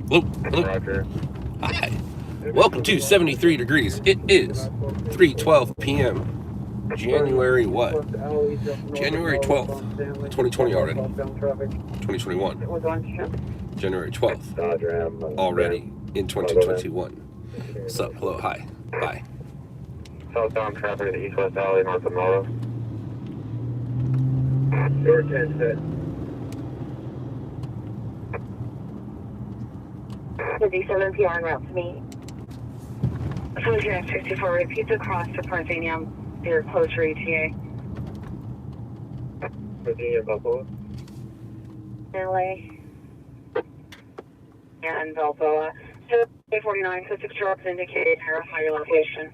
Hello, hello. Roger. Hi. Welcome to 73 Degrees. It is 3:12 p.m. January what? January 12th, 2020 already. 2021. January 12th. Already in 2021. What's up? Hello, hi. Bye. Southbound traffic at the east-west alley, north of Melrose. Door 10 set. 57 PR en route to me. 54 repeats across to Parthenium. You're close for ETA. Virginia, Buffalo. LA. And Balboa. 49, so 6 drops indicate your higher location.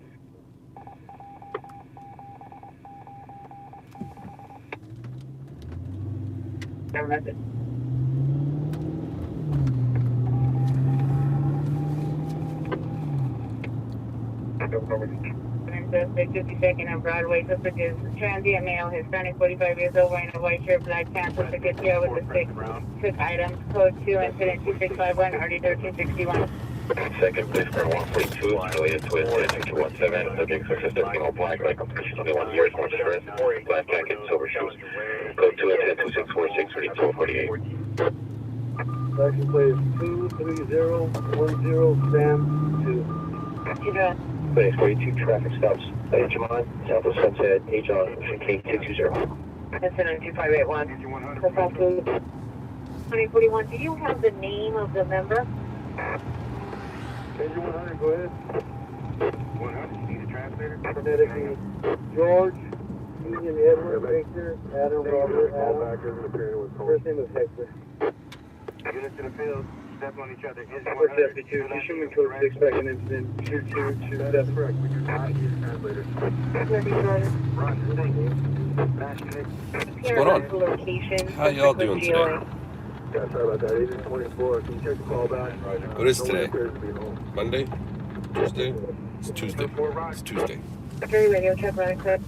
Never message. 52nd on Broadway. Suspect is transient male, Hispanic, 45 years old, wearing a white shirt, black pants, with a good deal with the six items. Code 2, incident 2651, RD 1361. Second, police car 142, related to incident 217. Subject suspected in all black, like completion 21 years, more stress, black jacket, silver shoes. Code 2, incident 2646, ready 248. License plate is 23010 Sam 2. Place 42 traffic stops. HMI, South of Sunset, H on K220. Incident 2581. 2041, do you have the name of the member? Engine 100, go ahead. 100, you need a translator? Phonetically, George, Union Edward, Victor, Adam, Robert, Adam. First name is Hector. Units in the field, step on each other. First FD2, issuing code 6 back in incident 2227. That's correct, we do not need a translator. Run, thank you. What's going on? How y'all doing today? Yeah, sorry about that. Agent 24, can you check the call back? What is today? Monday? Tuesday? It's Tuesday. It's Tuesday. Radio check, running clip.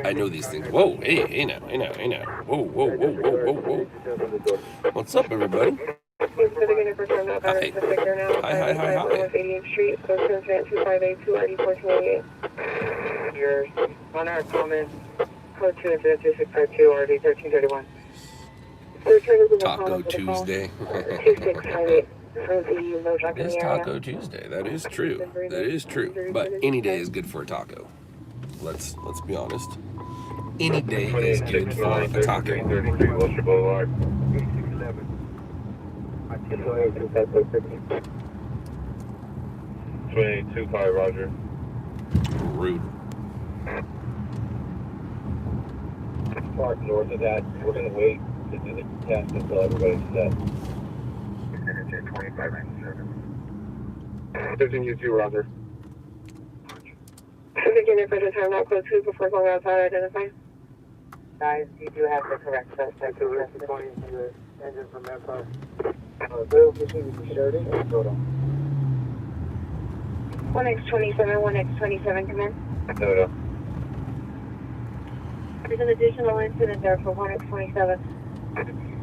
I know these things. Whoa, hey now. Whoa. What's up, everybody? Hi. Hi. 88th Street, so incident 2582, RD 1488. Your on our comment, code 2, incident 2652, RD 1331. Taco Tuesday. 2658. It is Taco Tuesday. That is true. But any day is good for a taco. Let's be honest. Any day is good for a taco. 33 Wilshire Boulevard. 2825, Roger. Rude. Park north of that, we're going to wait to do the test until everybody's set. 2597. 15U2, Roger. Virginia, for the time, not code 2 before going outside, identify. Guys, you do have the correct suspect. So we're going to the engine from Empire. Bill, proceed with the shooting and photo. 1X27, 1X27, come in. No. There's an additional incident there for 1X27.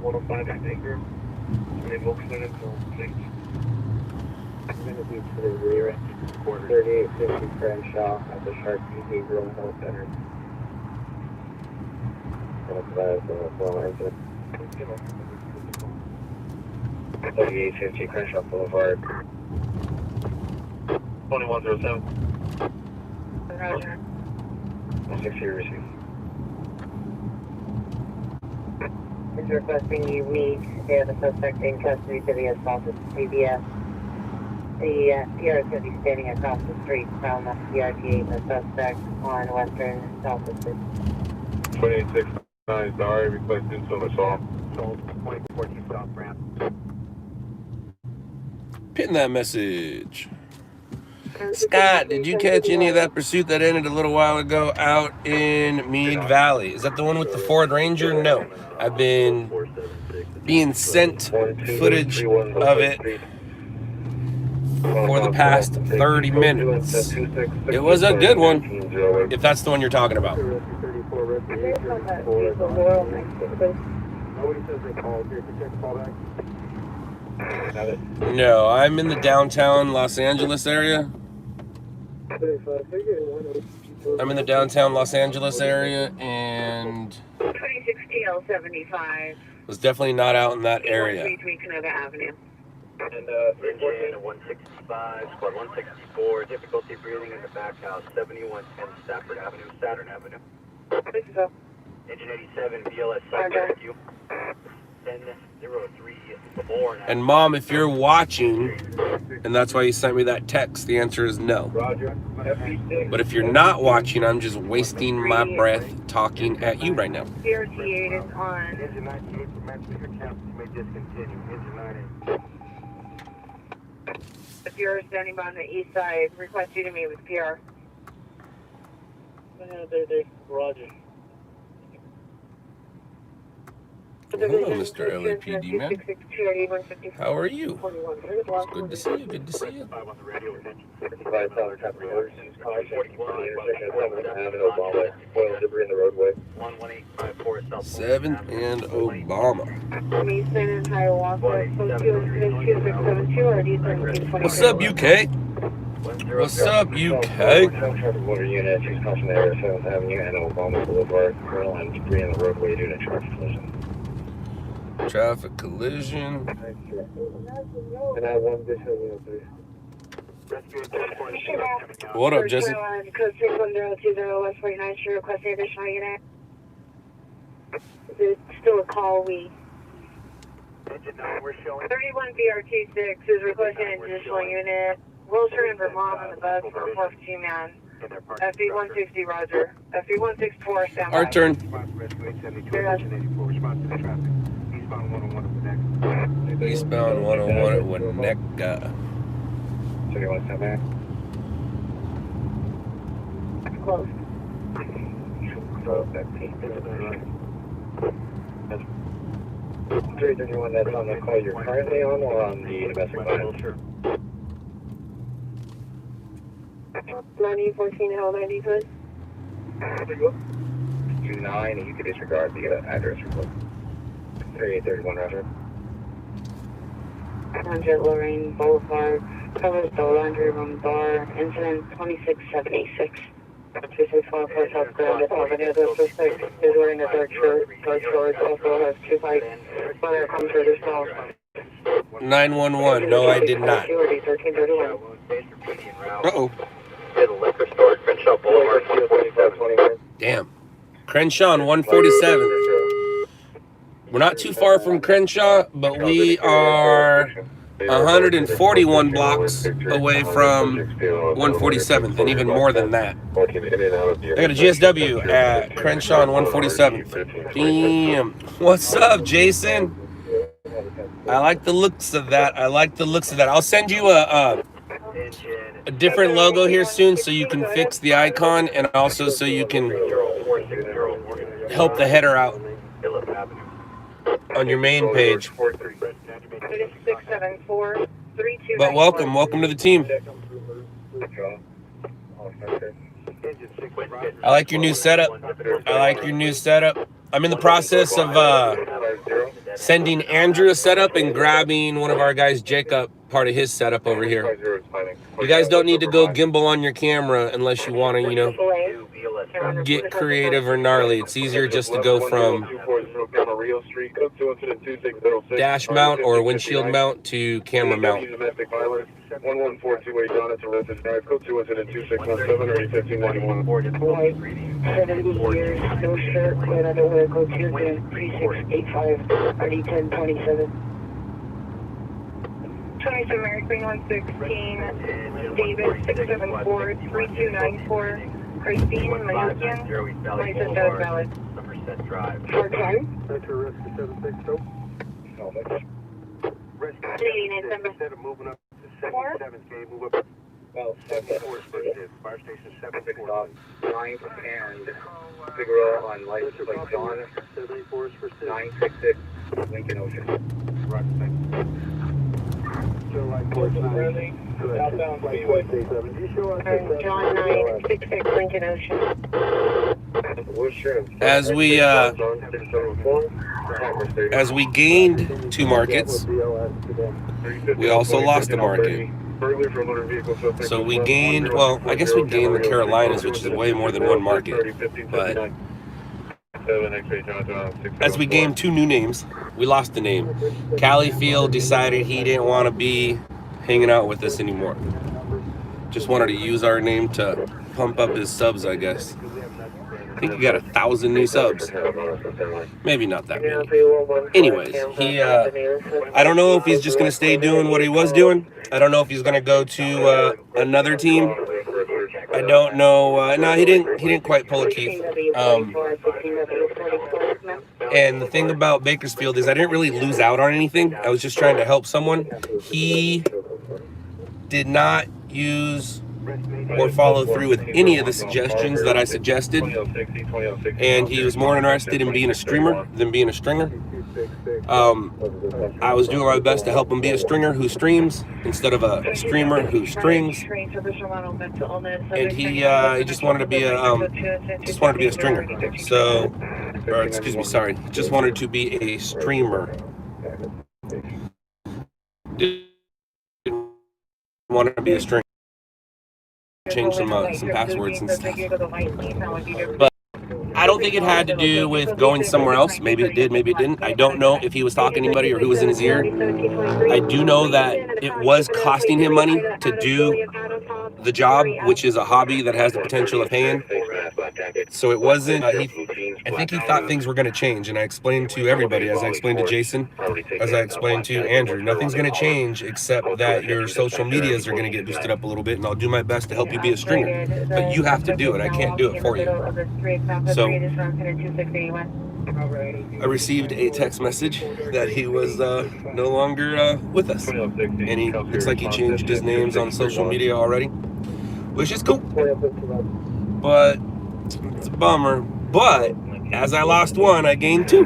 105 at Anchor. In Wilkeston until 6. I'm going to be to the rear end. 3850 Crenshaw at the Shark Behavioral Health Center. That's the full engine. 3850 Crenshaw Boulevard. 2107. Roger. 160 received. Is requesting you meet the suspect in custody to the assault at CBS. The PR is going to be standing across the street from the CRT, the suspect on Western South Street. 2869, sorry, request infill assault. 2014 South Ramp. Pin that message. Scott, did you catch any of that pursuit that ended a little while ago out in Mead Valley? Is that the one with the Ford Ranger? No. I've been being sent footage of it for the past 30 minutes. It was a good one, if that's the one you're talking about. Nobody says they called. Here, can you check the call back? No, I'm in the downtown Los Angeles area. I'm in the downtown Los Angeles area and 26 TL75. was definitely not out in that area. Between Canova Avenue. And 314 and 165, squad 164, difficulty breathing in the back house, 7110 Stafford Avenue, Saturn Avenue. This is up. Engine 87, BLS, thank you. 1003, Lamore. And Mom, if you're watching, and that's why you sent me that text, the answer is no. Roger. But if you're not watching, I'm just wasting my breath talking at you right now. BRT8 is on. Engine 98 for Mexico Camp, you may discontinue. Engine 98. If you're standing by on the east side, request you to meet with PR. Roger. Hello, Mr. LAPD, man. How are you? It's good to see you. Good to see you. 7 and Obama. What's up, UK? What's up, UK? Motor unit, she's crossing the area 7th Avenue and Obama Boulevard. Colonel and debris in the roadway due to traffic collision. Traffic collision. And I have one additional unit, please. What up, Jesse? Code 61020 West 49th Street, requesting additional unit. Is it still a call? We. 31 BRT6 is requesting an additional unit. Wilshire and Vermont on the bus for a 415 man. FE 160, Roger. FE 164, standby. Our turn. Eastbound 101 at Winnetka. 31 stand back. Close. 331, that's on the call you're currently on or on the domestic line? 9014, how old are you, good? 29, and you can disregard the address report. 3831, Roger. 100 Lorraine Boulevard, covers the laundry room bar, incident 2676. 2614 South Grand Avenue, the suspect is wearing a dark shirt, dark shorts, also has 2 bikes, whether it comes to this call. 911. No, I did not. 1331. Uh-oh. Liquor store, Crenshaw Boulevard, 47. Damn. Crenshaw on 147. We're not too far from Crenshaw, but we are 141 blocks away from 147th, and even more than that. I got a GSW at Crenshaw on 147th. Damn. What's up, Jason? I like the looks of that. I like the looks of that. I'll send you a different logo here soon so you can fix the icon, and also so you can help the header out on your main page. But welcome to the team. I like your new setup. I'm in the process of sending Andrew a setup and grabbing one of our guys, Jacob, part of his setup over here. You guys don't need to go gimbal on your camera unless you want to, you know, get creative or gnarly. It's easier just to go from dash mount or windshield mount to camera mount. 11428 Jonathan Rufus Drive, code 217 or 1591. 70 years, no shirt, clear underwear, code 3685, 1027. 27 Mary Queen 116, David 674, 3294, Christine Manukian, license out valid. Short time? Canadian 87. 4? Well, 7-4, fire station 7-4, 9th and Figueroa on license like John, 966, Lincoln Ocean. John 966 Lincoln Ocean. As we gained 2 markets, we also lost a market. So we gained, well, I guess we gained the Carolinas, which is way more than 1 market. But as we gained 2 new names, we lost the name. Cali Field decided he didn't want to be hanging out with us anymore. Just wanted to use our name to pump up his subs, I guess. I think he got 1,000 new subs. Maybe not that many. Anyways, I don't know if he's just going to stay doing what he was doing. I don't know if he's going to go to another team. I don't know. No, he didn't quite pull a Keith. And the thing about Bakersfield is I didn't really lose out on anything. I was just trying to help someone. He did not use or follow through with any of the suggestions that I suggested, and he was more interested in being a streamer than being a stringer. I was doing my best to help him be a stringer who streams instead of a streamer who strings, and he just wanted to be a stringer. So, or excuse me, sorry, just wanted to be a streamer. Didn't want to be a stringer. Change some passwords and stuff. But I don't think it had to do with going somewhere else. Maybe it did, maybe it didn't. I don't know if he was talking to anybody or who was in his ear. I do know that it was costing him money to do the job, which is a hobby that has the potential of paying. So it wasn't, I think he thought things were going to change. And I explained to everybody, as I explained to Jason, as I explained to Andrew, nothing's going to change except that your social medias are going to get boosted up a little bit. And I'll do my best to help you be a stringer. But you have to do it. I can't do it for you. So I received a text message that he was no longer with us. And he looks like he changed his names on social media already, which is cool. But it's a bummer. But as I lost 1, I gained 2.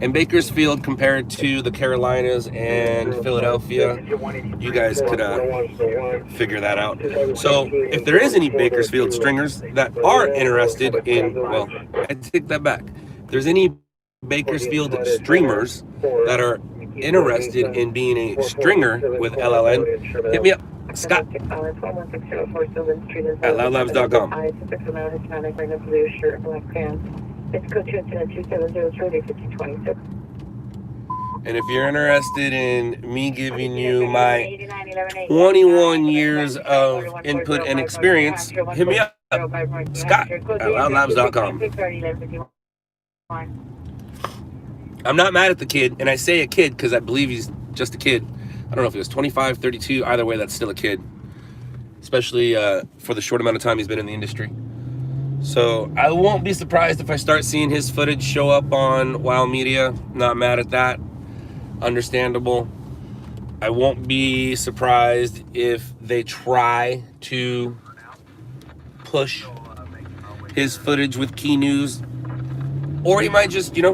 And Bakersfield compared to the Carolinas and Philadelphia, you guys could figure that out. So if there is any Bakersfield stringers that are interested in, well, I take that back. If there's any Bakersfield streamers that are interested in being a stringer with LLN, hit me up. Scott at loudlabs.com. And if you're interested in me giving you my 21 years of input and experience, hit me up. Scott at loudlabs.com. I'm not mad at the kid, and I say a kid because I believe he's just a kid. I don't know if he was 25, 32, either way, that's still a kid, especially for the short amount of time he's been in the industry. So I won't be surprised if I start seeing his footage show up on WoW Media. Not mad at that. Understandable. I won't be surprised if they try to push his footage with key news, or he might just, do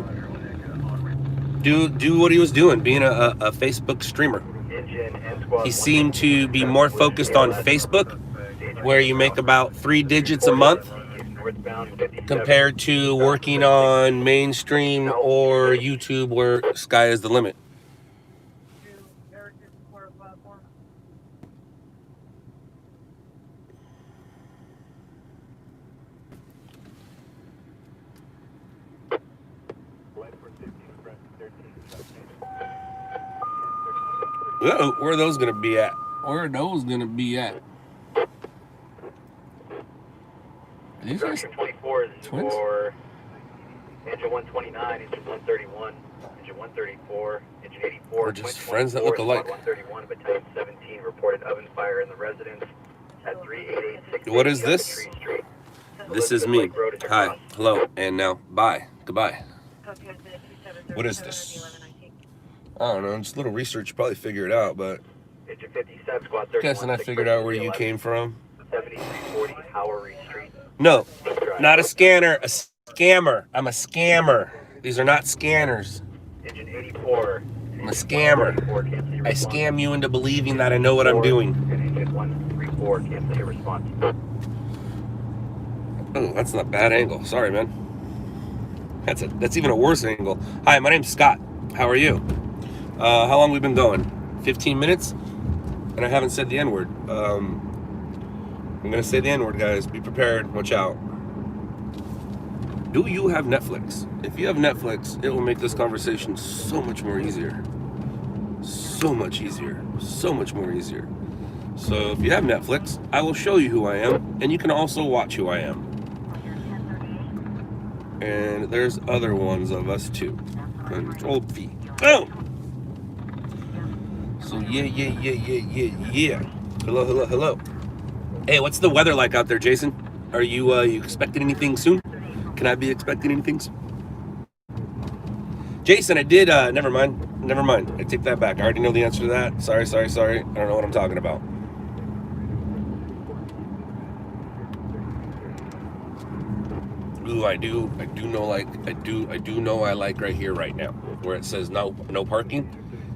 what he was doing, being a Facebook streamer. He seemed to be more focused on Facebook, where you make about 3 digits a month, compared to working on mainstream or YouTube, where sky is the limit. Uh-oh, where are those gonna be at? Where are those gonna be at? These are 24 is twins? for engine 129, engine 131, engine 134, engine 84. Or just friends that look alike. 131, battalion 17 reported oven fire in the residence at 388. What is this? This is me. Hi, hello, and now bye. Goodbye. What is this? I don't know, just a little research, probably figure it out, but Engine 57, squad guessing I figured out where you came from. 7340 Howery Street. No, not a scanner, a scammer. I'm a scammer. These are not scanners. Engine 84, I'm a scammer. I scam you into believing that I know what I'm doing. Oh, that's not a bad angle. Sorry, man. That's even a worse angle. Hi, my name's Scott. How are you? How long we been going? 15 minutes? And I haven't said the N-word. I'm gonna say the N-word, guys. Be prepared. Watch out. Do you have Netflix? If you have Netflix, it will make this conversation so much more easier. So much easier. So much more easier. So if you have Netflix, I will show you who I am, and you can also watch who I am. And there's other ones of us too. Control V. Boom! So yeah. Hello. Hey, what's the weather like out there, Jason? Are you expecting anything soon? Can I be expecting anything soon? Jason, I did, never mind. I take that back. I already know the answer to that. Sorry. I don't know what I'm talking about. Ooh, I do know I like right here, right now, where it says no parking.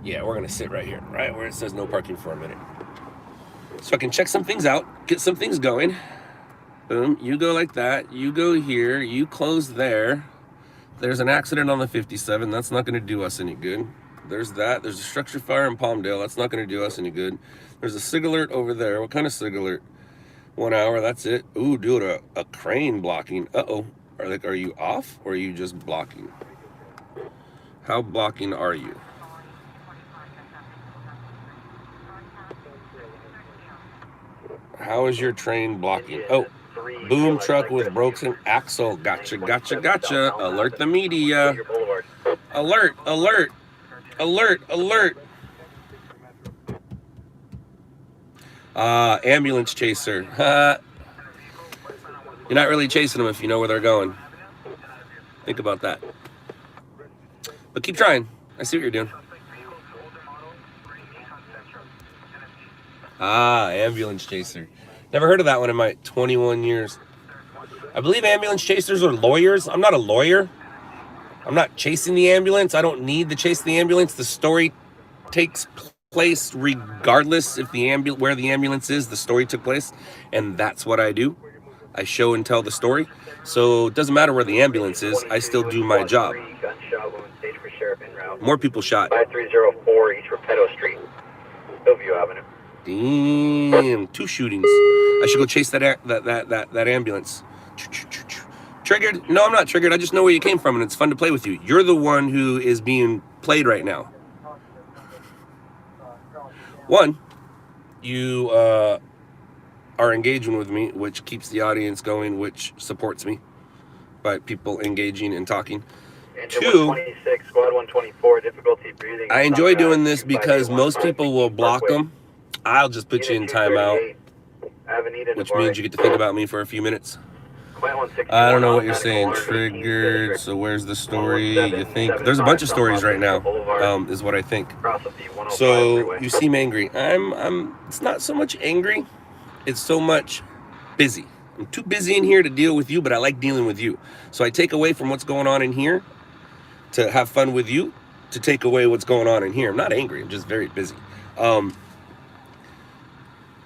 Yeah, we're gonna sit right here, right where it says no parking for a minute. So I can check some things out, get some things going. Boom, you go like that, you go here, you close there. There's an accident on the 57, that's not gonna do us any good. There's that, there's a structure fire in Palmdale, that's not gonna do us any good. There's a SIG alert over there. What kind of SIG alert? 1 hour, that's it. Ooh, dude, a crane blocking. Uh-oh. Are you off or are you just blocking? How blocking are you? How is your train blocking? Oh, boom truck with broken axle. Gotcha. Alert the media. Alert. Ambulance chaser. You're not really chasing them if you know where they're going. Think about that. But keep trying. I see what you're doing. Ambulance chaser. Never heard of that one in my 21 years. I believe ambulance chasers are lawyers. I'm not a lawyer. I'm not chasing the ambulance. I don't need to chase the ambulance. The story takes place regardless if where the ambulance is. The story took place, and that's what I do. I show and tell the story. So it doesn't matter where the ambulance is. I still do my job. More people shot. 5304 East Repetto Street, Hillview Avenue. Damn, 2 shootings. I should go chase that ambulance. Triggered? No, I'm not triggered. I just know where you came from, and it's fun to play with you. You're the one who is being played right now. One, you are engaging with me, which keeps the audience going, which supports me by people engaging and talking. 2, I enjoy doing this because most people will block them. I'll just put you in timeout, which means you get to think about me for a few minutes. I don't know what you're saying. Triggered. So where's the story? You think there's a bunch of stories right now, is what I think. So you seem angry. It's not so much angry. It's so much busy. I'm too busy in here to deal with you, but I like dealing with you. So I take away from what's going on in here to have fun with you, to take away what's going on in here. I'm not angry. I'm just very busy.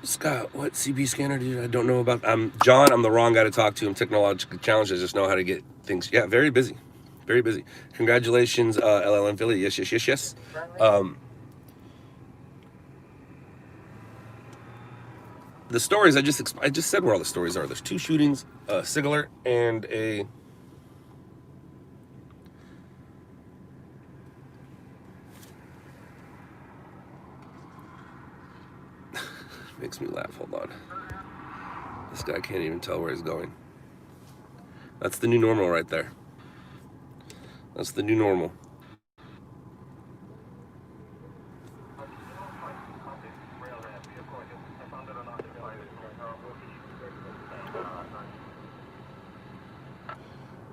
Scott, what CB scanner do you? I don't know about. John. I'm the wrong guy to talk to. I'm technologically challenged. I just know how to get things. Yeah, very busy. Very busy. Congratulations, LLM Philly. Yes. The stories I just said where all the stories are. There's 2 shootings, a SIG alert, and a makes me laugh. Hold on. This guy can't even tell where he's going. That's the new normal right there. That's the new normal.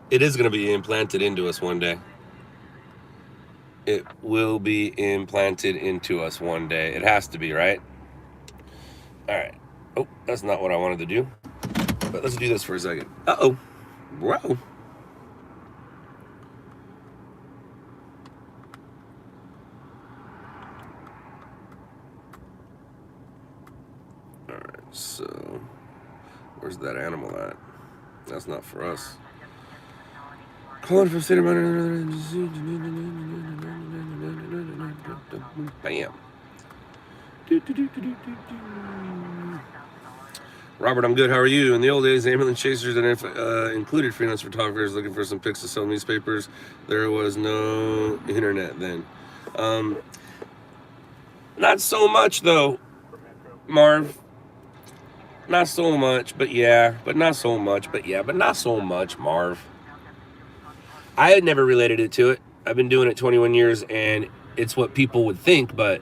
It is going to be implanted into us one day. It will be implanted into us one day. It has to be, right? All right. Oh, that's not what I wanted to do. But let's do this for a second. Uh-oh. Bro. All right, so where's that animal at? That's not for us. Calling for state of bam. Robert, I'm good. How are you? In the old days, ambulance chasers and included freelance photographers looking for some pics to sell newspapers. There was no internet then. Not so much though, Marv. Not so much, but yeah. But not so much, but yeah. But not so much, Marv. I had never related it to it. I've been doing it 21 years, and it's what people would think, but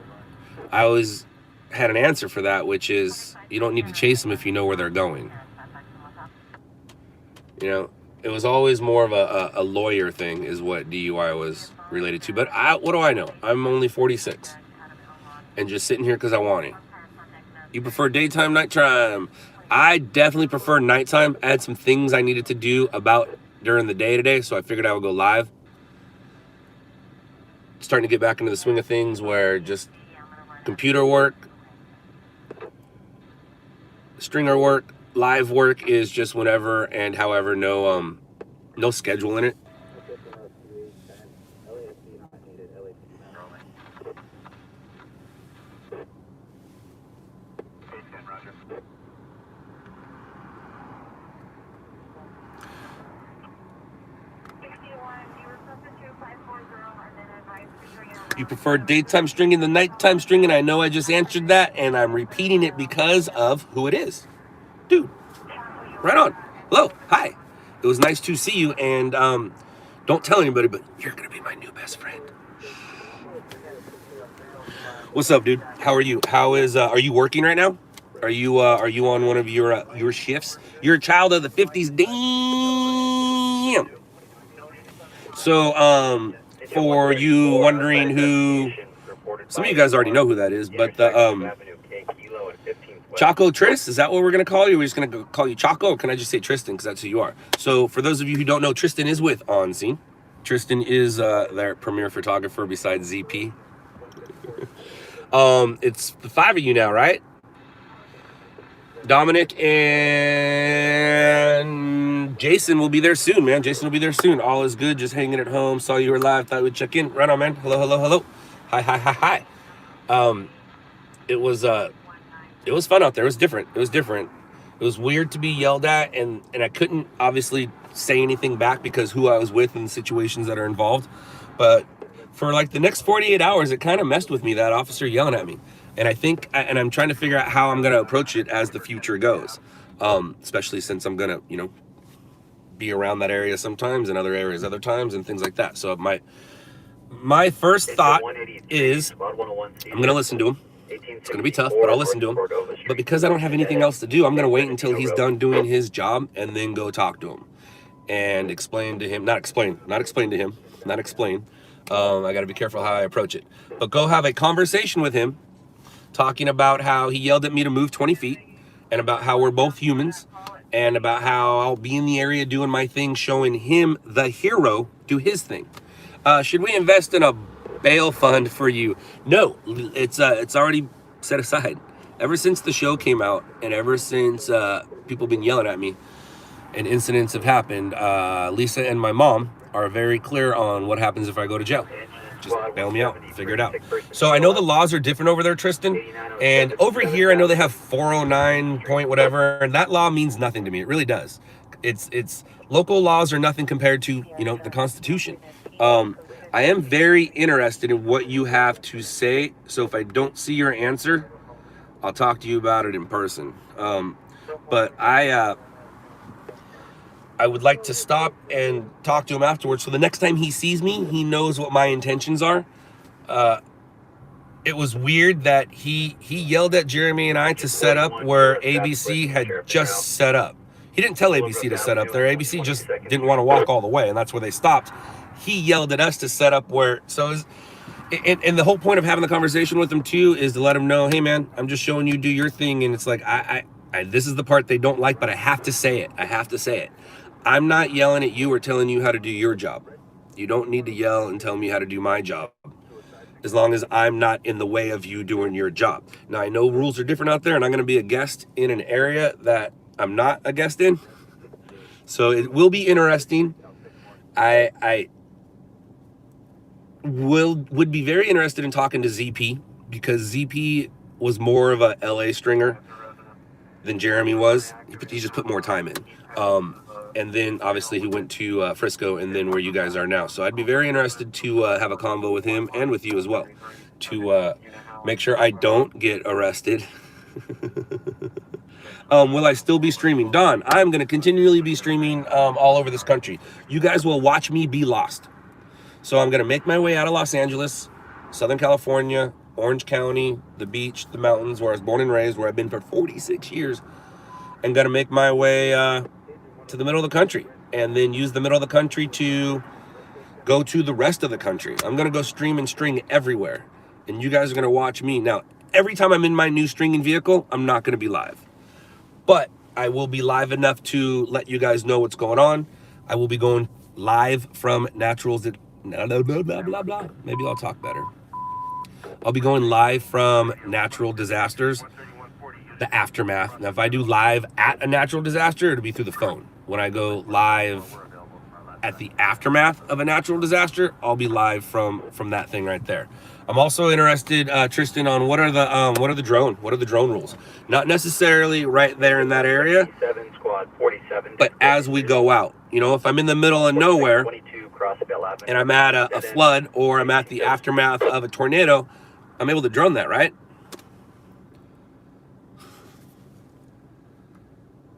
I always had an answer for that, which is you don't need to chase them if you know where they're going. You know, it was always more of a lawyer thing is what DUI was related to. But what do I know? I'm only 46 and just sitting here because I want it. You prefer daytime, nighttime? I definitely prefer nighttime. I had some things I needed to do about during the day today, so I figured I would go live. Starting to get back into the swing of things where just computer work, stringer work, live work is just whenever and however, no schedule in it. You prefer daytime stringing than nighttime stringing? I know I just answered that, and I'm repeating it because of who it is. Dude, right on. Hello, hi. It was nice to see you, and don't tell anybody, but you're going to be my new best friend. What's up, dude? How are you? How is, are you working right now? Are you on one of your shifts? You're a child of the 50s. Damn. So, for you wondering who, some of you guys already know who that is, but the Choco Tris, is that what we're going to call you? We're just going to call you Choco, or can I just say Tristan, because that's who you are? So for those of you who don't know, Tristan is with On Scene. Tristan is their premier photographer besides ZP. It's the 5 of you now, right? Dominic and Jason will be there soon, man. Jason will be there soon. All is good. Just hanging at home. Saw you were live. Thought we'd check in. Right on, man. Hello, hello, hello. Hi. It was fun out there. It was different. It was weird to be yelled at, and I couldn't obviously say anything back because who I was with and the situations that are involved. But for like the next 48 hours, it kind of messed with me, that officer yelling at me. And I think, and I'm trying to figure out how I'm going to approach it as the future goes. Especially since I'm going to, be around that area sometimes and other areas other times and things like that. So my first thought is I'm going to listen to him. It's going to be tough, but I'll listen to him. But because I don't have anything else to do, I'm going to wait until he's done doing his job and then go talk to him and explain to him, not explain to him. I got to be careful how I approach it, but go have a conversation with him, talking about how he yelled at me to move 20 feet and about how we're both humans and about how I'll be in the area doing my thing, showing him, the hero, do his thing. Should we invest in a bail fund for you? No, it's already set aside. Ever since the show came out and ever since people been yelling at me and incidents have happened, Lisa and my mom are very clear on what happens if I go to jail. Just bail me out, figure it out. So I know the laws are different over there, Tristan, and over here I know they have 409 point whatever, and that law means nothing to me. It really does. It's local laws are nothing compared to the Constitution. I am very interested in what you have to say, so if I don't see your answer, I'll talk to you about it in person. But I would like to stop and talk to him afterwards, so the next time he sees me, he knows what my intentions are. It was weird that he yelled at Jeremy and I to set up where ABC had just set up. He didn't tell ABC to set up there. ABC just didn't want to walk all the way, and that's where they stopped. He yelled at us to set up where, and the whole point of having the conversation with him too is to let him know, hey man, I'm just showing you do your thing, and it's like, I this is the part they don't like, but I have to say it. I'm not yelling at you or telling you how to do your job. You don't need to yell and tell me how to do my job. as long as I'm not in the way of you doing your job. Now, I know rules are different out there, and I'm going to be a guest in an area that I'm not a guest in. So it will be interesting. I would be very interested in talking to ZP, because ZP was more of a LA stringer than Jeremy was. He just put more time in. And then obviously he went to Frisco, and then where you guys are now. So I'd be very interested to have a convo with him and with you as well, to make sure I don't get arrested. Will I still be streaming? Don, I'm going to continually be streaming all over this country. You guys will watch me be lost. So I'm going to make my way out of Los Angeles, Southern California, Orange County, the beach, the mountains, where I was born and raised, where I've been for 46 years, and going to make my way to the middle of the country, and then use the middle of the country to go to the rest of the country. I'm going to go stream and string everywhere, and you guys are going to watch me. Now, every time I'm in my new stringing vehicle, I'm not going to be live, but I will be live enough to let you guys know what's going on. I will be going live from naturals. Blah, blah, blah, blah, blah. Maybe I'll talk better. I'll be going live from natural disasters, the aftermath. Now, if I do live at a natural disaster, it'll be through the phone. When I go live at the aftermath of a natural disaster, I'll be live from that thing right there. I'm also interested, Tristan, on what are the drone rules? Not necessarily right there in that area, but as we go out. You know, if I'm in the middle of nowhere and I'm at a flood, or I'm at the aftermath of a tornado, I'm able to drone that, right?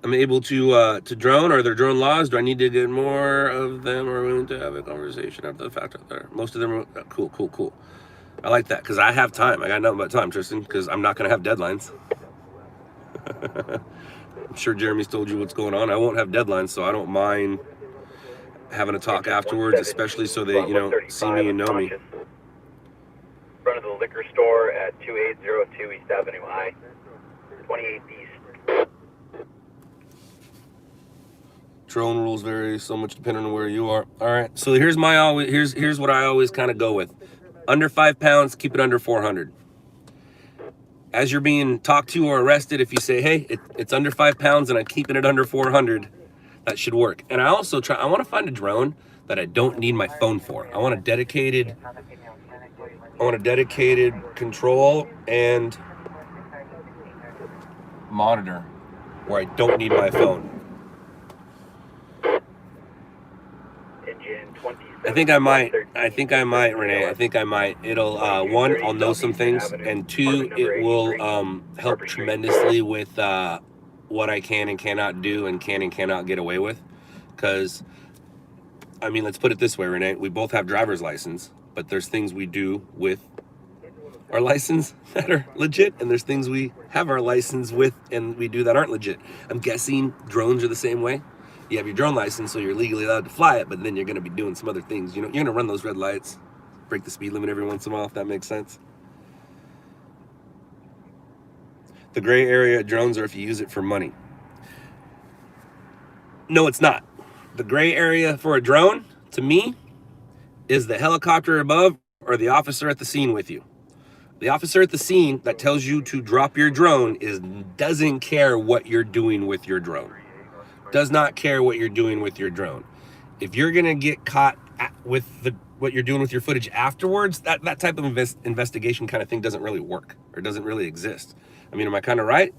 I'm able to drone. Are there drone laws? Do I need to get more of them, or willing to have a conversation after the fact out there? Most of them are cool. I like that, because I have time. I got nothing but time, Tristan, because I'm not going to have deadlines. I'm sure Jeremy's told you what's going on. I won't have deadlines, so I don't mind having a talk afterwards, especially so they, you know, see me and know me. In front of the liquor store at 2802 East Avenue I, 28 East. Drone rules vary so much depending on where you are. All right, so here's what I always kind of go with. Under 5 pounds, keep it under 400. As you're being talked to or arrested, if you say, hey, it's under 5 pounds and I'm keeping it under 400, that should work. And I also I want to find a drone that I don't need my phone for. I want a dedicated control and monitor where I don't need my phone. I think I might, Renee. I think I might. It'll, one, I'll know some things, and two, it will help tremendously with what I can and cannot do and can and cannot get away with. Because, I mean, let's put it this way, Renee. We both have driver's license, but there's things we do with our license that are legit, and there's things we have our license with and we do that aren't legit. I'm guessing drones are the same way. You have your drone license, so you're legally allowed to fly it, but then you're going to be doing some other things. You know, you're going to run those red lights, break the speed limit every once in a while, if that makes sense. The gray area drones are if you use it for money. No, it's not. The gray area for a drone, to me, is the helicopter above or the officer at the scene with you. The officer at the scene that tells you to drop your drone doesn't care what you're doing with your drone. Does not care what you're doing with your drone. If you're gonna get caught with what you're doing with your footage afterwards, that type of investigation kind of thing doesn't really work, or doesn't really exist. I mean, am I kind of right?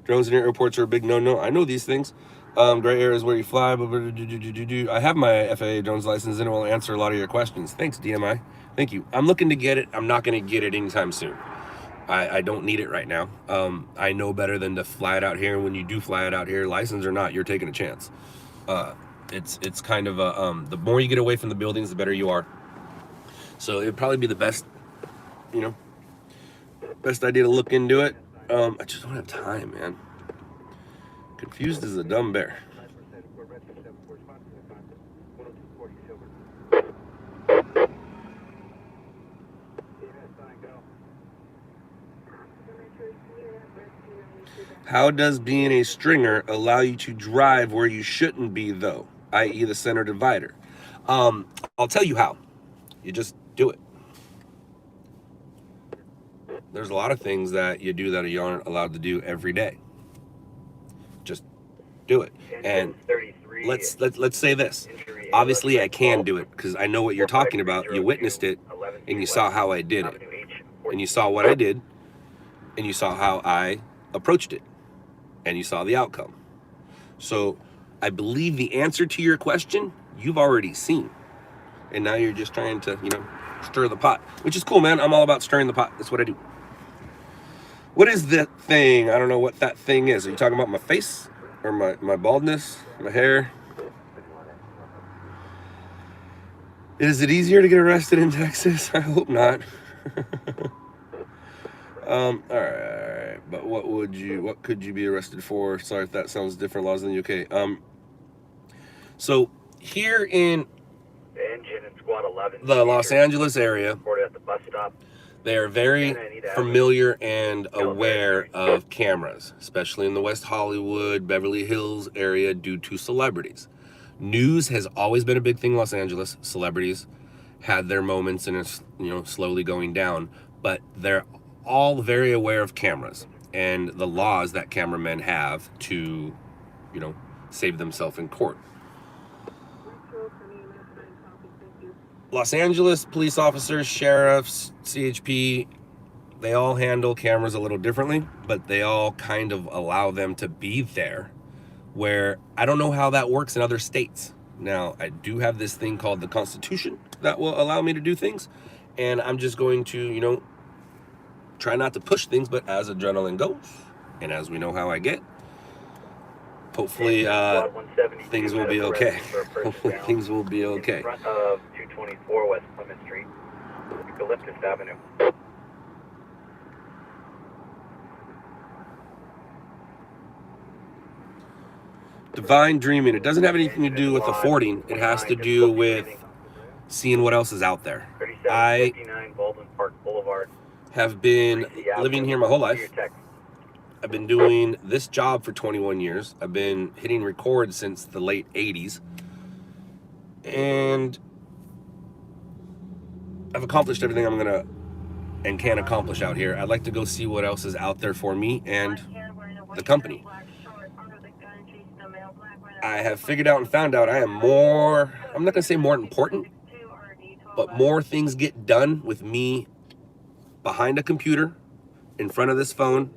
Drones in airports are a big no-no. I know these things. Gray areas where you fly. I have my FAA drones license, and it will answer a lot of your questions. Thanks, DMI. Thank you. I'm looking to get it. I'm not going to get it anytime soon. I don't need it right now. I know better than to fly it out here. And when you do fly it out here, license or not, you're taking a chance. It's kind of the more you get away from the buildings, the better you are. So it'd probably be the best, best idea to look into it. I just don't have time, man. Confused as a dumb bear. How does being a stringer allow you to drive where you shouldn't be, though, i.e. the center divider? I'll tell you how. You just do it. there's a lot of things that you do that you aren't allowed to do every day. Just do it. And let's say this. Obviously, I can do it because I know what you're talking about. You witnessed it, and you saw how I did it, and you saw what I did, and you saw how I approached it, and you saw the outcome. So I believe the answer to your question you've already seen, and now you're just trying to, stir the pot, which is cool, man. I'm all about stirring the pot. That's what I do. What is that thing? I don't know what that thing is. Are you talking about my face or my baldness, my hair? Is it easier to get arrested in Texas? I hope not. All right. But what could you be arrested for? Sorry if that sounds different laws in the UK. So here in the Los Angeles area, they are very familiar and aware of cameras, especially in the West Hollywood, Beverly Hills area due to celebrities. News has always been a big thing in Los Angeles. Celebrities had their moments and it's, slowly going down, but they're all very aware of cameras and the laws that cameramen have to, save themselves in court. Los Angeles police officers, sheriffs, CHP, they all handle cameras a little differently, but they all kind of allow them to be there, where I don't know how that works in other states. Now, I do have this thing called the Constitution that will allow me to do things, and I'm just going to, try not to push things, but as adrenaline goes, and as we know how I get, hopefully things will be okay. Hopefully things will be okay. 224 West Plymouth Street, Eucalyptus Avenue. Divine dreaming. It doesn't have anything to do with affording. It has to do with seeing what else is out there. I have been living here my whole life. I've been doing this job for 21 years. I've been hitting record since the late 80s. And I've accomplished everything I'm gonna and can accomplish out here. I'd like to go see what else is out there for me and the company. I have figured out and found out I am more, I'm not gonna say more important, but more things get done with me behind a computer, in front of this phone,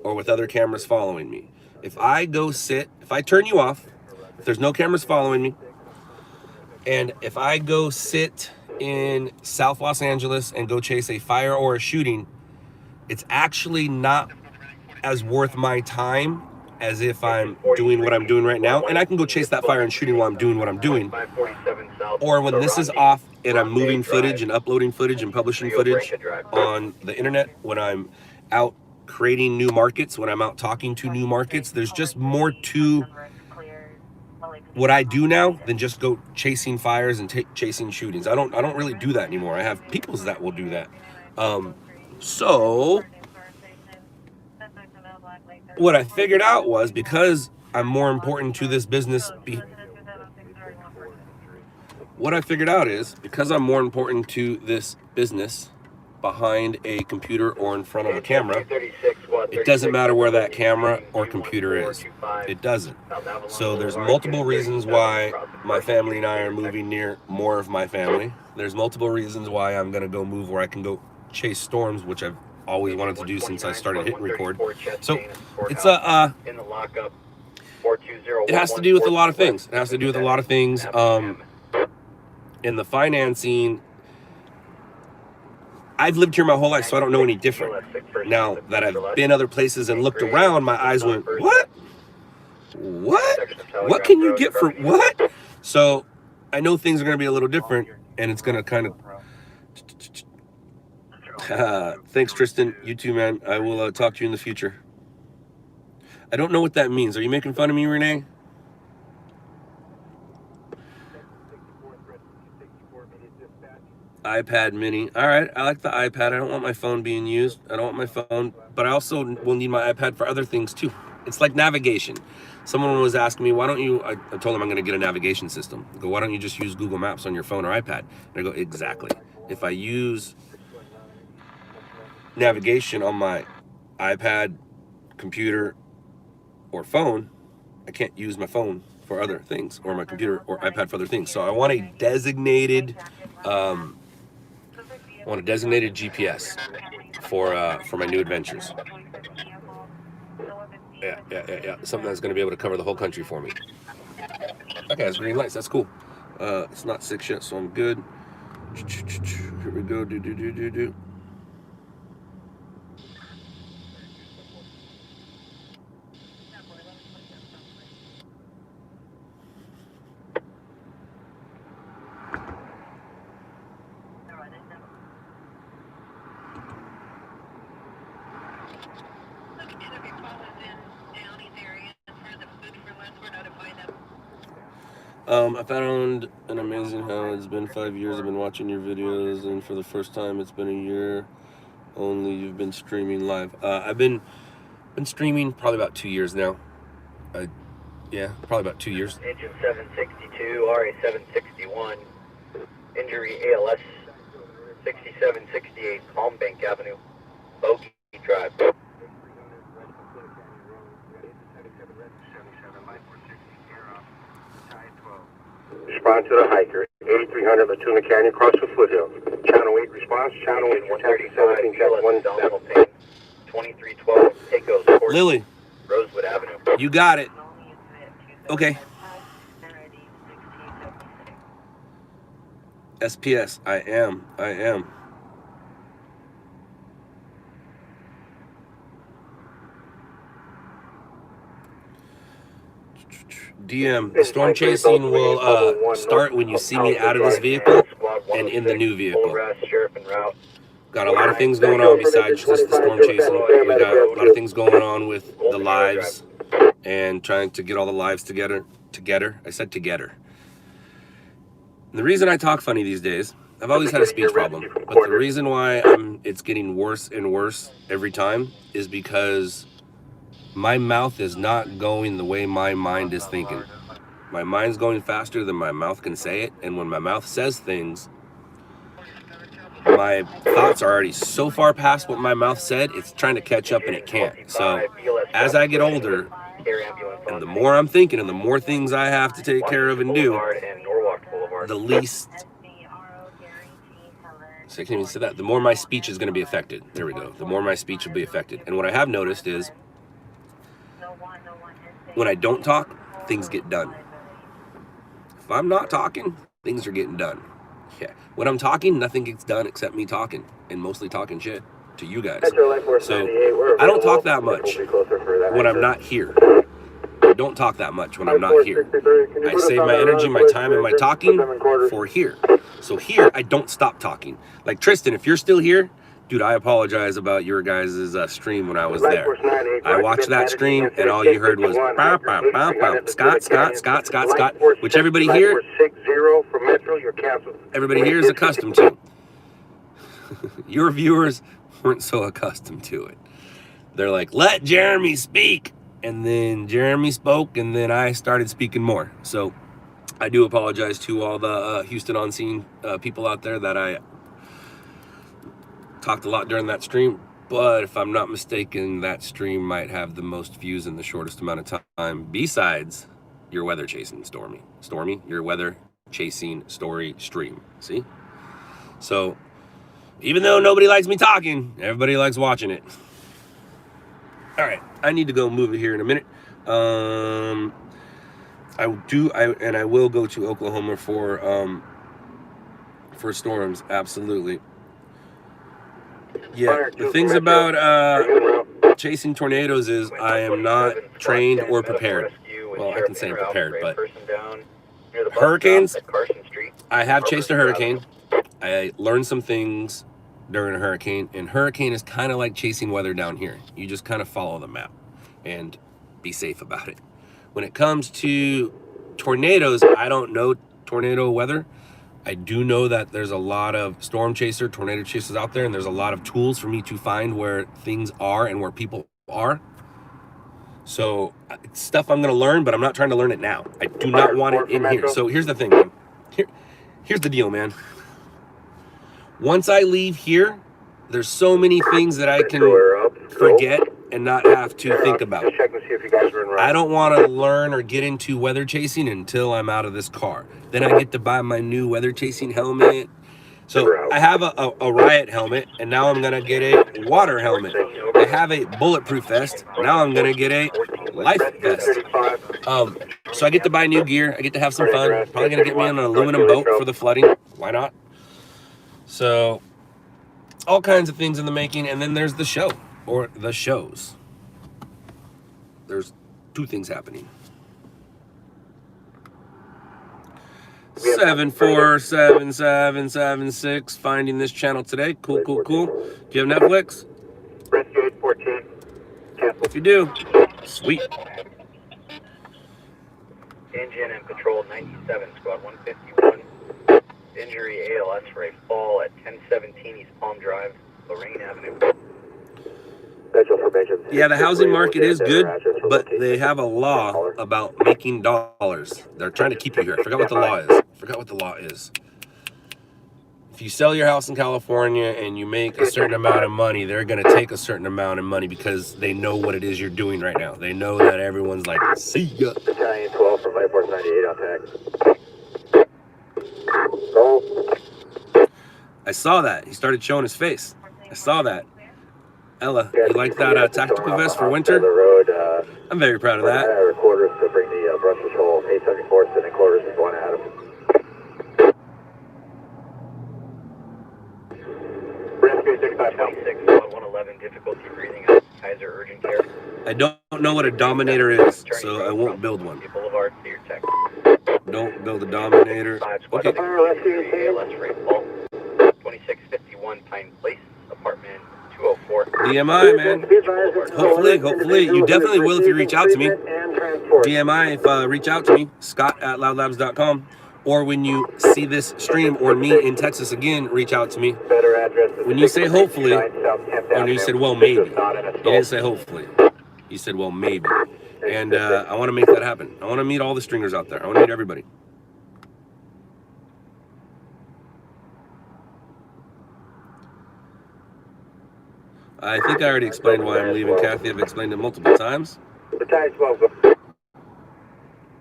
or with other cameras following me. If I go sit, if I turn you off, if there's no cameras following me, and if I go sit in South Los Angeles and go chase a fire or a shooting, it's actually not as worth my time as if I'm doing what I'm doing right now. And I can go chase that fire and shooting while I'm doing what I'm doing. Or when this is off and I'm moving footage and uploading footage and publishing footage on the internet, when I'm out creating new markets, when I'm out talking to new markets, there's just more to what I do now than just go chasing fires and chasing shootings. I don't really do that anymore. I have peoples that will do that. So what I figured out was, because I'm more important to this business, what I figured out is, because I'm more important to this business behind a computer or in front of a camera, it doesn't matter where that camera or computer is. It doesn't. So there's multiple reasons why my family and I are moving near more of my family. There's multiple reasons why I'm going to go move where I can go chase storms, which I've always wanted to do since I started hitting record. So it's it has to do with a lot of things. It has to do with a lot of things. In the financing, I've lived here my whole life, so I don't know any different. Now that I've been other places and looked around, my eyes went, what? What can you get for what? So I know things are going to be a little different, and it's going to kind of... Thanks, Tristan. You too, man. I will talk to you in the future. I don't know what that means. Are you making fun of me, Renee? iPad mini. All right, I like the iPad. I don't want my phone being used. I don't want my phone, but I also will need my iPad for other things too. It's like navigation. Someone was asking me, why don't you, I told them I'm going to get a navigation system. I go, why don't you just use Google Maps on your phone or iPad? And I go, exactly. If I use navigation on my iPad, computer, or phone, I can't use my phone for other things, or my computer or iPad for other things. So I want a designated, GPS for my new adventures. Yeah. Something that's going to be able to cover the whole country for me. Okay, it's green lights. That's cool. It's not 6 yet, so I'm good. Here we go. Do. I found an amazing how it's been 5 years. I've been watching your videos, and for the first time, it's been a year only you've been streaming live. I've been streaming probably about 2 years now. Yeah, probably about 2 years. Engine 762, RA 761, injury ALS 6768, Palm Bank Avenue, Bogey Drive. Respond to the hiker, 8300 Latuna Canyon, across the foothills. Channel 8 response, Channel 8, 135, Donald Payne, 2312, Pecos, Lily, Rosewood Avenue. you got it. Okay. SPS, I am. DM, the storm chasing will start when you see me out of this vehicle and in the new vehicle. Got a lot of things going on besides just the storm chasing. We got a lot of things going on with the lives and trying to get all the lives together. I said together. And the reason I talk funny these days, I've always had a speech problem, but the reason why it's getting worse and worse every time is because my mouth is not going the way my mind is thinking. My mind's going faster than my mouth can say it, and when my mouth says things, my thoughts are already so far past what my mouth said, it's trying to catch up and it can't. So as I get older, and the more I'm thinking and the more things I have to take care of and do, the least, so I can't even say that, the more my speech is going to be affected. There we go. The more my speech will be affected. And what I have noticed is, when I don't talk, things get done. If I'm not talking, things are getting done. Yeah. When I'm talking, nothing gets done except me talking, and mostly talking shit to you guys. So I don't talk that much when I'm not here. I don't talk that much when I'm not here. I save my energy, my time, and my talking for here. So here, I don't stop talking. Like Tristan, if you're still here, dude, I apologize about your guys' stream when I was there. I watched that stream, and all you heard was Scott, which everybody here is accustomed to. Your viewers weren't so accustomed to it. They're like, let Jeremy speak. And then Jeremy spoke, and then I started speaking more. So I do apologize to all the Houston On Scene people out there that I talked a lot during that stream, but if I'm not mistaken, that stream might have the most views in the shortest amount of time, besides your weather chasing Stormy, your weather chasing story stream. See? So even though nobody likes me talking, everybody likes watching it. All right, I need to go move it here in a minute. I will go to Oklahoma for storms, absolutely. Yeah, the things about chasing tornadoes is I am not trained or prepared. Well, I can say I'm prepared, but hurricanes, I have chased a hurricane. I learned some things during a hurricane, and hurricane is kind of like chasing weather down here. You just kind of follow the map and be safe about it. When it comes to tornadoes, I don't know tornado weather. I do know that there's a lot of storm chaser, tornado chasers out there, and there's a lot of tools for me to find where things are and where people are. So it's stuff I'm going to learn, but I'm not trying to learn it now. I do not want it in here. So here's the thing, man. Here's the deal, man. Once I leave here, There's so many things that I can forget and not have to think about. Just checking to see if you guys are in right. I don't want to learn or get into weather chasing until I'm out of this car. Then I get to buy my new weather chasing helmet. So I have a riot helmet, and now I'm going to get a water helmet. I have a bulletproof vest. Now I'm going to get a life vest. So I get to buy new gear. I get to have some fun. Probably going to get me on an aluminum boat for the flooding. Why not? So all kinds of things in the making. And then there's the show, or the shows. There's two things happening. 747776, finding this channel today. Cool. Do you have Netflix? Rescue 814. Cancel. If you do, sweet. Engine and Patrol 97, Squad 151. Injury ALS for a fall at 1017 East Palm Drive, Lorraine Avenue. Yeah, the housing market is good, but they have a law about making dollars. They're trying to keep you here. I forgot what the law is. If you sell your house in California and you make a certain amount of money, they're going to take a certain amount of money because they know what it is you're doing right now. They know that everyone's like, see ya. Battalion 12 from Life Force 98 on tag. Go. I saw that. He started showing his face. I saw that. Ella, you like that tactical vest for winter? I'm very proud of that. Recorders to bring the brush patrol 874 sending quarters is going at him. Rescue 656, 111, difficulty breathing out. Kaiser urgent care. I don't know what a Dominator is, so I won't build one. Boulevard, Cedar Tech. Don't build a Dominator. Okay. ALS for a fall. 2651 Pine Place, apartment 204. DMI, man. Hopefully. You definitely will if you reach out to me. DMI, if reach out to me, scott@loudlabs.com. Or when you see this stream or me in Texas again, reach out to me. When you say hopefully, and you said, well, maybe. You didn't say hopefully. You said, well, maybe. And I want to make that happen. I want to meet all the stringers out there. I want to meet everybody. I think I already explained why I'm leaving, Kathy. I've explained it multiple times.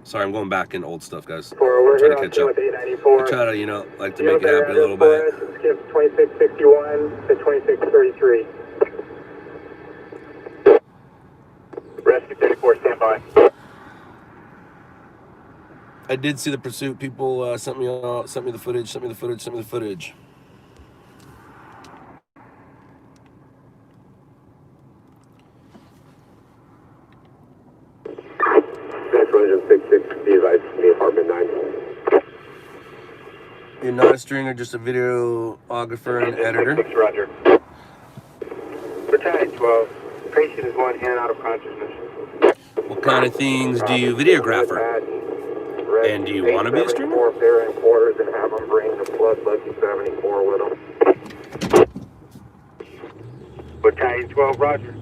Sorry, I'm going back in old stuff, guys. I'm trying to catch up. I try to, like to make it happen a little bit. Skip 2661 to 2633. Rescue 34, stand by. I did see the pursuit. People sent me the footage. You're not a stringer, just a videographer and editor. Roger. Battalion 12. Patient is one hand out of consciousness. What kind of things do you videographer? And do you want to be a stringer? If they're in quarters and have them bring the plus 74 with them. Battalion 12, roger.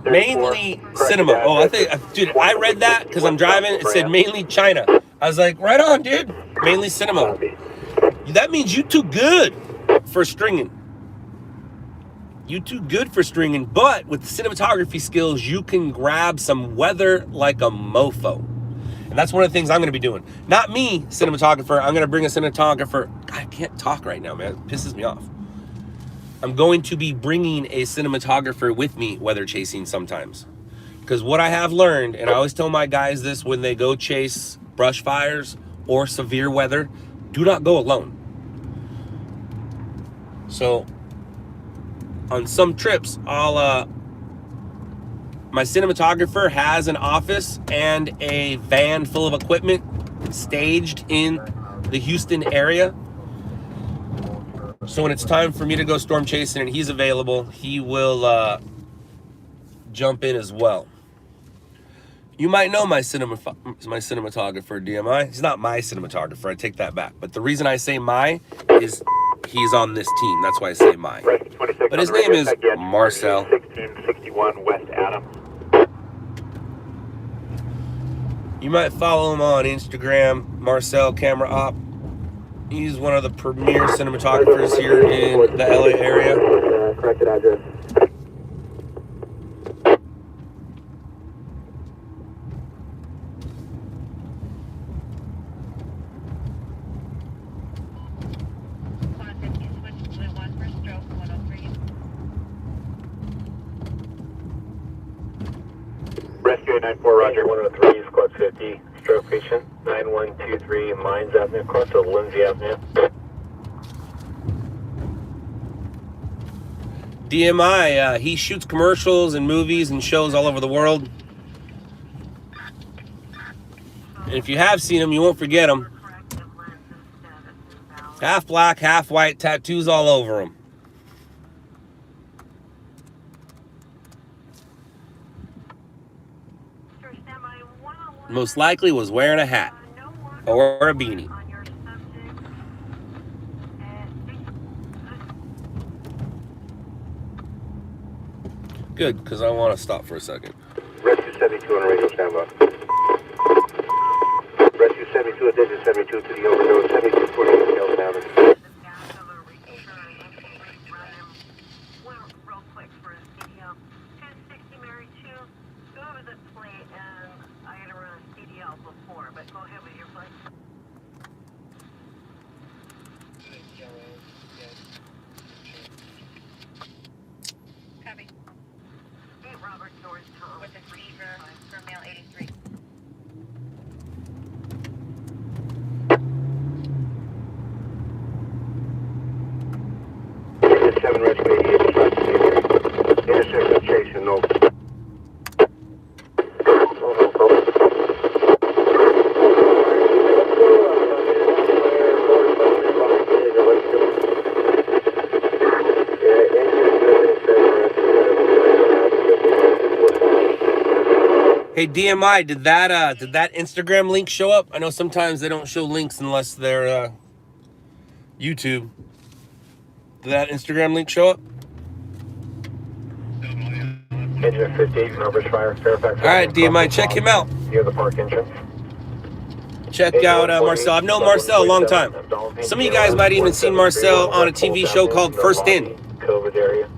Mainly cinema. Oh, I think, dude, I read that because I'm driving. It said mainly China. I was like, right on, dude. Mainly cinema. That means you too good for stringing. You too good for stringing. But with cinematography skills, you can grab some weather like a mofo. And that's one of the things I'm going to be doing. Not me, cinematographer. I'm going to bring a cinematographer. God, I can't talk right now, man. It pisses me off. I'm going to be bringing a cinematographer with me weather chasing sometimes. Because what I have learned, and I always tell my guys this when they go chase brush fires or severe weather, do not go alone. So on some trips, my cinematographer has an office and a van full of equipment staged in the Houston area. So when it's time for me to go storm chasing and he's available, he will jump in as well. You might know my cinematographer, DMI. He's not my cinematographer, I take that back. But the reason I say my is he's on this team. That's why I say my. But his name is Marcel. 1661 West Adams. You might follow him on Instagram, Marcel Camera Op. He's one of the premier cinematographers here in the LA area. Corrected address. Rescue 894, Roger. 103, squad 50, stroke patient. 9123 Mines Avenue, across to Lindsay Avenue. DMI, he shoots commercials and movies and shows all over the world. And if you have seen him, you won't forget him. Half black, half white, tattoos all over him. Most likely was wearing a hat or a beanie. Good, because I want to stop for a second. Rescue 72 on radio standby. Rescue 72, addition 72 to the overdose, 7248 Delta Avenue. Seven Rescue 88, intersection of Chase and Nova. Hey DMI, did that Instagram link show up? I know sometimes they don't show links unless they're YouTube. Did that Instagram link show up? Engine 58, Melbourne Fire, Fairfax. All right, DMI, check him out. Near the park entrance. Check out Marcel. I've known Marcel a long time. Some of you guys might even seen Marcel on a TV show called First In. COVID area.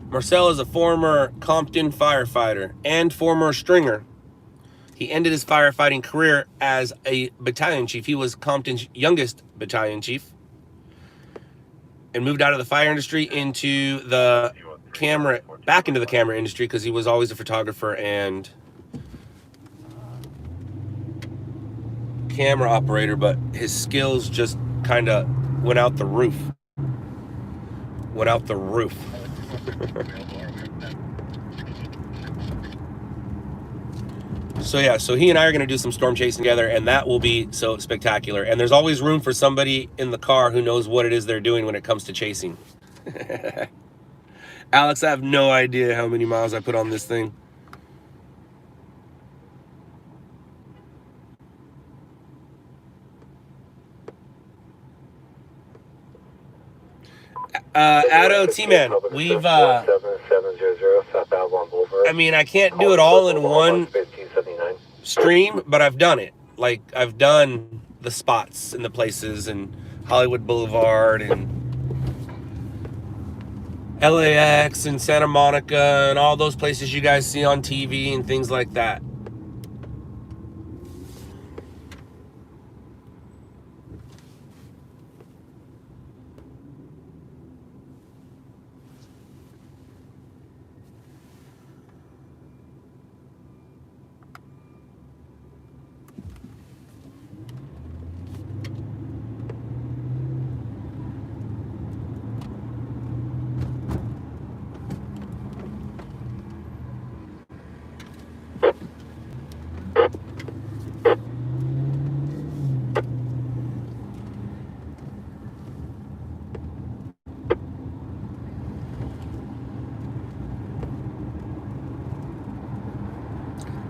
Marcel is a former Compton firefighter and former stringer. He ended his firefighting career as a battalion chief. He was Compton's youngest battalion chief and moved out of the fire industry into the back into the camera industry because he was always a photographer and camera operator, but his skills just kind of went out the roof. So he and I are going to do some storm chasing together, and that will be so spectacular. And there's always room for somebody in the car who knows what it is they're doing when it comes to chasing. Alex, I have no idea how many miles I put on this thing. Addo T-Man, we've I mean, I can't do it all in one stream, but I've done it. Like, I've done the spots and the places and Hollywood Boulevard and LAX and Santa Monica and all those places you guys see on TV and things like that.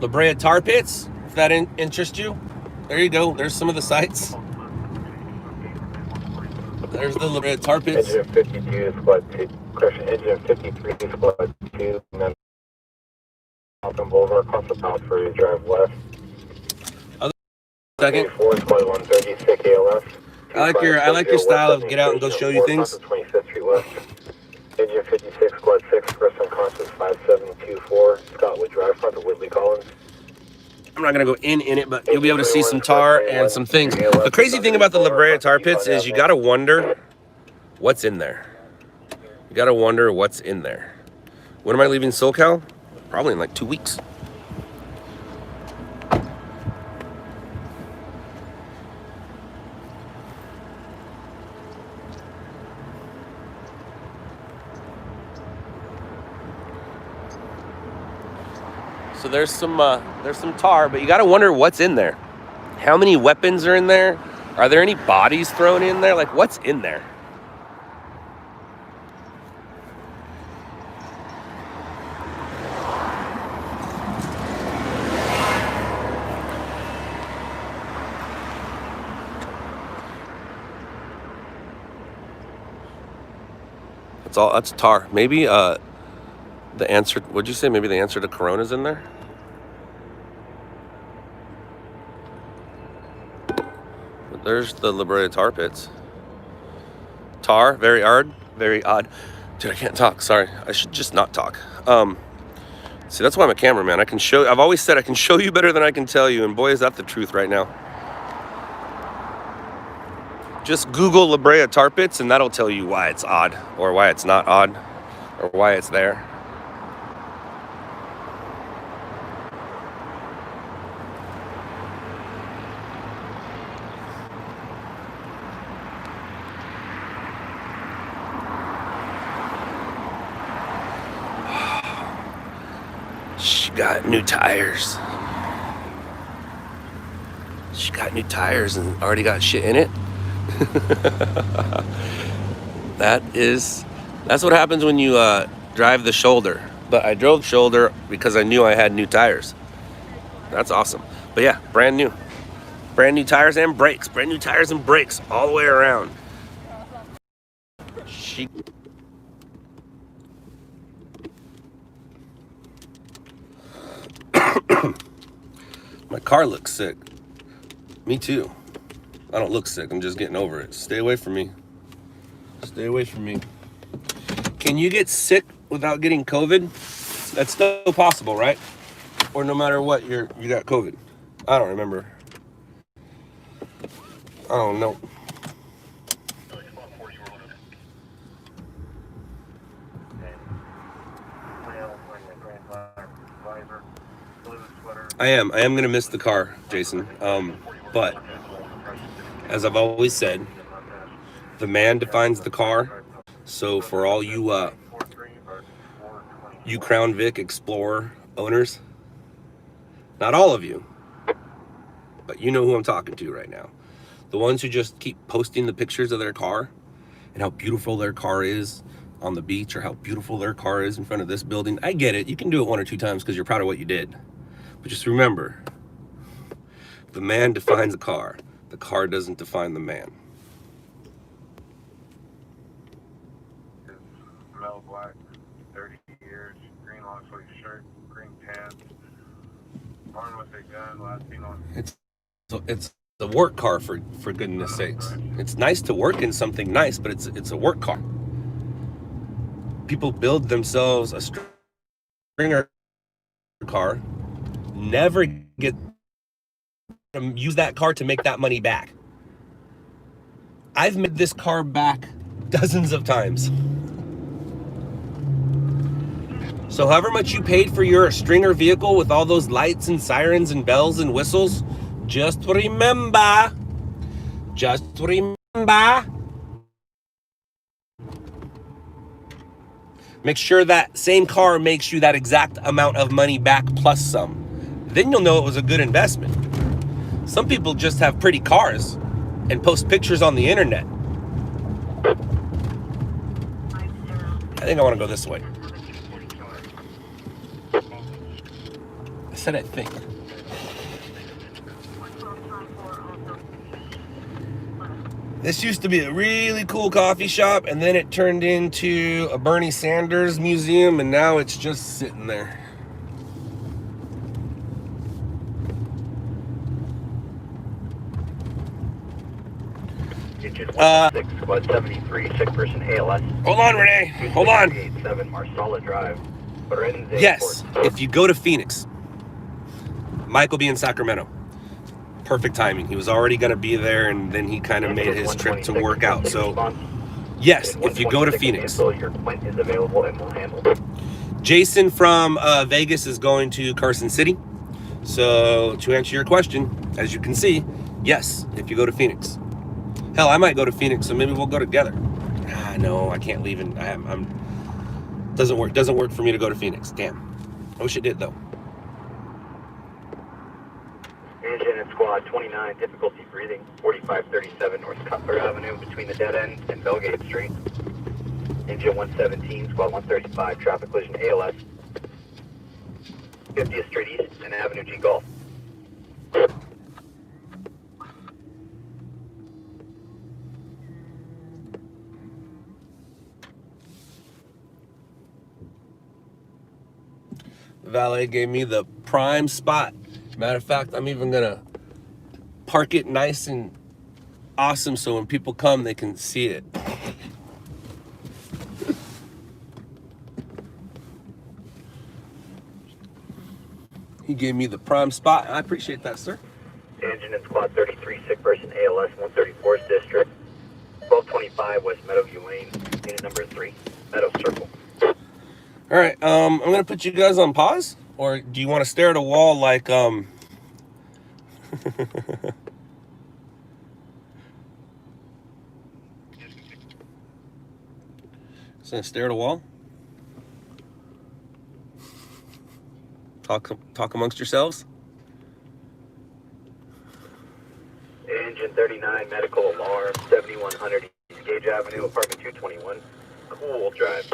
La Brea Tar Pits, if that interests you. There you go. There's some of the sites. There's the little bit tar pits. Engine 52, squad 2. Correction, engine 53, squad 2. And then Alton Boulevard, across the top for you, drive west. Second. 4, squad 130, 6 ALS. I like your style of get out and go show you things. 25th Street West. Engine 56, squad 6, press unconscious 5724. Scotwood Drive, front of Whitley Collins. I'm not gonna go in it, but you'll be able to see some tar and some things. The crazy thing about the La Brea tar pits is you gotta wonder what's in there. You gotta wonder what's in there. When am I leaving SoCal? Probably in like 2 weeks. So there's some tar, but you gotta wonder what's in there. How many weapons are in there? Are there any bodies thrown in there? Like, what's in there? That's tar. Maybe the answer, what'd you say? Maybe the answer to Corona's in there? But there's the La Brea tar pits. Tar, very odd. Dude, I can't talk, sorry. I should just not talk. See, that's why I'm a cameraman. I've always said I can show you better than I can tell you, and boy, is that the truth right now. Just Google La Brea tar pits, and that'll tell you why it's odd, or why it's not odd, or why it's there. She got new tires. She got new tires and already got shit in it. That's what happens when you drive the shoulder. But I drove shoulder because I knew I had new tires. That's awesome. But yeah, brand new tires and brakes. Brand new tires and brakes all the way around. My car looks sick. Me too. I don't look sick, I'm just getting over it. Stay away from me. Stay away from me. Can you get sick without getting COVID? That's still possible, right? Or no matter what, you got COVID. I don't remember. I don't know. I am gonna miss the car, Jason. But as I've always said, the man defines the car. So for all you Crown Vic Explorer owners, not all of you, but you know who I'm talking to right now. The ones who just keep posting the pictures of their car and how beautiful their car is on the beach, or how beautiful their car is in front of this building. I get it. You can do it 1 or 2 times because you're proud of what you did. But just remember, the man defines the car doesn't define the man. Mel Black, 30 years, green long sleeve shirt, green pants, armed with a gun, last seen on. It's a work car, for goodness sakes. It's nice to work in something nice, but it's a work car. People build themselves a stringer car, never get to use that car to make that money back. I've made this car back dozens of times. So however much you paid for your stringer vehicle with all those lights and sirens and bells and whistles, just remember, make sure that same car makes you that exact amount of money back plus some. Then you'll know it was a good investment. Some people just have pretty cars and post pictures on the internet. I think I want to go this way. I said I think. This used to be a really cool coffee shop, and then it turned into a Bernie Sanders museum, and now it's just sitting there. Engine 116, squad 73, sick person ALS. Hold on, Renee. Hold on. 87 Marsala Drive. But right in the Yes, if you go to Phoenix, Mike will be in Sacramento. Perfect timing. He was already going to be there, and then he kind of made his trip to work out. So, yes, if you go to Phoenix. Your point is available and will handle. Jason from Vegas is going to Carson City. So, to answer your question, as you can see, yes, if you go to Phoenix. Hell, I might go to Phoenix, so maybe we'll go together. No, I can't leave. Doesn't work for me to go to Phoenix. Damn. I wish it did, though. Engine and squad 29, difficulty breathing, 4537 North Cutler Avenue between the dead end and Belgate Street. Engine 117, squad 135, traffic collision ALS. 50th Street East and Avenue G Golf. The valet gave me the prime spot. Matter of fact, I'm even gonna park it nice and awesome so when people come, they can see it. He gave me the prime spot, and I appreciate that, sir. Engine and squad 33, sick person ALS, 134th District, 1225 West Meadowview Lane, unit number 3, Meadow Circle. All right, I'm gonna put you guys on pause, or do you want to stare at a wall like Just gonna stare at a wall? Talk amongst yourselves? Engine 39, medical alarm, 7100 East Gage Avenue, apartment 221, Cool Drive.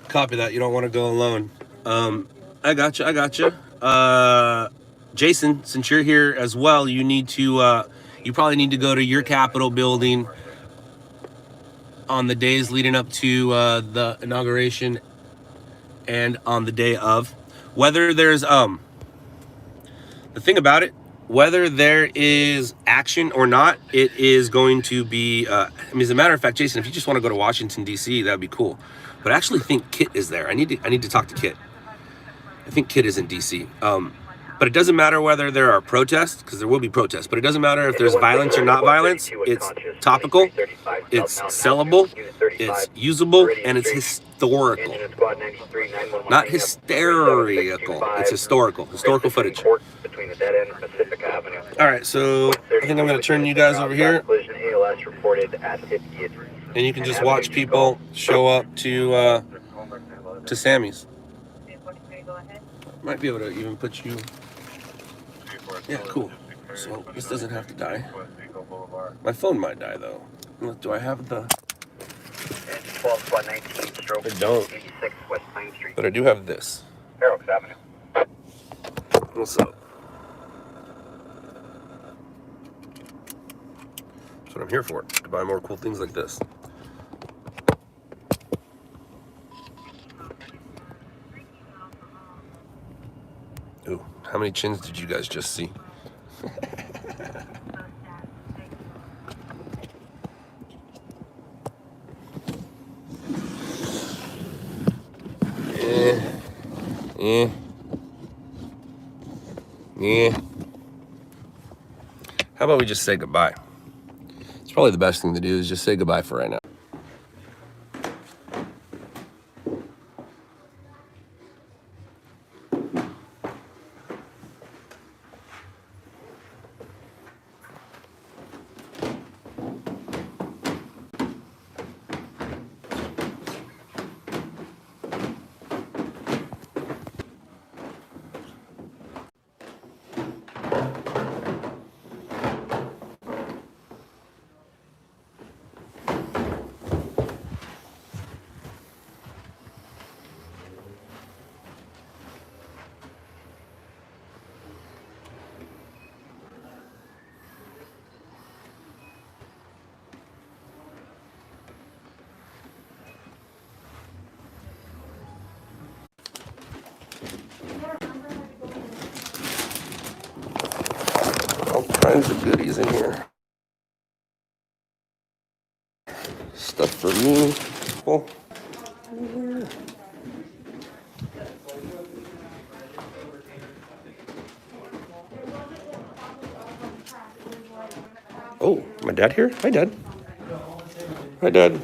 Copy that. You don't want to go alone. I got you. Jason, since you're here as well, you need to. You probably need to go to your Capitol building on the days leading up to the inauguration and on the day of. Whether there's the thing about it, whether there is action or not, it is going to be. I mean, as a matter of fact, Jason, if you just want to go to Washington D.C., that'd be cool. But I actually think Kit is there. I need to talk to Kit. I think Kit is in D.C. But it doesn't matter whether there are protests, because there will be protests. But it doesn't matter if there's violence or not violence. It's topical, it's sellable, it's usable, and it's historical. Not hysterical. It's historical footage. All right, so I think I'm going to turn you guys over here, and you can just watch people show up to Sammy's. Might be able to even put you. Yeah, cool. So this doesn't have to die. My phone might die though. Look, do I have the? I don't. But I do have this. What's up? That's what I'm here for. To buy more cool things like this. Ooh, how many chins did you guys just see? Yeah. How about we just say goodbye? It's probably the best thing to do is just say goodbye for right now. kinds of goodies in here. Stuff for me. Oh. Oh, my dad here? Hi, Dad. Hi, Dad.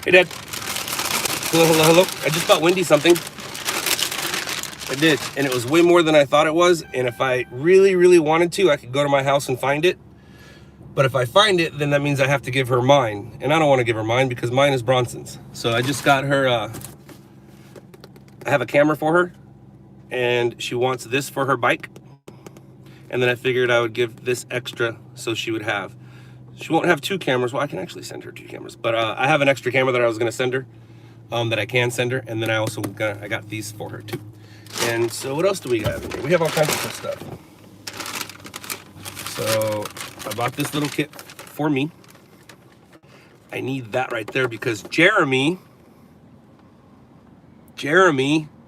Hey, Dad. Hello, hello, hello. I just bought Wendy something. I did, and it was way more than I thought it was. And if I really, really wanted to, I could go to my house and find it. But if I find it, then that means I have to give her mine. And I don't want to give her mine because mine is Bronson's. So I just got her, I have a camera for her. And she wants this for her bike. And then I figured I would give this extra so she would have. She won't have 2 cameras. Well, I can actually send her 2 cameras. But I have an extra camera that I was going to send her. That I can send her. And then I also I got these for her too. And so what else do we have in here? We have all kinds of stuff. So I bought this little kit for me. I need that right there because Jeremy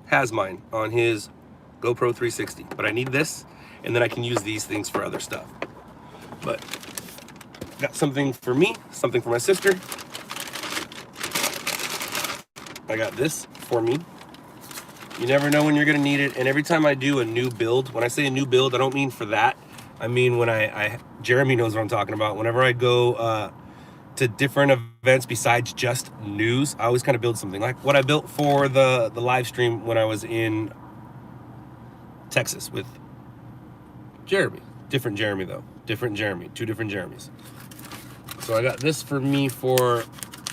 has mine on his GoPro 360. But I need this, and then I can use these things for other stuff. But got something for me, something for my sister. I got this for me. You never know when you're gonna need it. And every time I do a new build, when I say a new build, I don't mean for that. I mean when Jeremy knows what I'm talking about. Whenever I go to different events besides just news, I always kind of build something. Like what I built for the live stream when I was in Texas with Jeremy. Different Jeremy though. Different Jeremy. 2 different Jeremys. So I got this for me for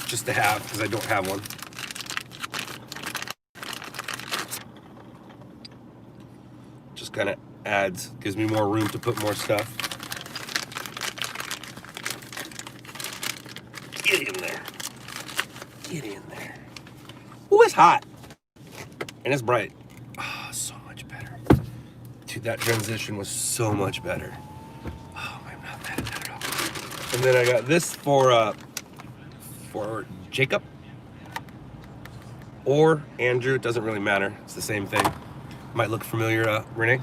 just to have, because I don't have one. Just kind of gives me more room to put more stuff. Get in there. Get in there. Oh, it's hot. And it's bright. Oh, so much better. Dude, that transition was so much better. Oh, I'm not mad at that at all. And then I got this for Jacob or Andrew. It doesn't really matter. It's the same thing. Might look familiar, Renee.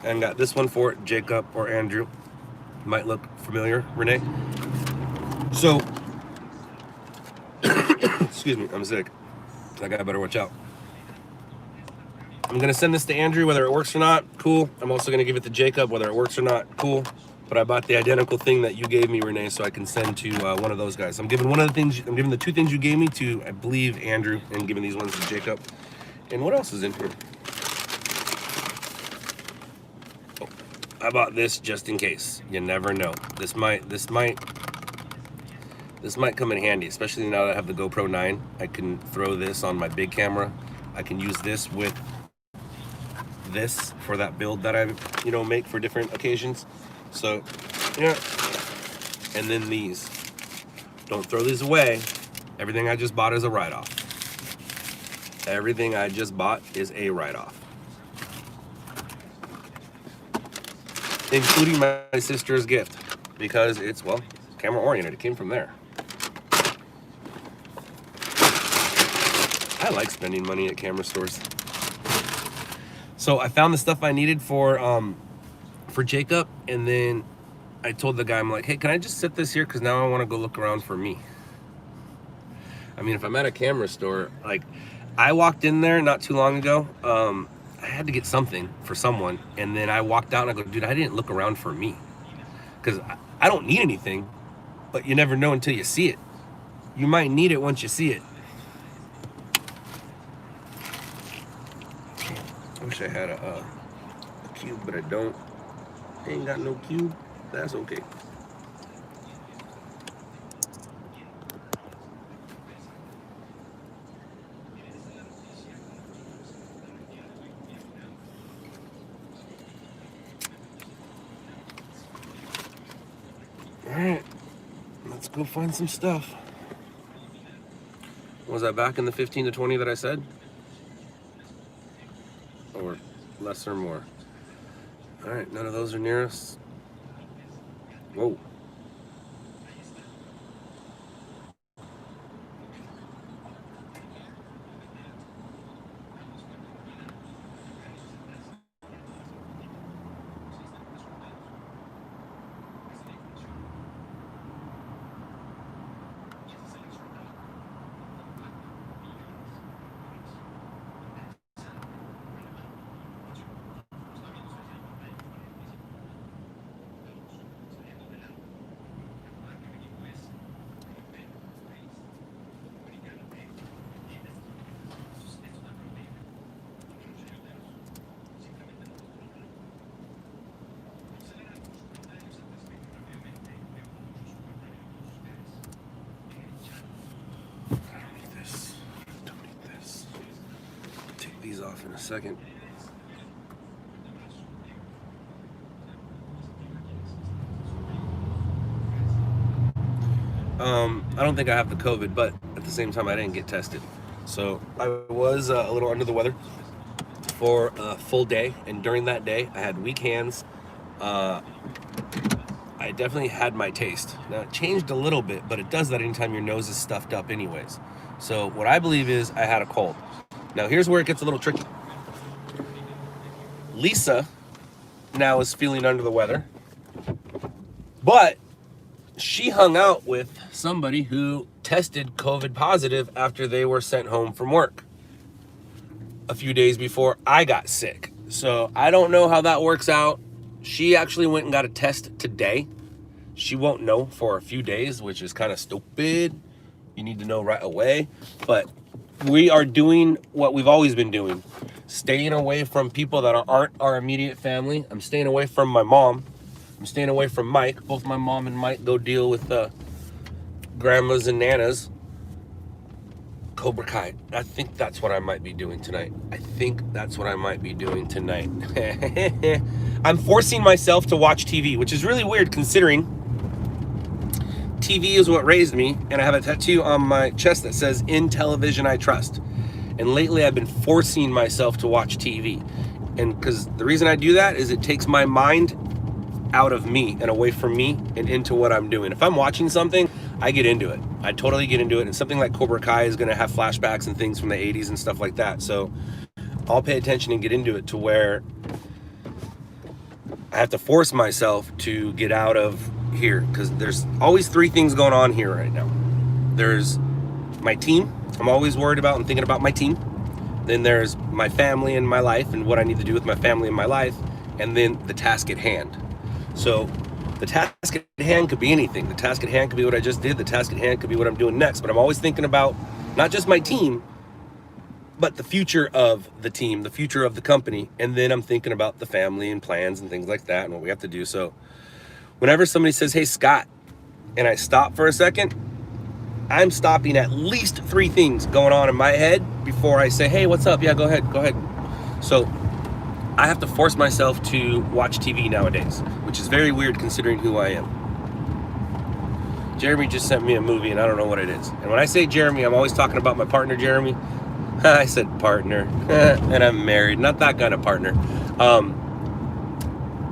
And got this one for Jacob or Andrew. Might look familiar, Renee. So, excuse me, I'm sick. That guy better watch out. I'm gonna send this to Andrew, whether it works or not, cool. I'm also gonna give it to Jacob, whether it works or not, cool. But I bought the identical thing that you gave me, Renee, so I can send to one of those guys. I'm giving the 2 things you gave me to, I believe, Andrew, and giving these ones to Jacob. And what else is in here? Oh, I bought this just in case. You never know. This might come in handy, especially now that I have the GoPro 9. I can throw this on my big camera. I can use this with this for that build that I, make for different occasions. So, yeah. And then these. Don't throw these away. Everything I just bought is a write-off. Everything I just bought is a write-off. Including my sister's gift. Because it's, well, camera oriented. It came from there. I like spending money at camera stores. So I found the stuff I needed for Jacob, and then I told the guy, I'm like, hey, can I just sit this here? Because now I want to go look around for me. I mean, if I'm at a camera store, like, I walked in there not too long ago. I had to get something for someone, and then I walked out and I go, dude, I didn't look around for me. Because I don't need anything, but you never know until you see it. You might need it once you see it. I wish I had a cube, but I don't. I ain't got no cube. That's okay. All right, let's go find some stuff. Was I back in the 15 to 20 that I said? Or less or more? All right, none of those are near us. Whoa. These off in a second. I don't think I have the COVID, but at the same time, I didn't get tested. So I was a little under the weather for a full day, and during that day, I had weak hands. I definitely had my taste. Now, it changed a little bit, but it does that anytime your nose is stuffed up anyways. So what I believe is I had a cold. Now, here's where it gets a little tricky. Lisa now is feeling under the weather, but she hung out with somebody who tested COVID positive after they were sent home from work a few days before I got sick. So I don't know how that works out. She actually went and got a test today. She won't know for a few days, which is kind of stupid. You need to know right away. But we are doing what we've always been doing. Staying away from people that aren't our immediate family. I'm staying away from my mom. I'm staying away from Mike. Both my mom and Mike go deal with grandmas and nanas. Cobra Kai. I think that's what I might be doing tonight. I'm forcing myself to watch TV, which is really weird considering TV is what raised me, and I have a tattoo on my chest that says, "In television I trust." And lately I've been forcing myself to watch TV. And because the reason I do that is it takes my mind out of me and away from me and into what I'm doing. If I'm watching something, I get into it. I totally get into it. And something like Cobra Kai is going to have flashbacks and things from the 80s and stuff like that. So I'll pay attention and get into it to where I have to force myself to get out of here, because there's always three things going on here right now. There's my team. I'm always worried about and thinking about my team. Then there's my family and my life and what I need to do with my family and my life. And then the task at hand. So the task at hand could be anything. The task at hand could be what I just did. The task at hand could be what I'm doing next. But I'm always thinking about not just my team, but the future of the team, the future of the company. And then I'm thinking about the family and plans and things like that and what we have to do. So whenever somebody says, "Hey, Scott," and I stop for a second, I'm stopping at least three things going on in my head before I say, "Hey, what's up? Yeah, go ahead. So I have to force myself to watch TV nowadays, which is very weird considering who I am. Jeremy just sent me a movie and I don't know what it is. And when I say Jeremy, I'm always talking about my partner, Jeremy. I said partner, and I'm married. Not that kind of partner.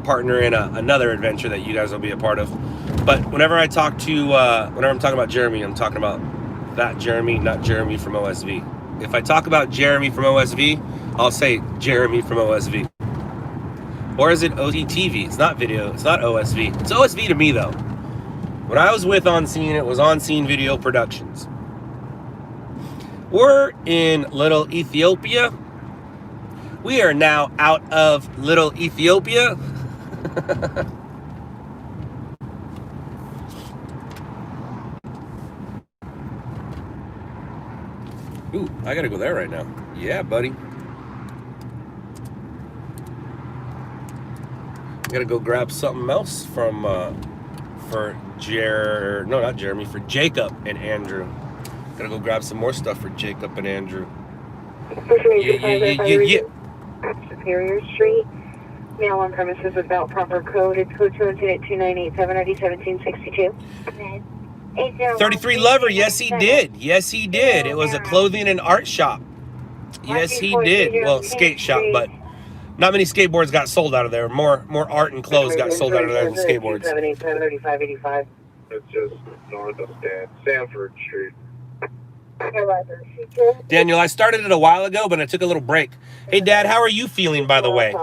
Partner in another adventure that you guys will be a part of. But whenever I'm talking about Jeremy, I'm talking about that Jeremy, not Jeremy from OSV. If I talk about Jeremy from OSV, I'll say Jeremy from OSV. Or is it OTTV? It's not video. It's not OSV. It's OSV to me, though. When I was with On Scene, it was On Scene Video Productions. We're in Little Ethiopia. We are now out of Little Ethiopia. Ooh, I gotta go there right now. Yeah, buddy. Gotta go grab something else from for Jacob and Andrew. Gotta go grab some more stuff for Jacob and Andrew. Yeah. Superior Street. Mail on premises without proper code. It's code 228-2987 ID 1762. 33 Lover, yes he did. Yes he did. It was a clothing and art shop. Yes he did. Well, skate shop, but not many skateboards got sold out of there. More art and clothes got sold out of there than skateboards. 787-3585. It's just north of Sanford Street. Daniel, I started it a while ago, but I took a little break. Hey, Dad, how are you feeling, by the way?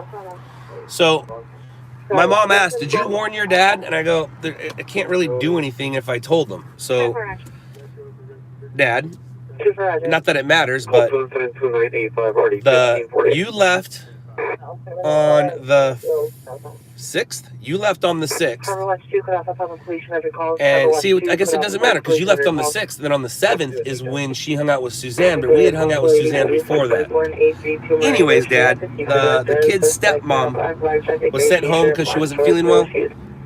So, my mom asked, did you warn your dad? And I go, I can't really do anything if I told them. So, Dad, not that it matters, but you left on the 6th. You left on the 6th. And see, I guess it doesn't matter because you left on the 6th. And then on the 7th is when she hung out with Suzanne, but we had hung out with Suzanne before that. Anyways, Dad, the kid's stepmom was sent home because she wasn't feeling well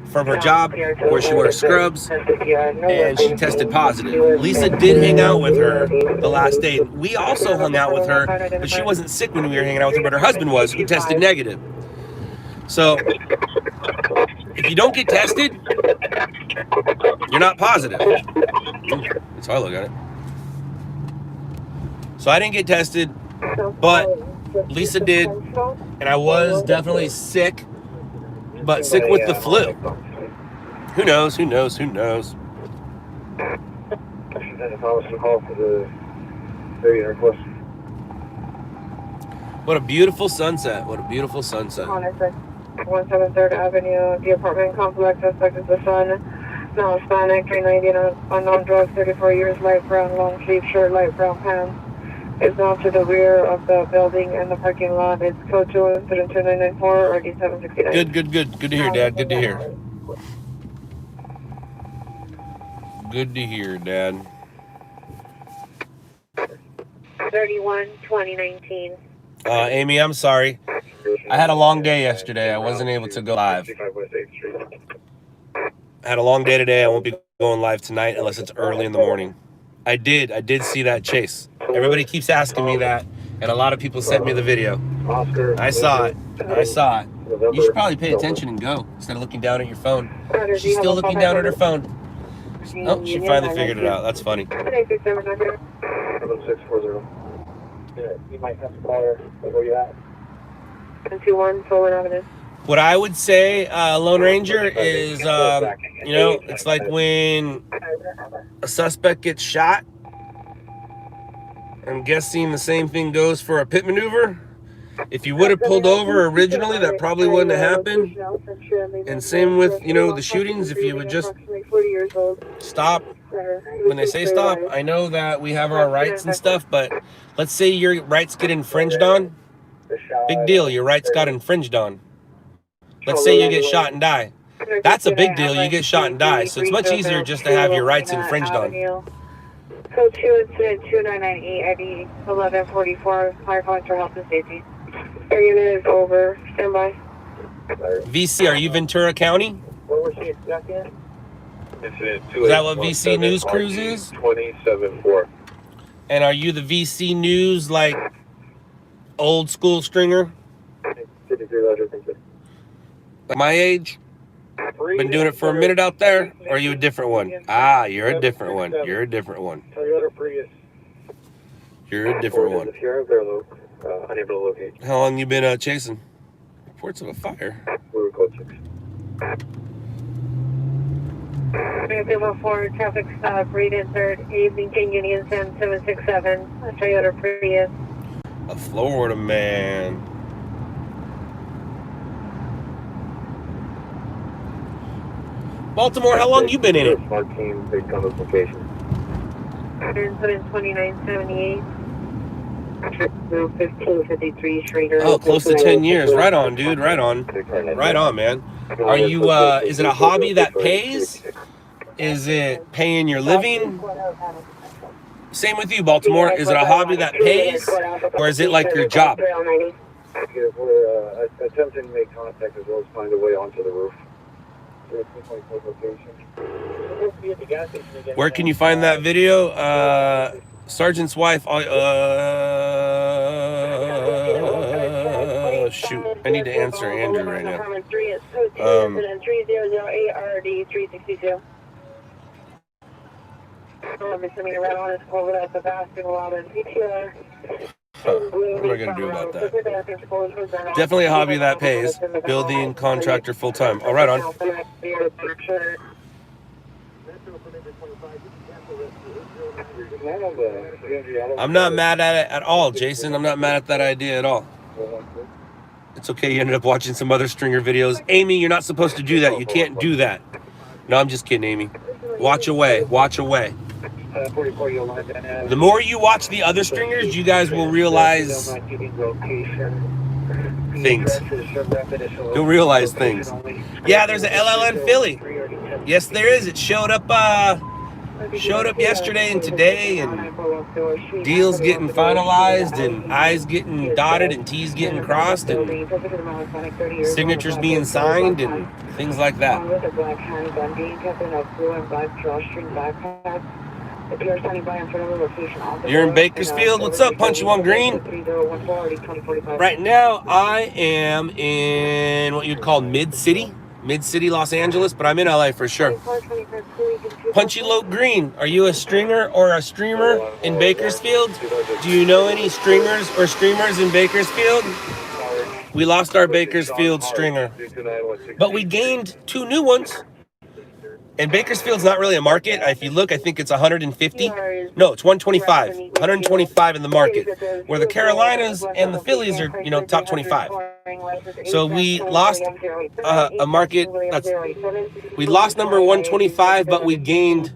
from her job where she wears scrubs, and she tested positive. Lisa did hang out with her the last day. We also hung out with her, but she wasn't sick when we were hanging out with her, but her husband was, who tested negative. So, if you don't get tested, you're not positive. That's how I look at it. So I didn't get tested, but Lisa did, and I was definitely sick, but sick with the flu. Who knows? Who knows? Who knows? What a beautiful sunset. What a beautiful sunset. 173rd Avenue, the apartment complex, suspect is the son, now Hispanic, 390, unknown drug, 34 years, light brown, long sleeve shirt, light brown pants. Is now to the rear of the building and the parking lot. It's code 22994 or D769. Good to hear, Dad. Good to hear. Good to hear, Dad. 31-2019. Amy, I'm sorry. I had a long day yesterday. I wasn't able to go live. I had a long day today. I won't be going live tonight unless it's early in the morning. I did see that chase. Everybody keeps asking me that, and a lot of people sent me the video. I saw it. You should probably pay attention and go instead of looking down at your phone. She's still looking down at her phone. Oh, she finally figured it out. That's funny. 640. Yeah, you might have to call her. Where you at? 221 Fuller Avenue. What I would say, Lone Ranger, is, it's like when a suspect gets shot. I'm guessing the same thing goes for a pit maneuver. If you would have pulled over originally, that probably wouldn't have happened. And same with, the shootings. If you would just stop when they say stop. I know that we have our rights and stuff, but let's say your rights get infringed on. Big deal, your rights got infringed on. Let's say you get shot and die. That's a big deal, you get shot and die. So it's much easier just to have your rights infringed on. Code 2 incident 2998 ID 1144, fire calling for health and safety. Our unit is over. Stand by. VC, are you Ventura County? Where was she exactly? Is that what VC News Cruise is? 27-4. And are you the VC News, like, old school stringer? 53 Ledger, thank you. My age? Been doing it for a minute out there? Or are you a different one? Ah, you're a different one. You're a different one. You're a different one. If you're there, Luke, unable to locate. How long you been chasing? Reports of a fire. We were code 6. 4, traffic stop, read insert, evening King Union 767, a Toyota Prius. A Florida man. Baltimore, how long you been in it? Smart team, big compass location. Put in 2978. 1553 Schrader. Oh, close to 10 years. Right on, dude. Right on. Right on, man. Are you, is it a hobby that pays? Is it paying your living? Same with you, Baltimore. Is it a hobby that pays? Or is it like your job? We're attempting to make contact as well as find a way onto the roof. Where can you find that video? Sergeant's wife. Shoot, I need to answer Andrew right now. 3008RD 362. What am I going to do about that? Definitely a hobby that pays. Building contractor full time. All right, on. I'm not mad at it at all, Jason. I'm not mad at that idea at all. It's okay. You ended up watching some other stringer videos. Amy, you're not supposed to do that. You can't do that. No, I'm just kidding, Amy. Watch away. Watch away. The more you watch the other stringers, you guys will realize things. You'll realize things. Yeah, there's an LLN Philly. Yes, there is. It showed up yesterday and today, and deals getting finalized, and I's getting dotted, and T's getting crossed, and signatures being signed, and things like that. You're in Bakersfield. What's up, Punchy One Green? Right now, I am in what you'd call mid-city Los Angeles, but I'm in LA for sure. Punchy Low Green, are you a stringer or a streamer in Bakersfield? Do you know any stringers or streamers in Bakersfield? We lost our Bakersfield stringer, but we gained 2 new ones. And Bakersfield's not really a market. If you look, I think it's 150. No, it's 125. 125 in the market. Where the Carolinas and the Phillies are, top 25. So we lost a market that's... We lost number 125, but we gained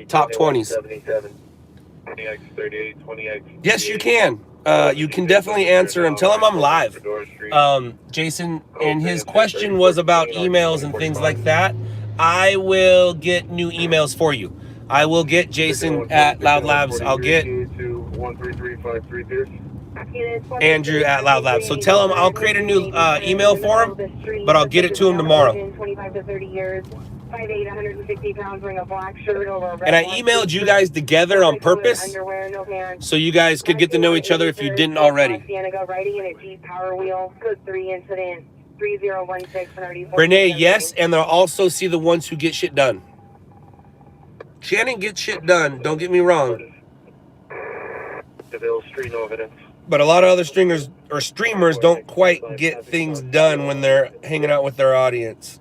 top 20s. Yes, you can. You can definitely answer him. Tell him I'm live. Jason, and his question was about emails and things like that. I will get new emails for you. I will get Jason at LOUDLABS. I'll get Andrew at LOUDLABS. So tell him I'll create a new email for him, but I'll get it to him tomorrow. And I emailed you guys together on purpose so you guys could get to know each other if you didn't already. Renee, yes, and they'll also see the ones who get shit done. Shannon gets shit done, don't get me wrong. But a lot of other stringers or streamers don't quite get things done when they're hanging out with their audience.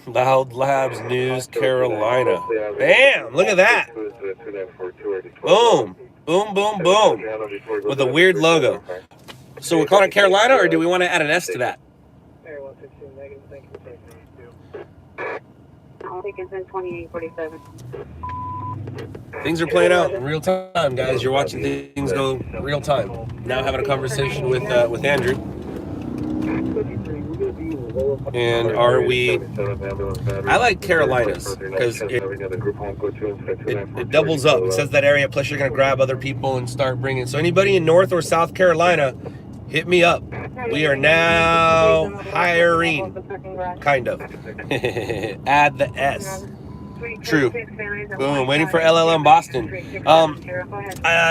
LOUDLABS News Carolina. Bam! Look at that. Boom. Boom, boom, boom. With a weird logo. So we're calling it Carolina, or do we want to add an S to that? I think it's in 2847. Things are playing out in real time, guys. You're watching things go real time. Now having a conversation with Andrew. And are we... I like Carolinas because it doubles up. It says that area, plus you're going to grab other people and start bringing. So anybody in North or South Carolina, hit me up. We are now hiring, kind of. Add the S. True. Boom. Waiting for LLM Boston.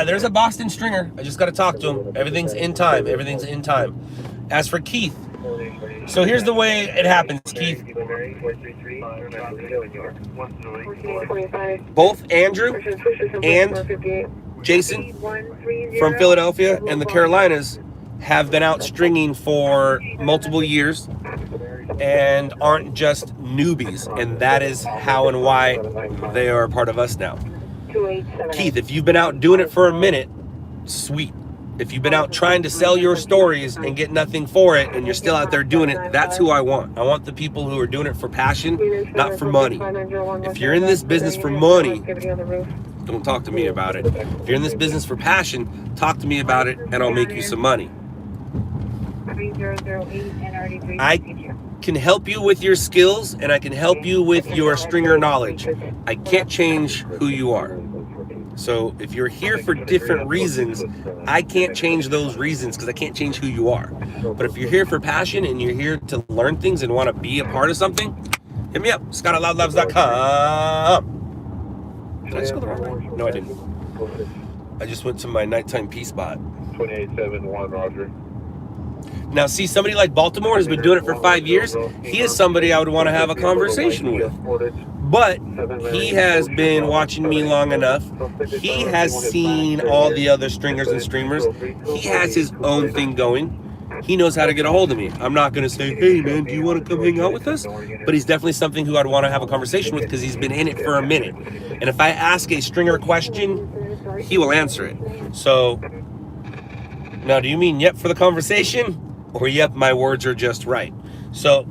There's a Boston stringer. I just got to talk to him. Everything's in time. Everything's in time. As for Keith, So here's the way it happens, Keith. Both Andrew and Jason from Philadelphia and the Carolinas have been out stringing for multiple years and aren't just newbies, and that is how and why they are a part of us now. Keith, if you've been out doing it for a minute, sweet. If you've been out trying to sell your stories and get nothing for it, and you're still out there doing it, that's who I want. I want the people who are doing it for passion, not for money. If you're in this business for money, don't talk to me about it. If you're in this business for passion, talk to me about it, and I'll make you some money. I can help you with your skills, and I can help you with your stringer knowledge. I can't change who you are. So if you're here for different reasons, I can't change those reasons because I can't change who you are. But if you're here for passion and you're here to learn things and want to be a part of something, hit me up, scott@loudlabs.com. Did I just go the wrong way? No, I didn't. I just went to my nighttime pee spot. 2871, Roger. Now, see, somebody like Baltimore has been doing it for 5 years. He is somebody I would want to have a conversation with. But he has been watching me long enough. He has seen all the other stringers and streamers. He has his own thing going. He knows how to get a hold of me. I'm not going to say, hey, man, do you want to come hang out with us? But he's definitely something who I'd want to have a conversation with because he's been in it for a minute. And if I ask a stringer question, he will answer it. So, now, do you mean yep for the conversation? Or yep, my words are just right? So,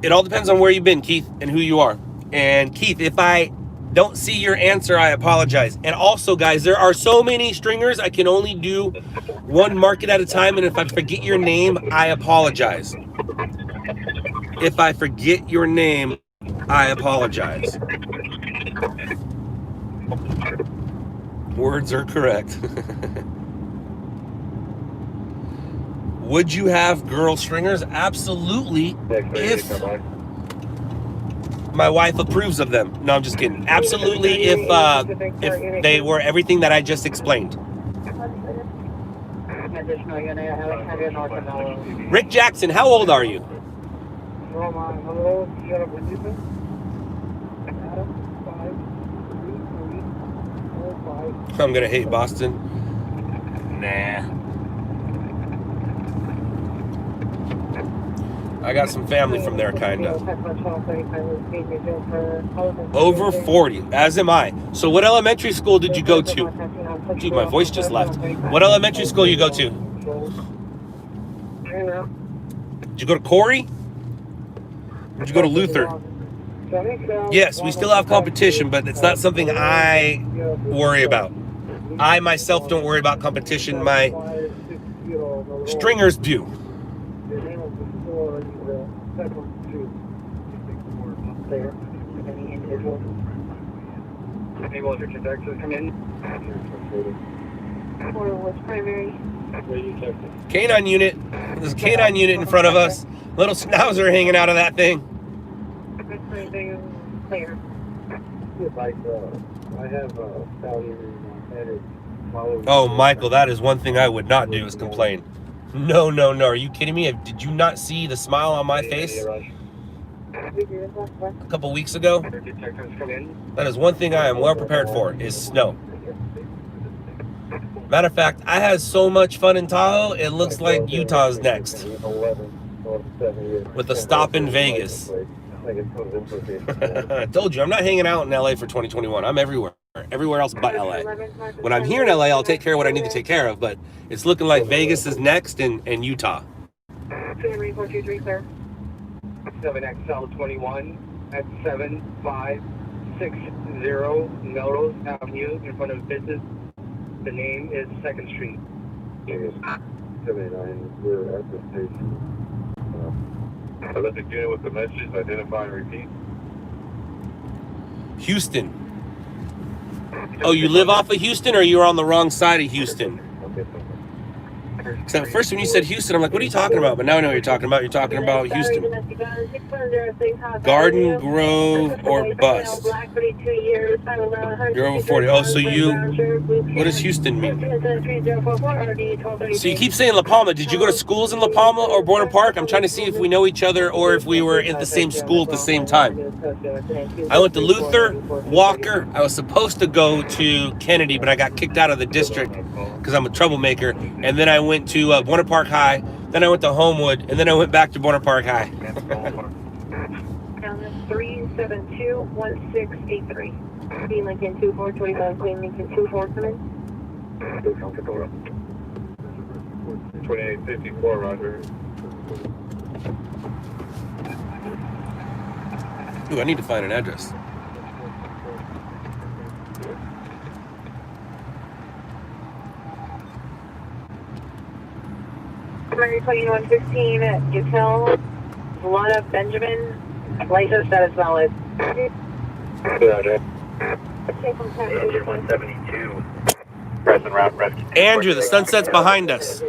it all depends on where you've been, Keith, and who you are. And Keith, if I don't see your answer, I apologize. And also, guys, there are so many stringers, I can only do one market at a time. And if I forget your name, I apologize. If I forget your name, I apologize. Words are correct. Would you have girl stringers? Absolutely, if my wife approves of them. No, I'm just kidding. Absolutely, if they were everything that I just explained. Rick Jackson, how old are you? I'm gonna hate Boston. Nah. I got some family from there, kinda. Over 40, as am I. So what elementary school did you go to? Gee, my voice just left. What elementary school you go to? Did you go to Corey? Or did you go to Luther? Yes, we still have competition, but it's not something I worry about. I myself don't worry about competition. My stringers do. Canine unit. There's a canine unit in front of us. Little schnauzer hanging out of that thing. Oh, Michael, that is one thing I would not do is complain. No, no, no. Are you kidding me? Did you not see the smile on my face a couple weeks ago? That is one thing I am well prepared for, is snow. Matter of fact, I had so much fun in Tahoe, it looks like Utah's next. With a stop in Vegas. I told you, I'm not hanging out in LA for 2021. I'm everywhere. Everywhere else but LA. When I'm here in LA, I'll take care of what I need to take care of, but it's looking like Vegas is next and Utah. 7XL21 at 7560 Melrose Avenue in front of business. The name is 2nd Street. 79, we're at the station. Electric unit with the message, identify and repeat. Houston. Oh, you live off of Houston, or you're on the wrong side of Houston? So at first when you said Houston, I'm like, what are you talking about? But now I know what you're talking about. You're talking about Houston. Garden Grove or bust. You're over 40. Oh, so you, what does Houston mean? So you keep saying La Palma. Did you go to schools in La Palma or Bourne Park? I'm trying to see if we know each other or if we were at the same school at the same time. I went to Luther, Walker. I was supposed to go to Kennedy, but I got kicked out of the district because I'm a troublemaker. And then I went to Bourne Park High. Then I went to Homewood, and then I went back to Bourne Park High. 372-1683. Queen Lincoln 2425, Queen Lincoln 24 coming. 2854, roger. Ooh, I need to find an address. Mary 2115, Util, Vlada Benjamin, license that is valid. Roger. Engine 172. Present route rescue. Andrew, the sunset's behind us.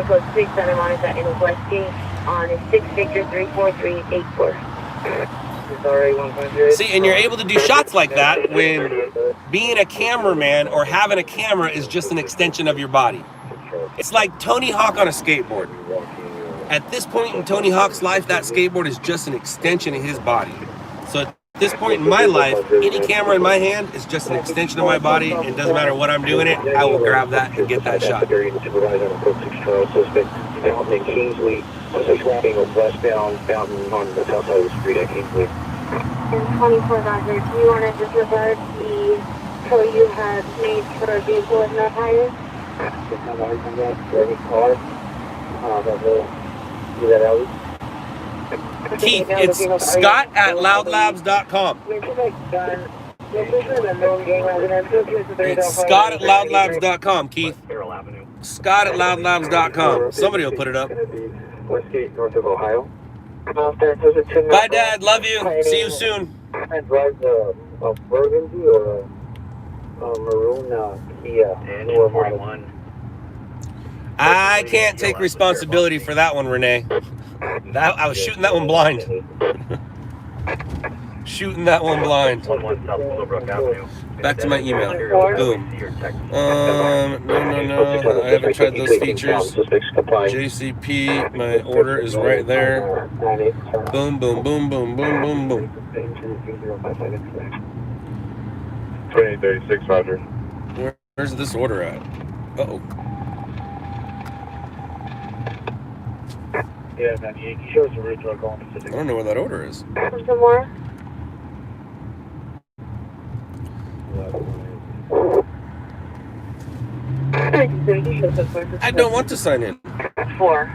Code 6 Santa Monica in Westgate on 6 Victor 34384. See, and you're able to do shots like that when being a cameraman or having a camera is just an extension of your body. It's like Tony Hawk on a skateboard. At this point in Tony Hawk's life, that skateboard is just an extension of his body. So at this point in my life, any camera in my hand is just an extension of my body. It doesn't matter what I'm doing it, I will grab that and get that shot. In Kingsley, walking westbound, bound on the south side of the street at Kingsley. And 24 Roger, do you want to disregard the tow you have made for a vehicle with no tires? Any car, that will do that out. Keith, it's Scott at LOUDLABS.com. It's Scott at LOUDLABS.com, Keith. Scott at LOUDLABS.com. Somebody will put it up. Westgate, north of Ohio. Bye, Dad. Love you. See you soon. I drive a burgundy or a maroon Kia. Engine 41. I can't take responsibility for that one, Renee. I was shooting that one blind. Shooting that one blind. 11 South Willowbrook Avenue. Back to my email. Boom. No. I haven't tried those features. JCP, my order is right there. Boom, boom, boom, boom, boom, boom, boom. 2836, roger. Where's this order at? Uh-oh. Yeah, man, he shows the route to our going Pacific. I don't know where that order is. Some more? I don't want to sign in. 4.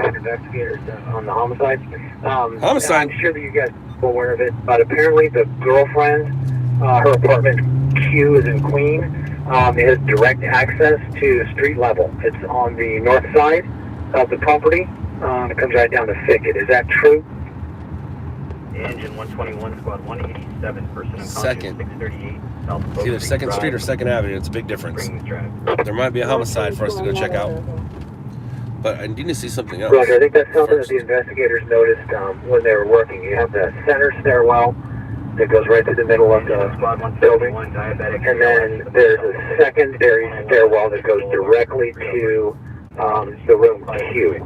Investigators on the homicide. Homicide? I'm sure that you guys are aware of it, but apparently the girlfriend, her apartment Q is in Queen, has direct access to street level. It's on the north side of the property. It comes right down to Thicket. Is that true? Engine 121, squad 187, person in Second. 638 South It's either 2nd Street or 2nd Avenue. It's a big difference. There might be a homicide for us to go check out. But I need to see something else. Roger, I think that's something that the investigators noticed when they were working. You have the center stairwell that goes right through the middle of the building. And then there's a secondary stairwell that goes directly to the room Q.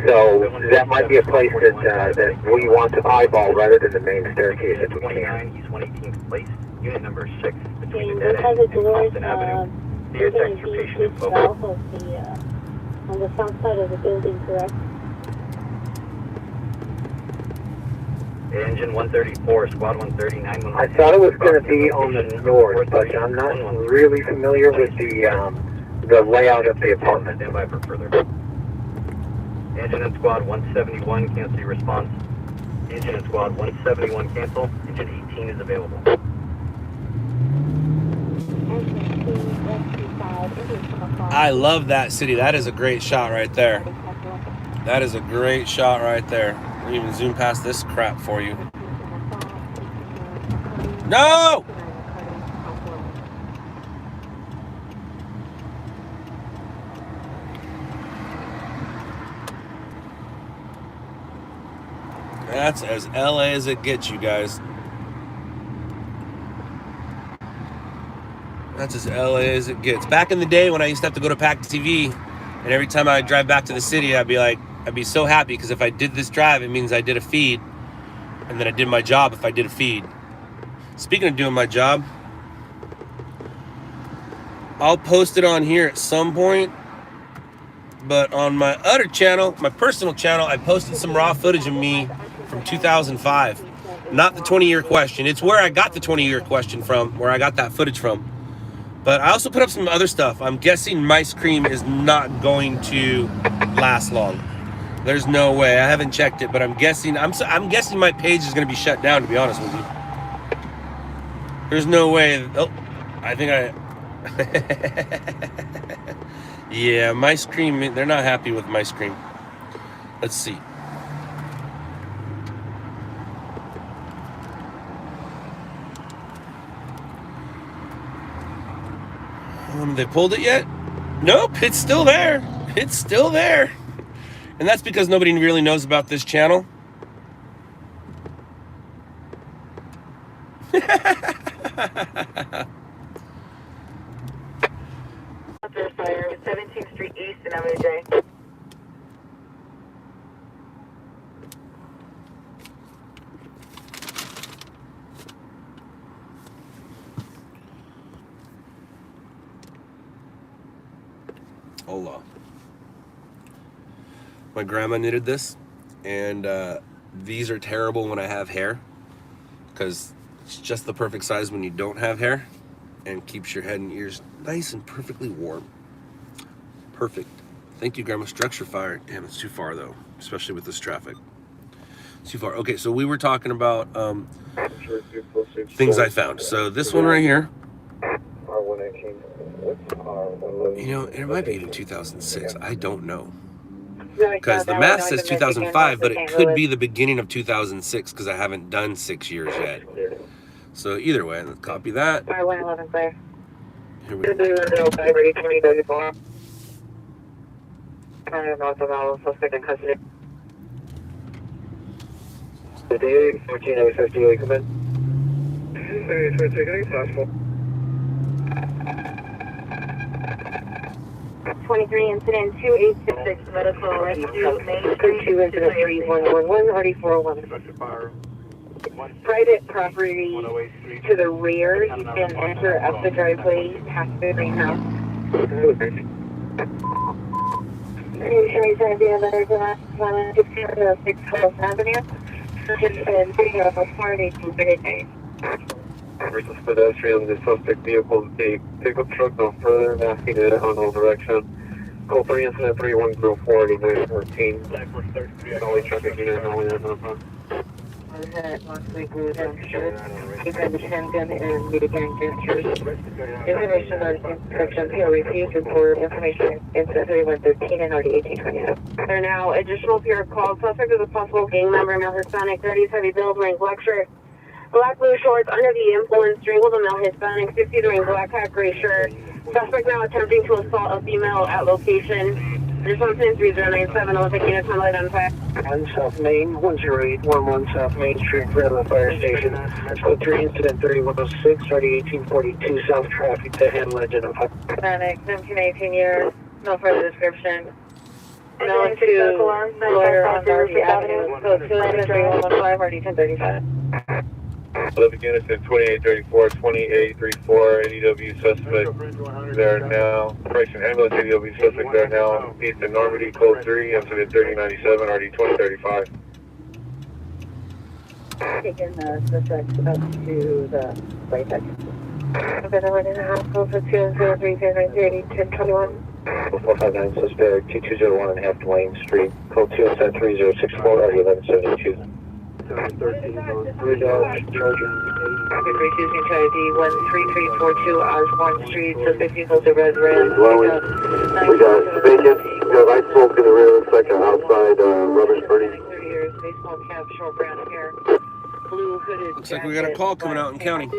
So that might be a place that we want to eyeball rather than the main staircase if we can. East 118th Place, unit number 6, between the dead end and Compton Avenue. Near text your patient info. On the south side of the building, correct? Engine 134, squad 130, 911. I thought it was going to be on the north, but I'm not really familiar with the layout of the apartment. Stand by for further. Engine and squad 171, cancel your response. Engine and squad 171 cancel. Engine 18 is available. I love that city. That is a great shot right there. That is a great shot right there. We'll even zoom past this crap for you. No! That's as LA as it gets, you guys. That's as LA as it gets. Back in the day when I used to have to go to PAC TV, and every time I drive back to the city, I'd be so happy because if I did this drive, it means I did a feed, and then I did my job if I did a feed. Speaking of doing my job, I'll post it on here at some point, but on my other channel, my personal channel, I posted some raw footage of me from 2005. Not the 20-year question. It's where I got the 20-year question from, where I got that footage from. But I also put up some other stuff. I'm guessing Mice Cream is not going to last long. There's no way. I haven't checked it, but I'm guessing my page is going to be shut down, to be honest with you. There's no way. Oh, I think I... Yeah, Mice Cream, they're not happy with Mice Cream. Let's see. They pulled it yet? Nope, it's still there. It's still there. And that's because nobody really knows about this channel. Fire, 17th Street East and Avenue J. Hola. My grandma knitted this, and these are terrible when I have hair because it's just the perfect size when you don't have hair and keeps your head and ears nice and perfectly warm. Perfect. Thank you, Grandma. Structure fire. Damn, it's too far though, especially with this traffic. It's too far. Okay, so we were talking about things I found. So this one right here. You know, it might be in 2006. I don't know. Because the math says 2005, but it could be the beginning of 2006 because I haven't done 6 years yet. So either way, let's copy that. Fire 111 clear. Here we go. North of Alamo, suspect in custody. The day 14:50, come in. 23 incident 2866 medical rescue Main Street. 2 incident 3111 already 401. Private property to the rear. You can enter up the driveway past the greenhouse. Insurance idea letters and last 1 612 Avenue. Participant video of a smart 1830. Versus pedestrians, the suspect vehicle, a pickup truck, no further, masking in unknown direction. Call 3 incident 3104 914. Only traffic unit, only that number. Last week we were downstairs. He got the handgun and meet again gestures. Information on inspection. PO refused report information incident 3113 and RD 1829. There are now additional PR calls. Suspect is a possible gang member, male Hispanic, 30s, heavy build, wearing black shirt, black blue shorts, under the influence, strangled a male Hispanic, 50s, wearing black hat, gray shirt. Suspect now attempting to assault a female at location. Response in 3097, Olympic units on light on fire. 1 South Main, 10811 South Main Street, front of the fire station. Code 3 incident 3106, RD 1842, south traffic to handle engine of Hispanic, 17, 18 years, no further description. No to lawyer on Darby Avenue, code 2 incident 3115, RD 1035. 11 units in 2834, 2834, ADW suspect there now. Correction, ambulance ADW suspect there now. East in Normandy, code 3, incident 3097, RD 2035. Taking the suspect up to the right side. I've been in the hospital for 203-1021. 459 suspect, T201 and a half Duane Street, code 2 incident 3064, RD 1172. Refusing Charlie D 13342 Osborne Street, so 50 vehicles are red red. We got vacant. We got light smoke in the rear. Looks like outside rubbish burning. 30 years, baseball cap, short brown hair, blue hooded. Looks like we got a call coming out in county.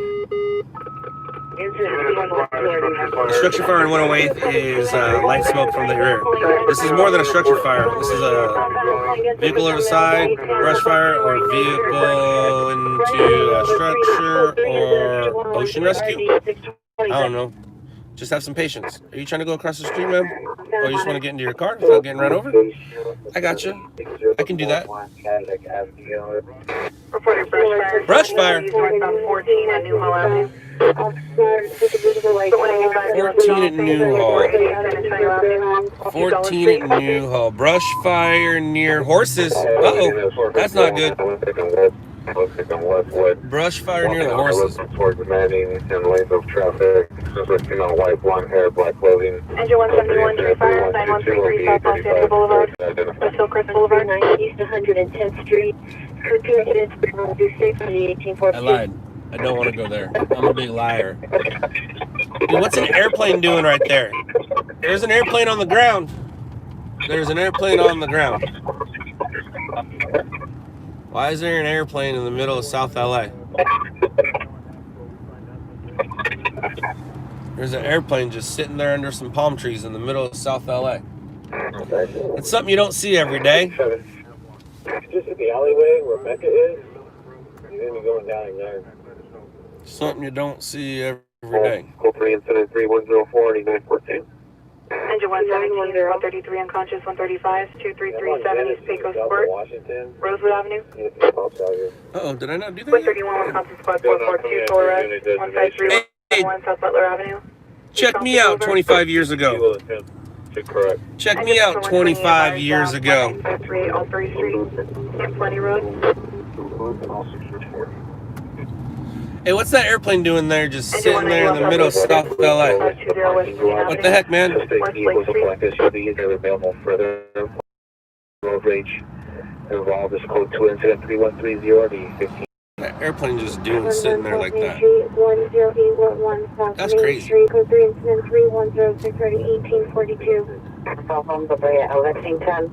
The Structure fire in 108 is light smoke from the rear. This is more than a structure fire. This is a vehicle on the side, brush fire, or vehicle into a structure, or ocean rescue. I don't know. Just have some patience. Are you trying to go across the street, ma'am? Or you just want to get into your car without getting run over? I got you. I can do that. Brush fire. 14 at Newhall Avenue. 14 at Newhall. 14 at Newhall. Brush fire near horses. Uh-oh. That's not good. Brush fire near the horses. Towards the Manning and lanes of traffic. Switching on white, blonde hair, black clothing. Engine 171, Tree Fire, 9133 South Los Angeles Boulevard, Hillcrest Boulevard, East 110th Street. Code 2 incidents, do safe for the 1814. I lied. I don't want to go there. I'm a big liar. Dude, what's an airplane doing right there? There's an airplane on the ground. There's an airplane on the ground. Why is there an airplane in the middle of South LA? There's an airplane just sitting there under some palm trees in the middle of South LA. It's something you don't see every day. Just at the alleyway where Mecca is, you're going to be going down in there. Something you don't see every day. Code 3 incident 3104 8914. Engine 117, 133 unconscious, 135, 2337 East Pecos Court, Rosewood Avenue. Uh-oh, did I not do that yet? 131 Wisconsin Squad 442 Full Arrest, 153 South Butler Avenue. Check me out 25 years ago. Check me out 25 years ago. 953 Albury Street, and Plenty Road. Hey, what's that airplane doing there, just sitting there in the middle of South LA? What the heck, man? Road rage involved is code 2 incident 3130 15. That airplane just doing sitting there like that. That's crazy. Code 3 incident 3106 1842. South on the Brea at Lexington.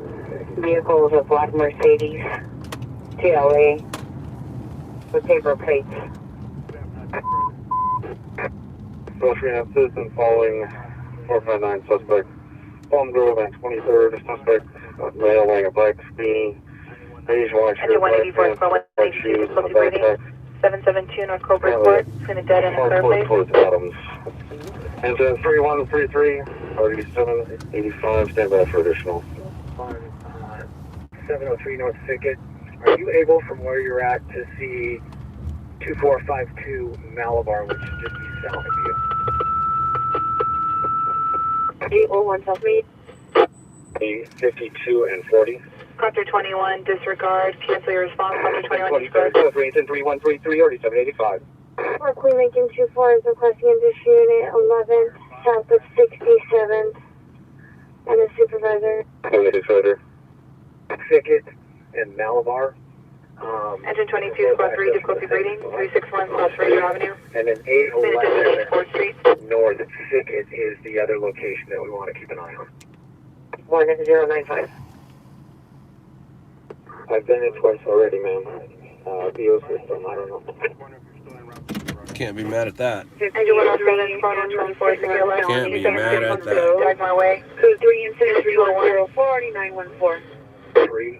Vehicle is a black Mercedes TLA with paper plates. Rotary and citizen following 459 suspect. Palm Grove and 23rd suspect. Male wearing a black screen. Beige watch shirt, black pants, black shoes, a backpack. 772 North Colbert Court. Between a dead end and clear place. Towards Adams. Engine 3133, 3785, stand by for additional. 703 North Thicket. Are you able from where you're at to see 2452 Malabar, which should just be south of you? 801 South Mead. 52 and 40. Copter 21, disregard. Cancel your response. Copter 21, disregard. 3133 or 785. Queen Lincoln 24 is requesting addition unit 11 south of 67th. And the supervisor. Thicket and Malabar. Engine 22, squad 3, difficulty breeding. 361 South Radio Avenue. And then 811 4th Street. North Thicket is the other location that we want to keep an eye on. 1095. I've been there twice already, man. BO system, I don't know. Can't be mad at that. Engine 107, squad 124, CLS. Can't be mad at that. Drive my way. Code 3 incident 310 4914. 3.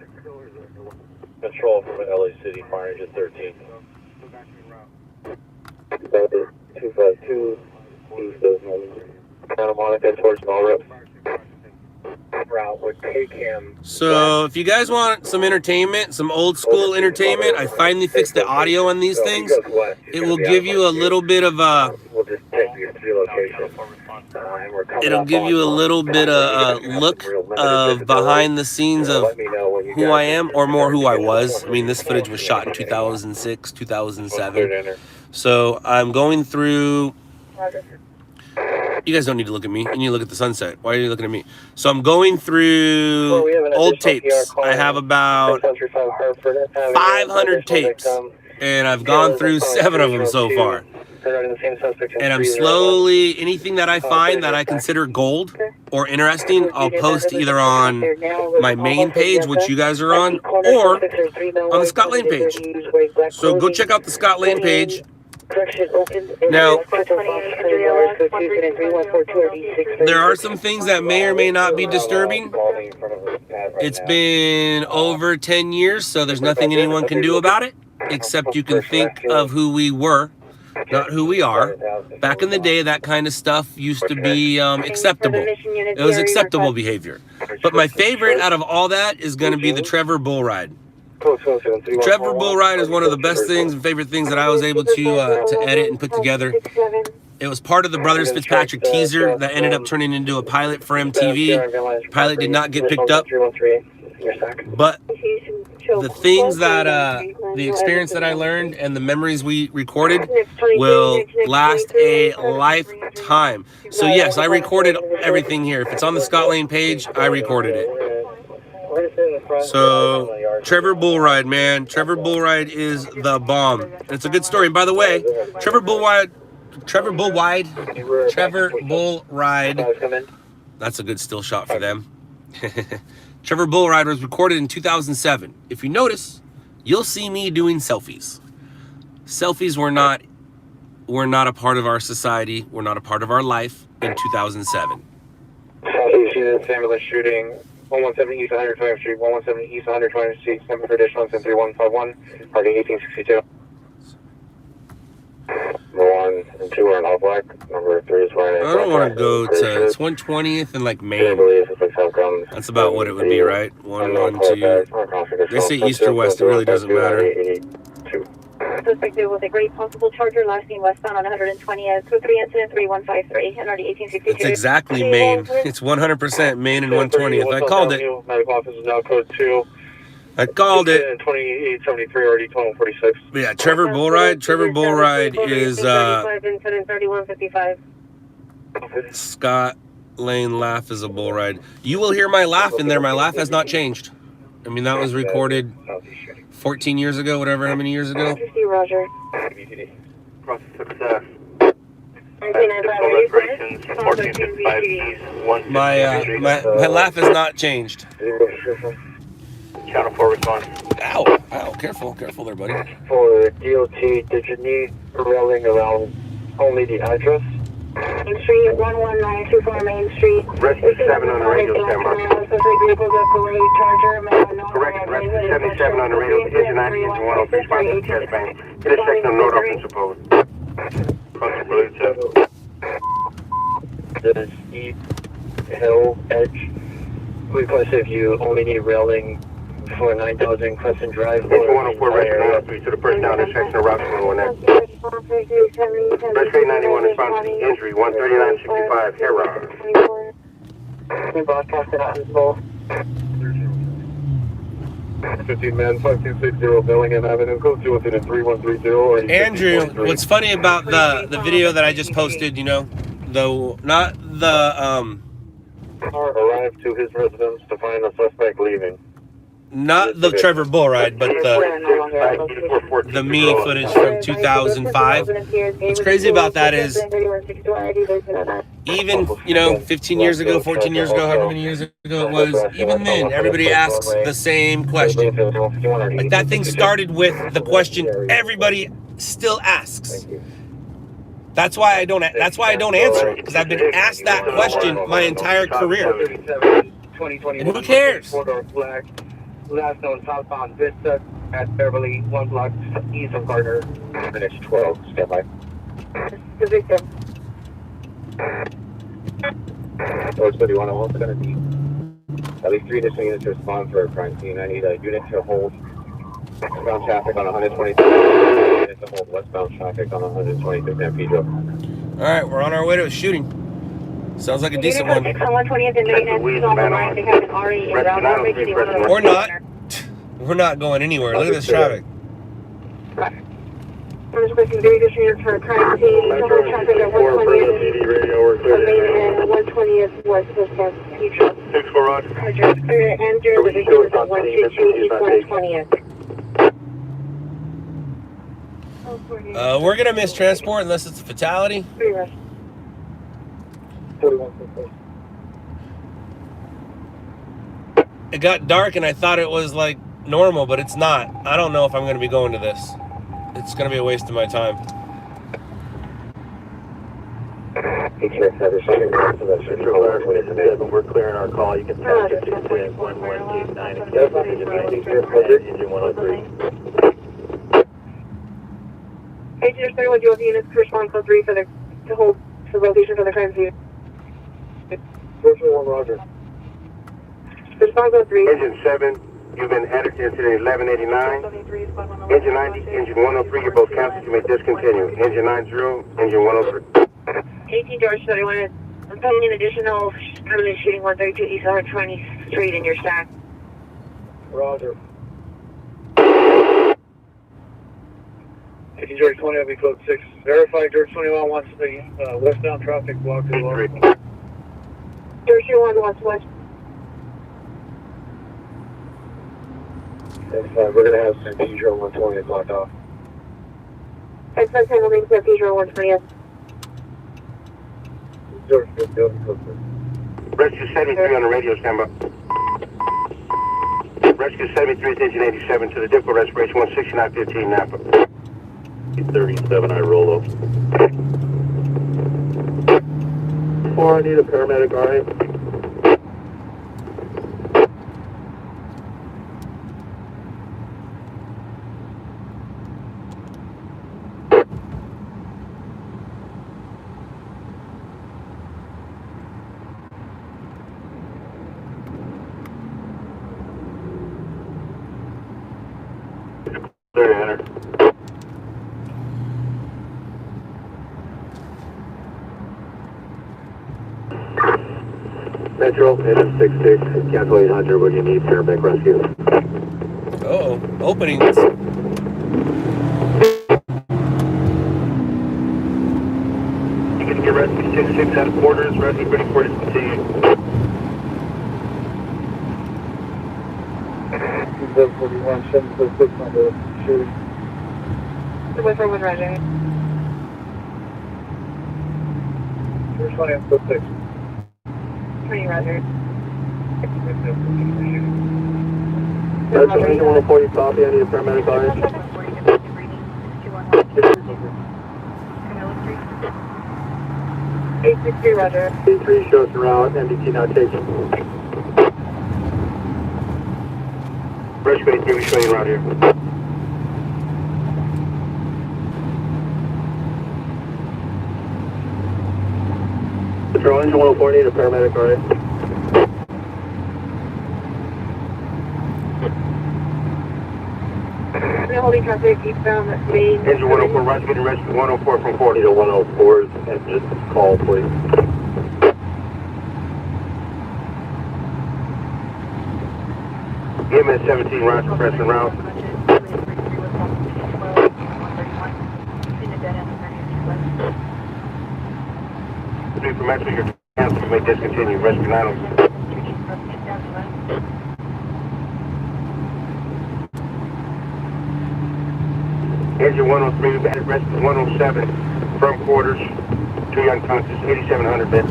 Control from LA City, fire engine 13. 252, east of Santa Monica towards Melrose. Route would take him. So if you guys want some entertainment, some old school entertainment, I finally fixed the audio on these things. It will give you a little bit of We'll just take your 3 locations. it'll give you a little bit of look of behind the scenes of who I am, or more who I was. I mean, this footage was shot in 2006, 2007. So I'm going through You guys don't need to look at me. You need to look at the sunset. Why are you looking at me? So I'm going through Well, we have an old additional tapes. PR call I have about 1035 Hartford Avenue. 500 tapes, and I've gone through 7 of them so far. Regarding the same suspect in And I'm 301. slowly, anything that I find that I consider gold or interesting, I'll post either on my main page, which you guys are on, or on the Scott Lane page. So go check out the Scott Lane page. Now, there are some things that may or may not be disturbing. It's been over 10 years, so there's nothing anyone can do about it, except you can think of who we were, not who we are. Back in the day, that kind of stuff used to be acceptable. It was acceptable behavior. But my favorite out of all that is going to be the Trevor Bull Ride. Trevor Bull Ride is one of the best things and favorite things that I was able to edit and put together. It was part of the Brothers Fitzpatrick teaser that ended up turning into a pilot for MTV. Pilot did not get picked up, but the things that, the experience that I learned and the memories we recorded will last a lifetime. So yes, I recorded everything here. If it's on the Scott Lane page, I recorded it. So Trevor Bull Ride, man. Trevor Bull Ride is the bomb. It's a good story. And by the way, Trevor Bull Ride, that's a good still shot for them. Trevor Bull Ride was recorded in 2007. If you notice, you'll see me doing selfies. Selfies were not a part of our society, were not a part of our life in 2007. Southeast unit, ambulance shooting, 117 East 120th Street, 117 East 120th Street, 7 for additional, 3151, parking 1862. Number 1 and 2 are in all black. Number 3 is wearing. I don't want to go to, it's 120th and like Maine. That's about what it would be, right? 1, 1, 2. They say east or west, it really doesn't matter. Suspected with a great possible charger last seen westbound on 120th, 23 incident 3153, NRD 1862. It's exactly Maine. It's 100% Maine and 120th. I called it. Medical office is now code 2. I called it. 2873 already 1246. Yeah, Trevor Bull Ride. Trevor Bull Ride is Scott Lane laugh is a bull ride. You will hear my laugh in there. My laugh has not changed. I mean, that was recorded 14 years ago, whatever, how many years ago? Roger. Process success. My laugh has not changed. Channel 4 response. Ow, ow, careful there, buddy. For DOT, did you need railing around only the address? Main Street, 11924 Main Street. Rest 7 on the radio, standby. Correct, rest 77 on the radio, engine 90, engine 103, sponsor test band. Intersection of North Open, supposed. Crossing Blue 7. The steep hill edge. We request if you only need railing for 9000 Crescent Drive. Engine 104, rescue 103 to the first down intersection of Route 119. Rescue 91 response to the injury, 13965, Heron. Broadcasted out in full. 15 man, 5260 Bellingham Avenue, code 2 within 3130. Andrew, what's funny about the video that I just posted, you know, not the Arrived to his residence to find the suspect leaving. not the Trevor Bull Ride, but the me footage from 2005. What's crazy about that is even, you know, 15 years ago, 14 years ago, however many years ago it was, even then, everybody asks the same question. Like, that thing started with the question everybody still asks. That's why I don't answer it, because I've been asked that question my entire career. And who cares? Last known southbound Vista at Beverly, 1 block east of Gardner. Minutes 12. Stand by. The victim. George 31, I'm also going to need at least 3 additional units to respond for a crime scene. I need a unit to hold westbound traffic on 123. Unit to hold westbound traffic on 123 San Pedro. All right, we're on our way to a shooting. Sounds like a decent one. Or not. We're not going anywhere. Look at this traffic. I'm just requesting very good units for crime scene. Total traffic at 120th. Radio, we're clear. And 120th West Coast Future. 6-4 Roger. Roger. And during the beginning of 122 East 120th. We're gonna miss transport unless it's a fatality. 41. It got dark and I thought it was like normal, but it's not. I don't know if I'm gonna be going to this. It's gonna be a waste of my time. We're clearing our call. You can pass it to 1189 and get engine 103. Agent 31 dual units, correspond code 3 for the to hold the location for the crime scene. 421 Roger. Respond code 3. Engine 7, you've been added to incident 1189. Engine 90, engine 103, you're both canceled. You may discontinue. Engine 90, engine 103. 18 George 31. I'm pulling an additional permanent shooting 132 East 120th Street in your stack. Roger. 18 George 20 will be code 6. Verify George 21 wants the westbound traffic blocked as well. George 21 wants west. We're going to have San Pedro 120 blocked off. Express handling San Pedro 120th. George, Rescue 73 on the radio, stand by. Rescue 73 is engine 87 to the difficult respiration 16915 Napa. 37, I roll up. 4, I need a paramedic, alright? Clear to enter. Metro, NS66, cancel 800, what do you need, paramedic rescue? Oh, openings. You can get rescue 66 out of quarters, rescue 34 to continue. The 41, 746 on the shooting. 141 Roger. George 20 on code 6. 20 Roger. Metro, engine 140, copy, I need a paramedic, alright? 863 Roger. D3 shows the route, MDT now taking. Rescue 83, we show you around here. Patrol engine 104, need a paramedic, alright? Holding traffic eastbound main. Engine 104, Roger, getting rescue 104 from 40 to 104's engine call, please. EMS 17, Roger, pressing route. Three from Metro, you're canceled, you may discontinue, rescue 906. Engine 103, we've added rescue 107, firm quarters, 2 unconscious, 8700 bed.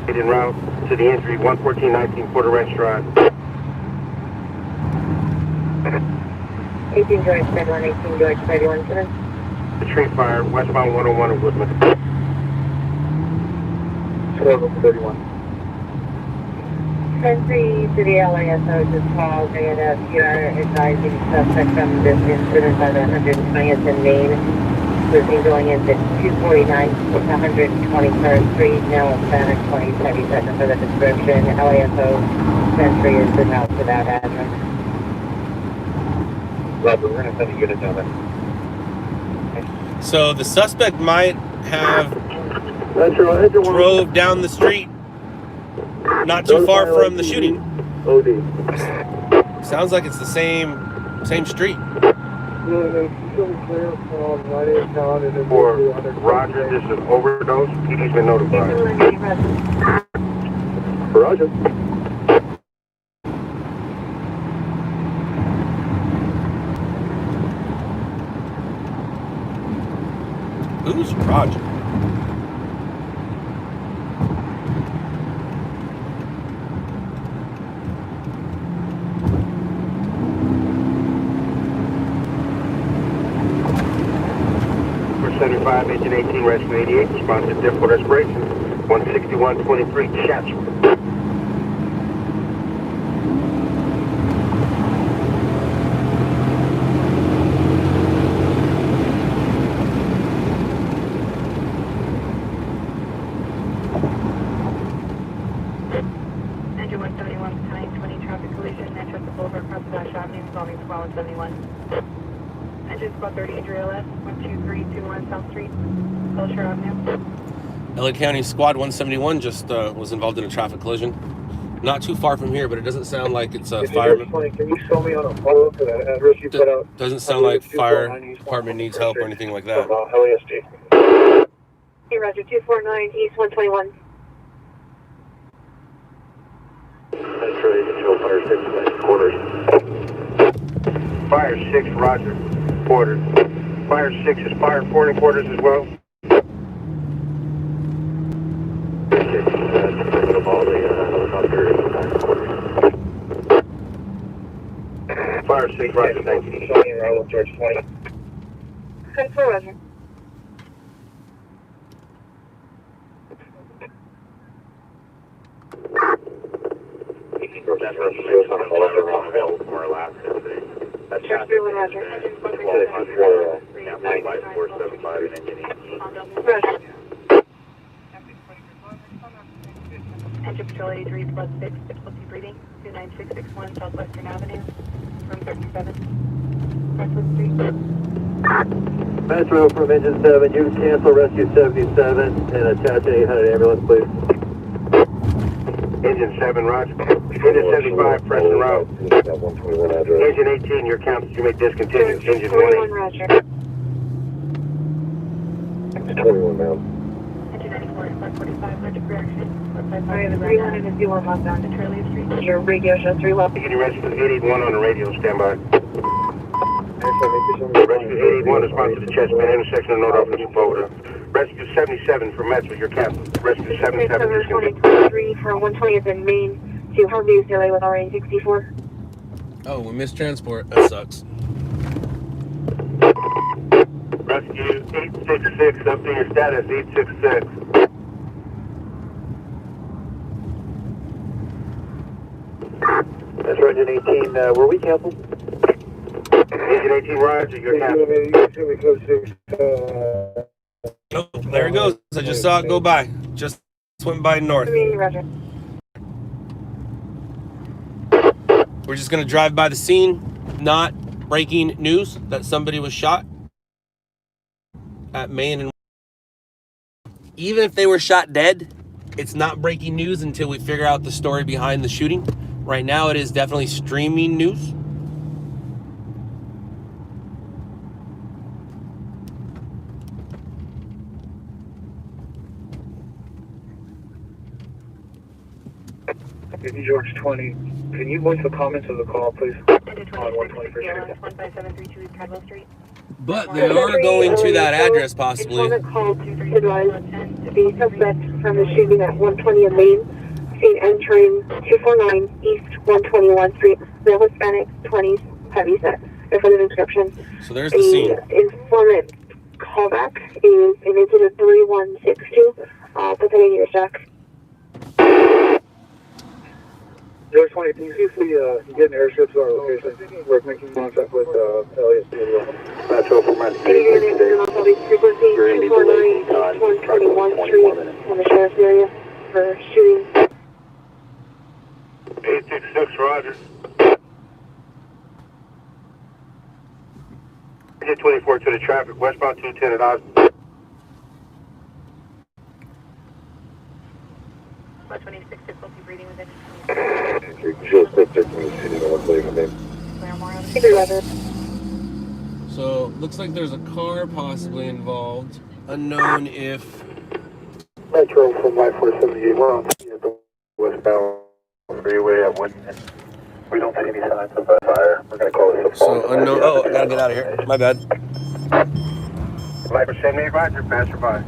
En route to the injury, 11419 Porter Ranch Drive. 18 George 31, 18 George 31, sir. The tree fire, westbound 101 in Woodman. 1231. Entry to the LASO just called and you are advising suspect from this incident by the 120th and Main. Moving going into 249 with 121st Street, now at Spanish 2072 for the description. LASO Sentry is in out to that address. Roger, we're going to send a unit down there. So the suspect might have Metro, engine drove down the street not too far from the shooting. OD. Sounds like it's the same Same street. For Roger, this is overdose. He's been notified. Roger. Who's Roger? For 75, engine 18, rescue 88, responsive difficult respiration. 16123, Chatsworth. Engine 171, behind 20 traffic collision, Manchester Boulevard, across Dash Avenue, involving squad 171. Engine squad 30, injury LS, 12321 South Street, Culture Avenue. LA County Squad 171 just was involved in a traffic collision. Not too far from here, but it doesn't sound like it's a fireman. Can you show me on a follow-up to that address you put out? Doesn't sound like fire department needs help or anything like that. LASD. Hey, Roger, 249 East 121. That's ready to show fire 6, quarters. Fire 6, Roger. Quarters. Fire 6 is fire 40 quarters as well. Fire 6, Roger, thank you. Showing you Raul George 20. 10-4, Roger. That's what she was on a letter on available from our last yesterday. That's George 31, Roger. 475 and engine 18. Roger. Engine Patrol 83, plus 6, difficulty breathing, 29661 Southwestern Avenue, room 37, Westwood Street. Metro from engine 7, you cancel rescue 77 and attach an 800 ambulance, please. Engine 7, Roger. Engine 75, press and route. Engine 18, your count, you may discontinue. Engine 41, 1. Roger. 21, ma'am. Engine 94, 545, allergic reaction, I have a 300 and 01 lockdown. Petroleum Street. Your radio shows 3 well. Beginning rescue 881 on the radio, standby. Rescue 881, response to the chest pain intersection of North Officer Boulder. Rescue 77 from Metro, your captain. Rescue 77, discontinue. 2023 for 120th and Main to Harvey UCLA with already 64. Oh, we missed transport. That sucks. Rescue 866, update your status, 866. That's right, Engine 18, were we canceled? Engine 18, Roger, your captain. Oh, there it goes. I just saw it go by. Just went by north. Roger. We're just going to drive by the scene. Not breaking news that somebody was shot at Main. And even if they were shot dead, it's not breaking news until we figure out the story behind the shooting. Right now, it is definitely streaming news. George 20. Can you voice the comments of the call, please? Engine On 26, 121st. 15732 Cadwell Street. But they are going to that address, possibly. Informant called to advise the suspect from the shooting at 120 and Main, seen entering 249 East 121 Street, male Hispanic, 20s, heavy set. Their further description. So there's the scene. Informant callback is an incident 3162. Put that in your stack. George 20, can you see if we get an airship to our location? We're making contact with LASD as well. Metro from Metro. Frequency 249 East 121 Street in the sheriff's area for shooting. 866, Roger. Engine 24 to the traffic, westbound 210 at Osborne. 126, difficulty breathing with engine 20. Just take 13 city, no one's leaving, name. Clear Memorial. So looks like there's a car possibly involved. Unknown if. Metro from Y478, we're on the westbound freeway at Woodman. We don't see any signs of a fire. We're going to call this a So unknown. Oh, I gotta get out of here. My bad. Y478, roger, passerby.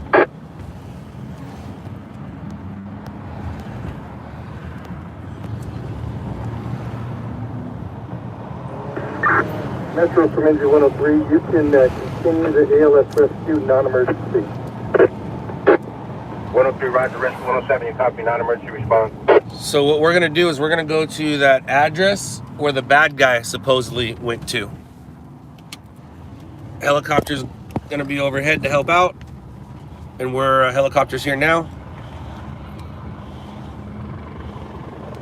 Metro from engine 103, you can continue the ALS rescue non-emergency. 103, roger, rescue 107, you copy, non-emergency response. So what we're gonna do is we're gonna go to that address where the bad guy supposedly went to. Helicopter's gonna be overhead to help out, and we're helicopters here now.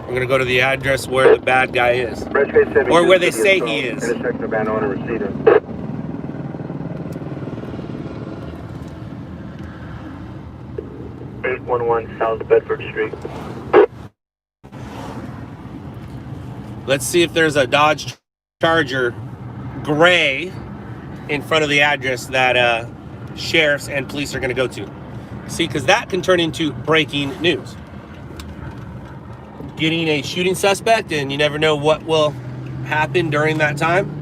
We're gonna go to the address where the bad guy is, or where they say he is. Intersection of Van Owner Reseda. 811 South Bedford Street. Let's see if there's a Dodge Charger gray in front of the address that sheriffs and police are going to go to. See, because that can turn into breaking news. Getting a shooting suspect, and you never know what will happen during that time.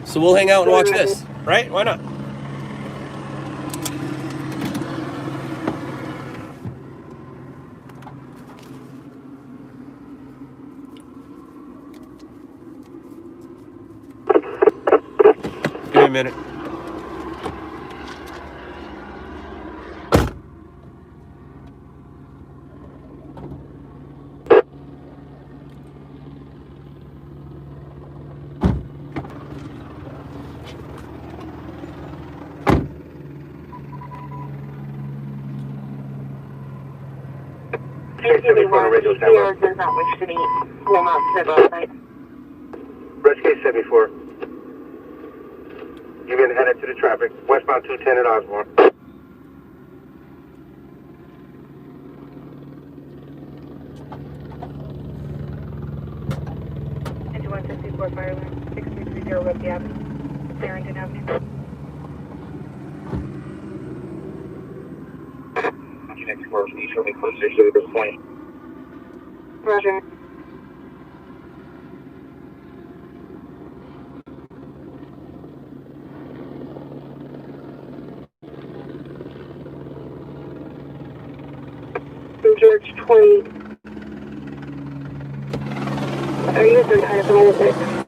So we'll hang out and watch this, right? Why not? Give me a minute. Does not wish to meet. Will not sit on site. Bridge case 74. You've been headed to the traffic. Westbound 210 at Osborne. Engine 164 fire line 6330 Rugby Avenue, Barrington Avenue. Next course, you show me closer to this point. Roger. George 20. Are you in kind of a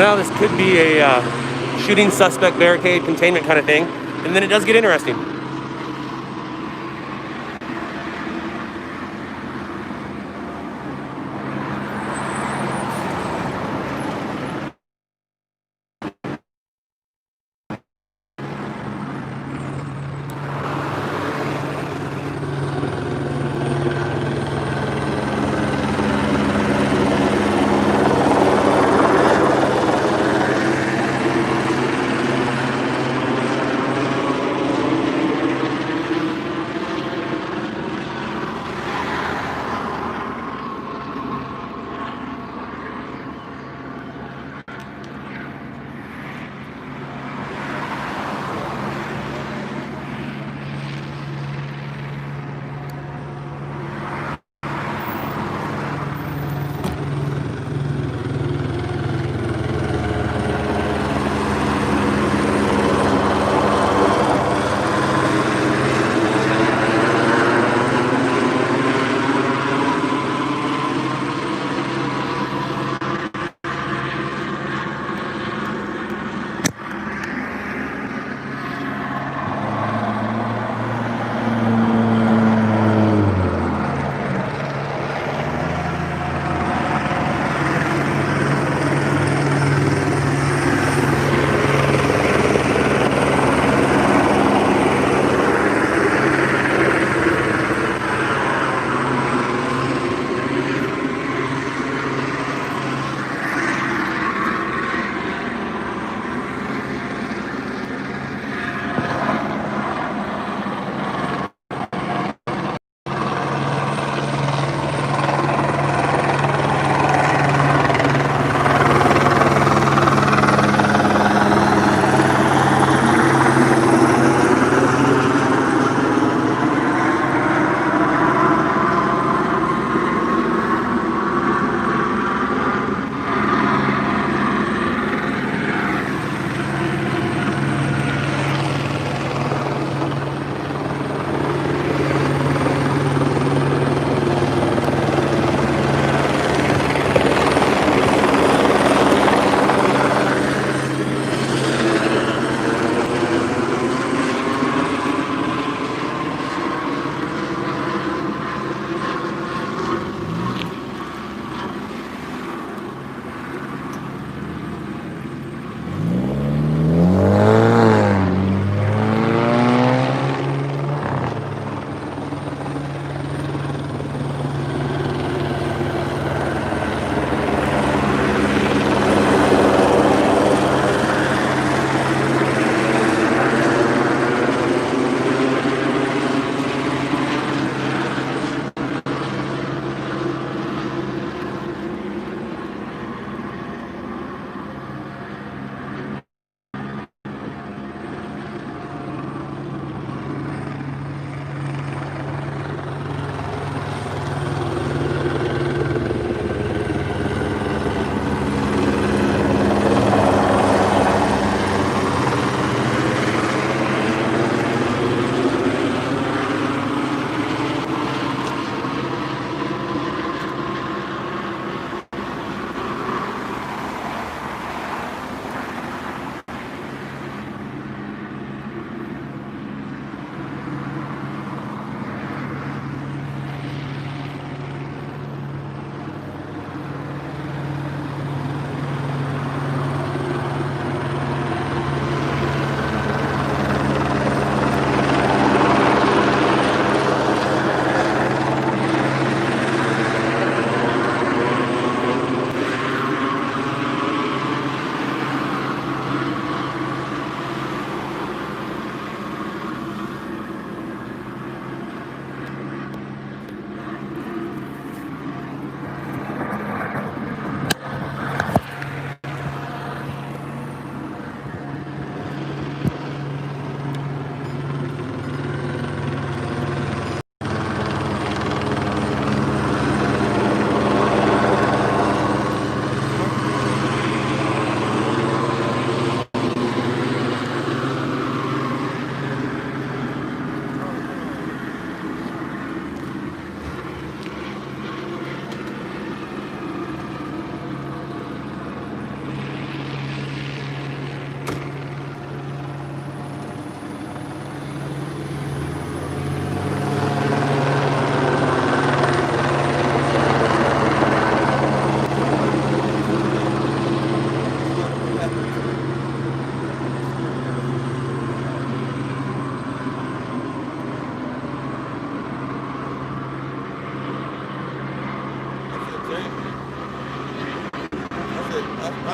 now this could be a shooting suspect barricade containment kind of thing, and then it does get interesting.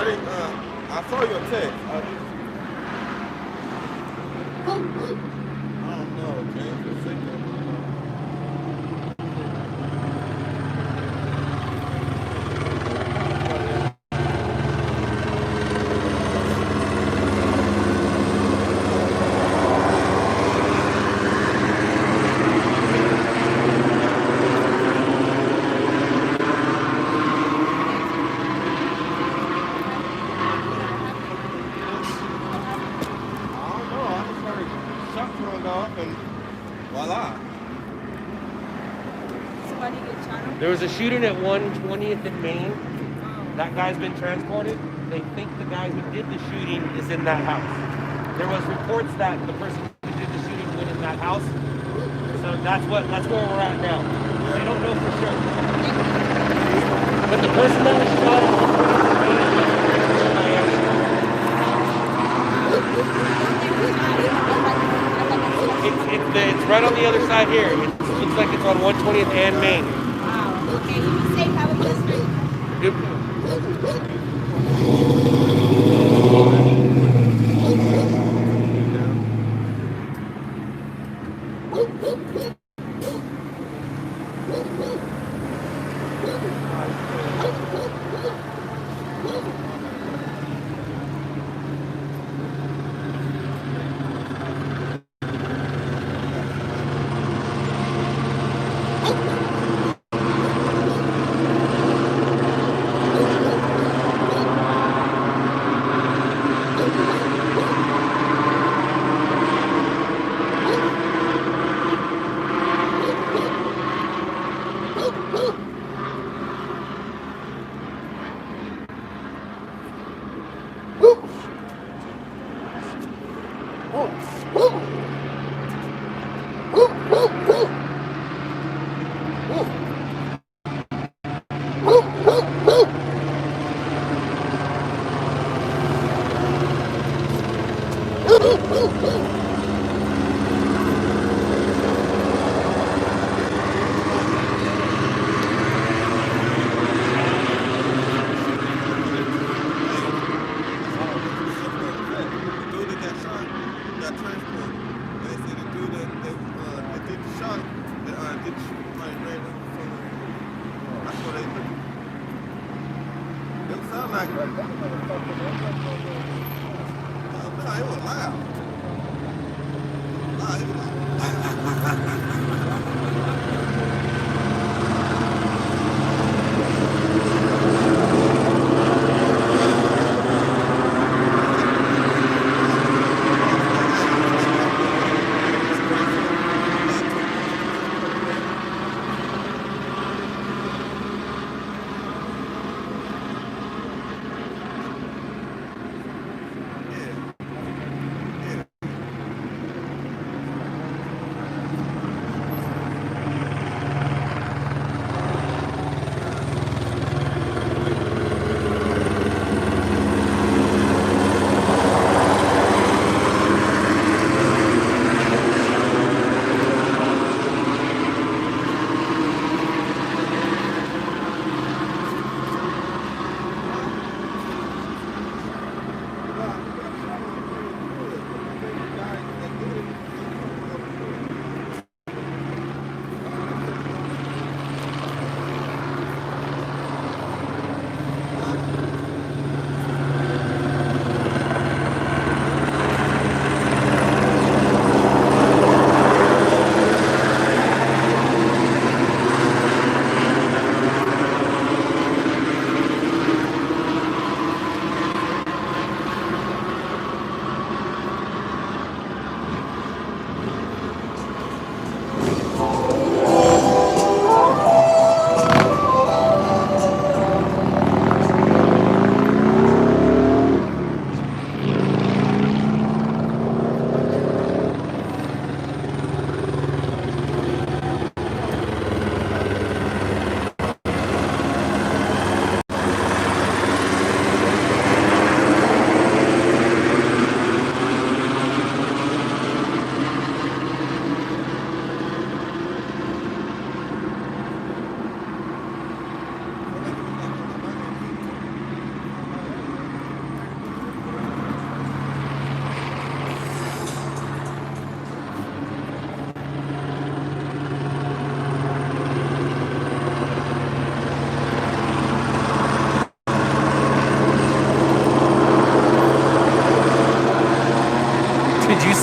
already, I saw your text. I don't know, James. Just say that. There was a shooting at 120th in Maine. That guy's been transported. They think the guy who did the shooting is in that house. There was reports that the person who did the shooting went in that house. So that's where we're at now. They don't know for sure. But the person that was shot at 120th in Maine. It's right on the other side here. It looks like it's on 120th and Main. Wow. Okay, you be safe. Have a blessed night. Yep.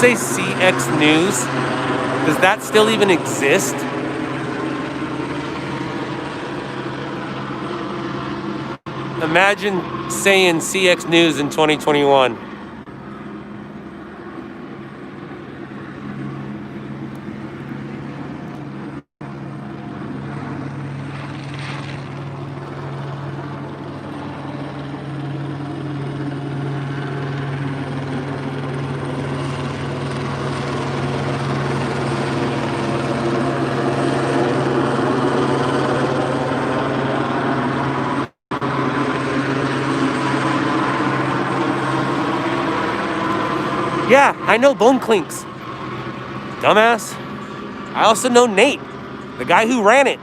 say CX News? Does that still even exist? Imagine saying CX News in 2021. Yeah, I know Bone Clinks. Dumbass. I also know Nate, the guy who ran it.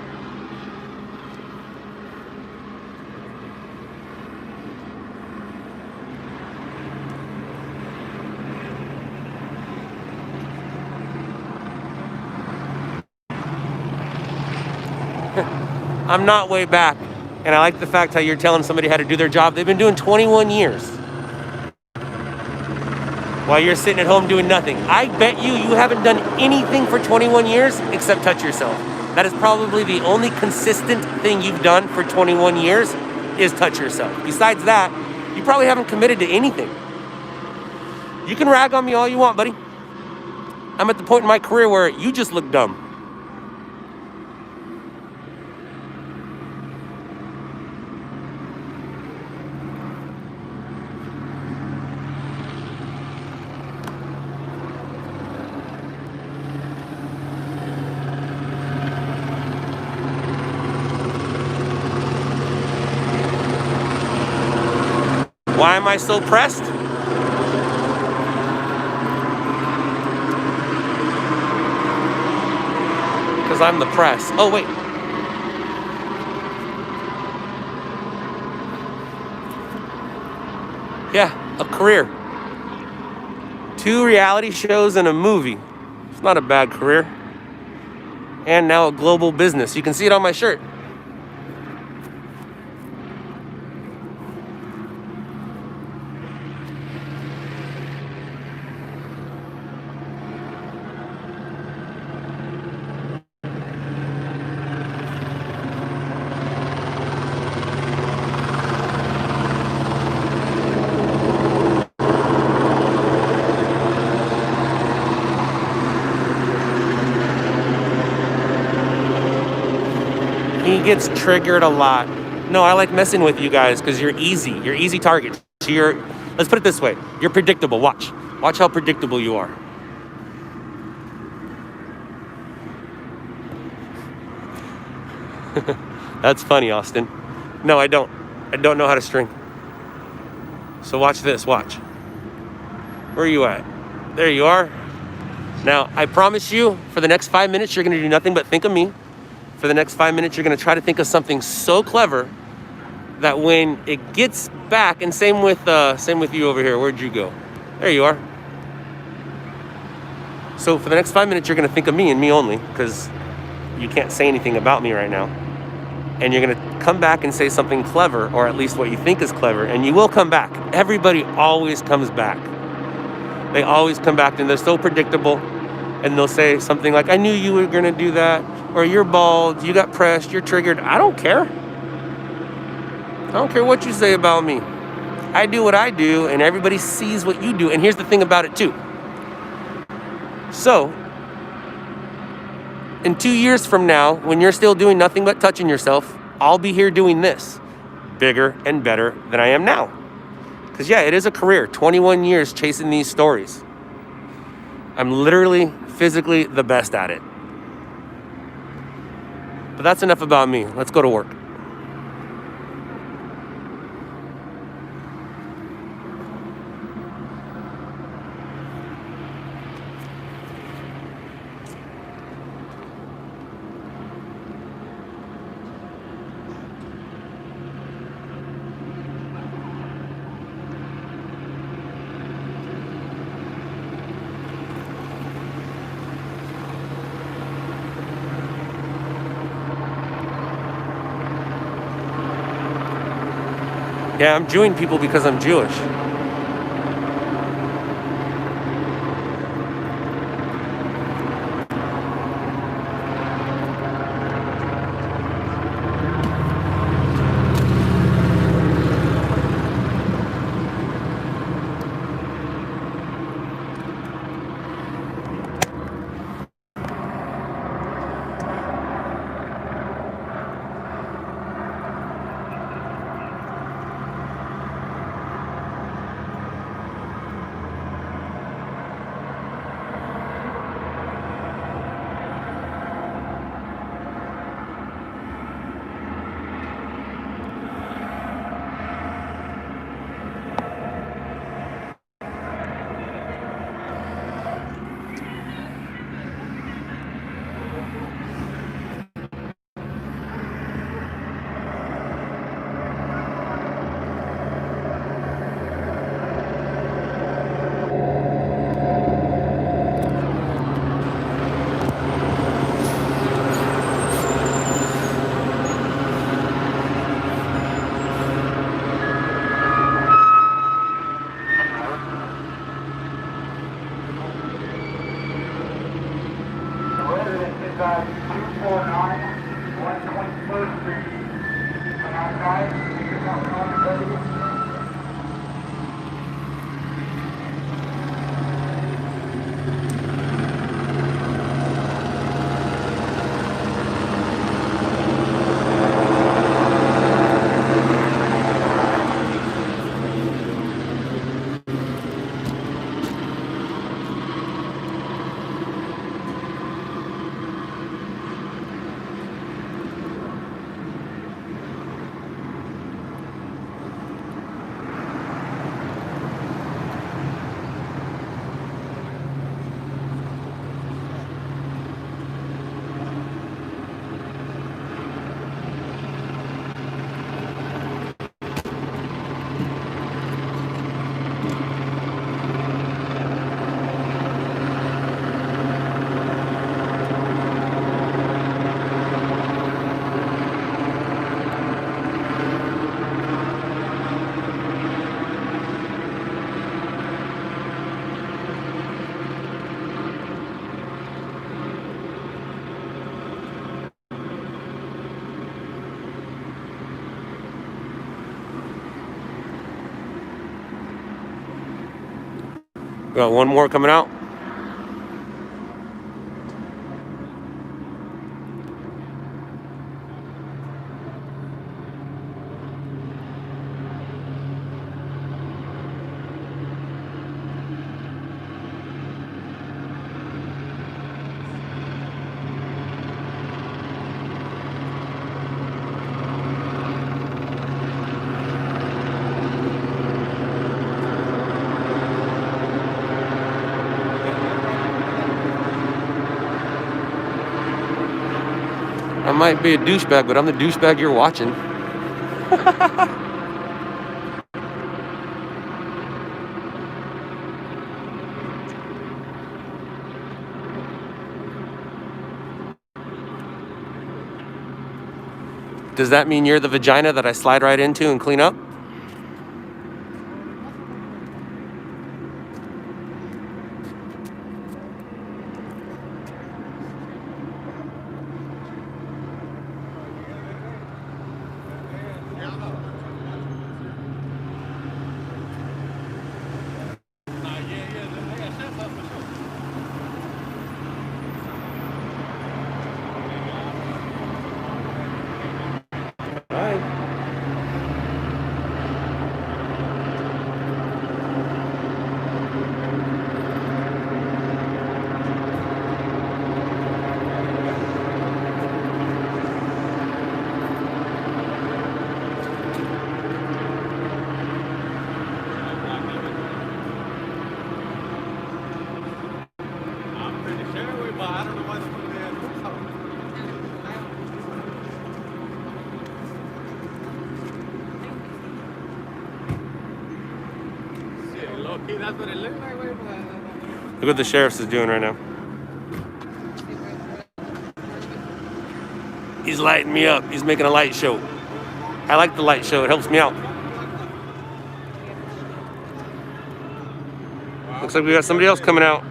I'm not way back. And I like the fact how you're telling somebody how to do their job. They've been doing 21 years. While you're sitting at home doing nothing. I bet you haven't done anything for 21 years except touch yourself. That is probably the only consistent thing you've done for 21 years is touch yourself. Besides that, you probably haven't committed to anything. You can rag on me all you want, buddy. I'm at the point in my career where you just look dumb. Why am I so pressed? Because I'm the press. Oh, wait. Yeah, a career. 2 reality shows and a movie. It's not a bad career. And now a global business. You can see it on my shirt. He gets triggered a lot. No, I like messing with you guys because you're easy. You're easy targets. Let's put it this way. You're predictable. Watch how predictable you are. That's funny, Austin. No, I don't. I don't know how to string. So watch this. Watch. Where are you at? There you are. Now, I promise you, for the next 5 minutes, you're going to do nothing but think of me. For the next 5 minutes, you're going to try to think of something so clever that when it gets back, and same with you over here. Where'd you go? There you are. So for the next 5 minutes, you're going to think of me and me only, because you can't say anything about me right now. And you're going to come back and say something clever, or at least what you think is clever, and you will come back. Everybody always comes back. They always come back, and they're so predictable. And they'll say something like, I knew you were going to do that. Or you're bald, you got pressed, you're triggered. I don't care. I don't care what you say about me. I do what I do, and everybody sees what you do. And here's the thing about it, too. So, in 2 years from now, when you're still doing nothing but touching yourself, I'll be here doing this. Bigger and better than I am now. Because, yeah, it is a career. 21 years chasing these stories. I'm literally, physically the best at it. But that's enough about me. Let's go to work. Yeah, I'm Jewing people because I'm Jewish. 249, 121st Street. Come outside, take your phone on the road. Got one more coming out. I might be a douchebag, but I'm the douchebag you're watching. Does that mean you're the vagina that I slide right into and clean up? Look what the sheriff is doing right now. He's lighting me up. He's making a light show. I like the light show. It helps me out. Looks like we got somebody else coming out.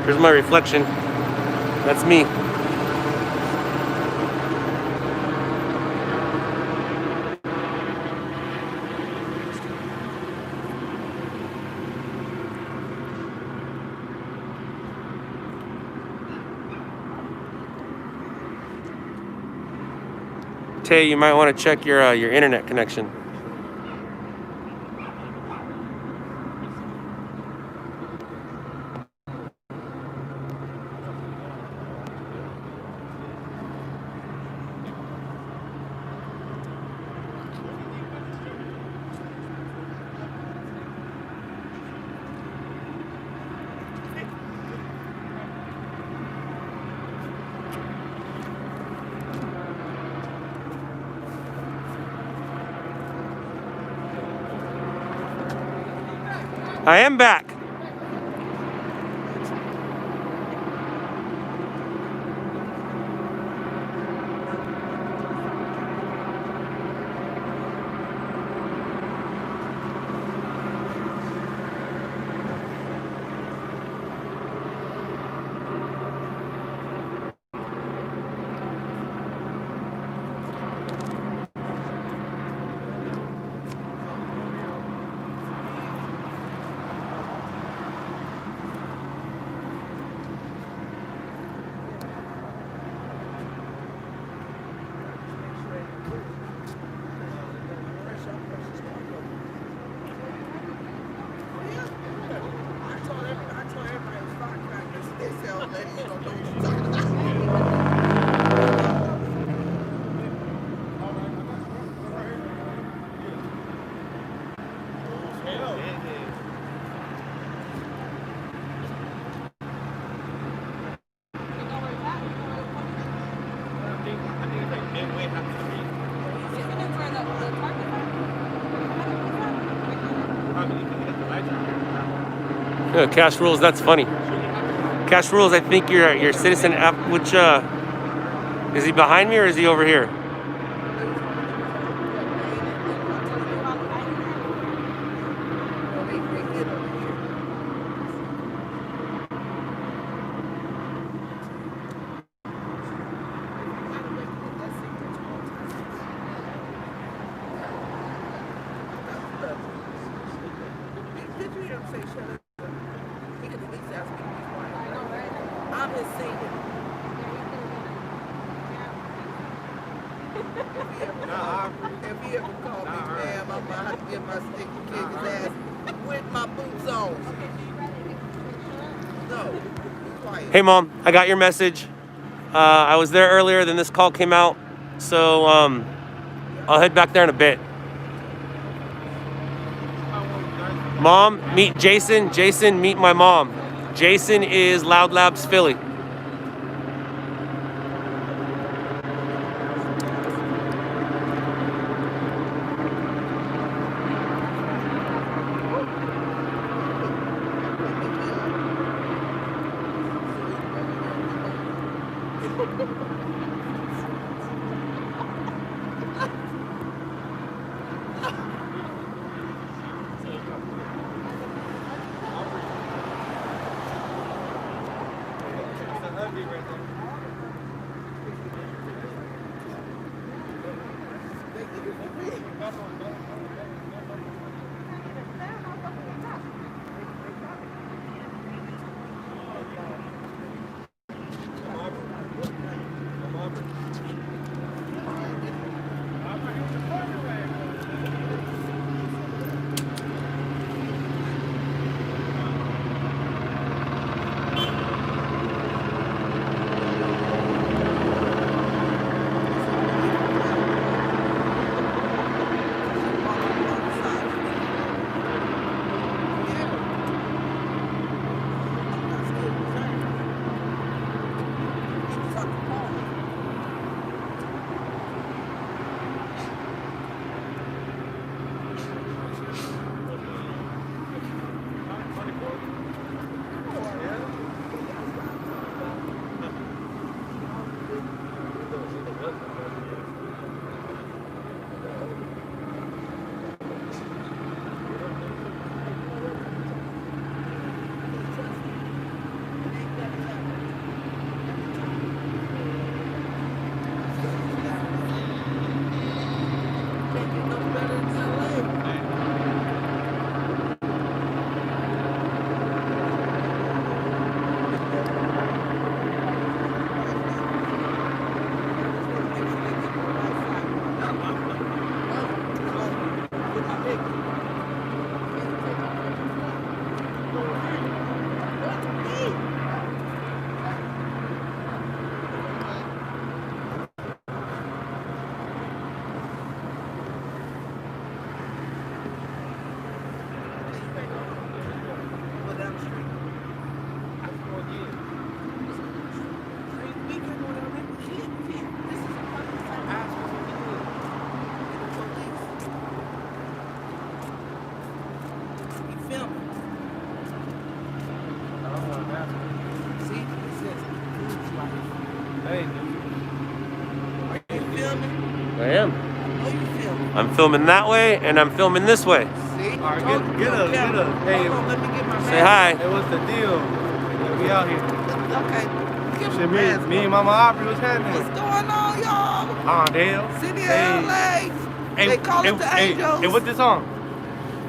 Here's my reflection. That's me. Tay, you might want to check your internet connection. I am back. Yeah, Cash Rules, that's funny. Cash Rules, I think your citizen app, which, is he behind me or is he over here? If he ever called me, ma'am, I'm gonna have to get my stick and kick his ass with my boots on. No, be quiet. Hey, Mom, I got your message. I was there earlier, then this call came out. So, I'll head back there in a bit. Mom, meet Jason. Jason, meet my mom. Jason is LOUDLABS Philly. Hey, are you filming? I am. I know you filming. I'm filming that way, and I'm filming this way. See? All right, get us. Hey, Hold on, let me get my Say mask. hi. hey, what's the deal? Yeah, we out here. Okay. Get my Shit, mask. me and Mama Aubrey, what's happening? What's going on, y'all? Oh, damn. City of Hey. LA. They call us the Angels. Hey, what this on?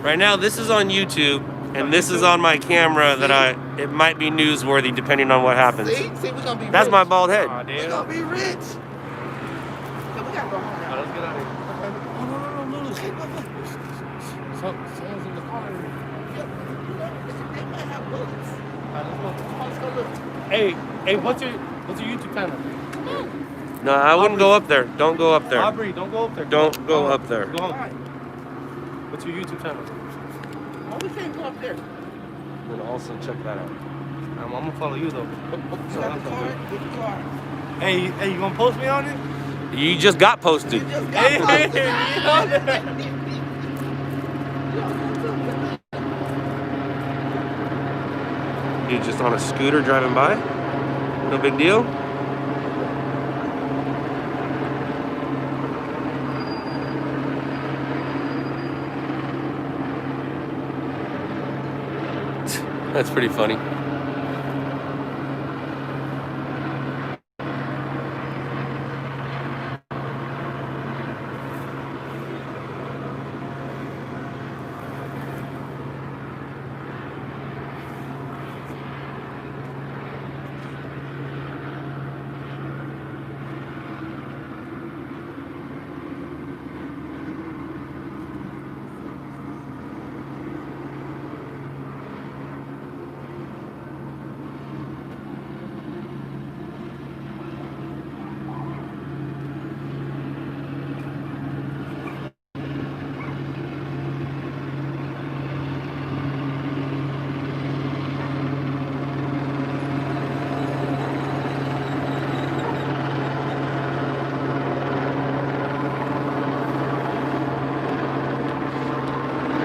Right now, this is on YouTube, and this is on my camera that it might be newsworthy depending on what happens. See, we're gonna be That's rich. my bald head. Oh, We're damn. gonna be rich. So we gotta go home now. Let's get out of here. Oh, no. Hey, look. Someone's in the car. Yep. They might have bullets. Let's go look. Hey, what's your YouTube channel? No, I wouldn't go up there. Don't go up there. Aubrey, don't go up there. Don't go up there. Go on. What's your YouTube channel? Oh, we can't go up there. And also check that out. I'm gonna follow you though. You got the card? Get the card. Hey, you gonna post me on it? You just got posted. You just got posted. You're just on a scooter driving by. No big deal. That's pretty funny.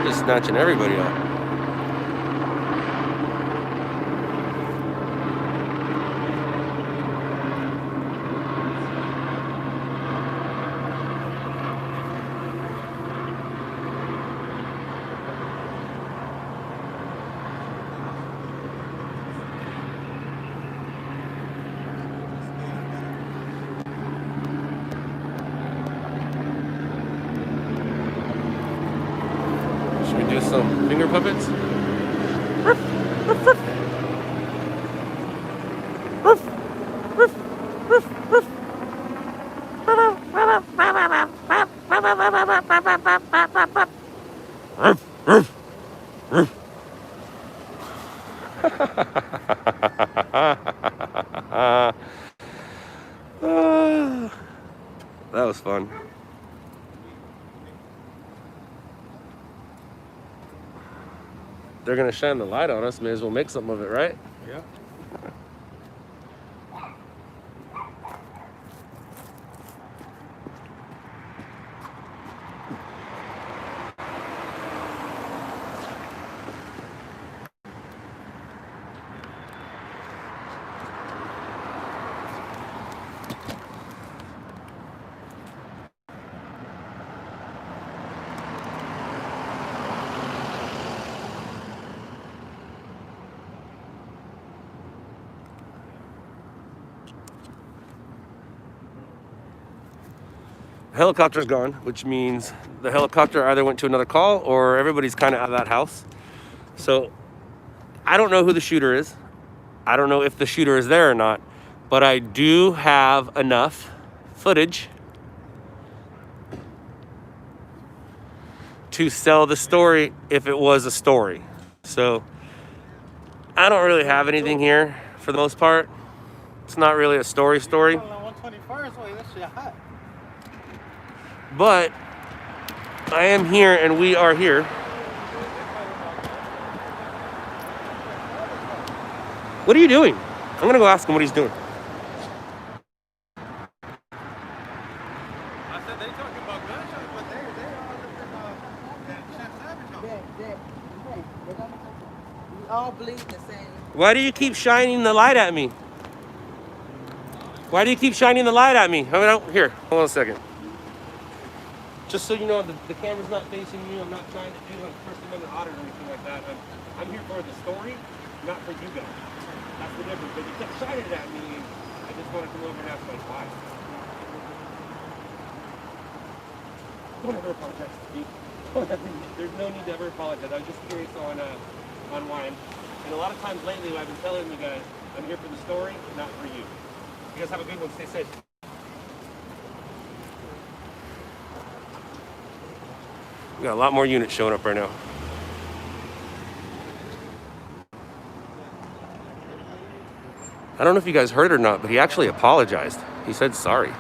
Just snatching everybody up. Should we do some finger puppets? That was fun. They're gonna shine the light on us, may as well make something of it, right? Yeah. Helicopter's gone, which means the helicopter either went to another call or everybody's kind of out of that house. So I don't know who the shooter is. I don't know if the shooter is there or not, but I do have enough footage to sell the story if it was a story. So I don't really have anything here for the most part. It's not really a story. But I am here and we are here. What are you doing? I'm gonna go ask him what he's doing. I said they talking about gunshots, but they all We all bleed the same. Why do you keep shining the light at me? Why do you keep shining the light at me? I mean, here, hold on a second. Just so you know, the camera's not facing you. I'm not trying to do a First Amendment audit or anything like that. I'm here for the story, not for you guys. That's the difference. But you kept shining it at me. I just want to come over and ask, like, why? Don't ever apologize to me. There's no need to ever apologize. I was just curious on why. And a lot of times lately, I've been telling you guys, I'm here for the story, not for you. You guys have a good one. Stay safe. We got a lot more units showing up right now. I don't know if you guys heard or not, but he actually apologized. He said sorry.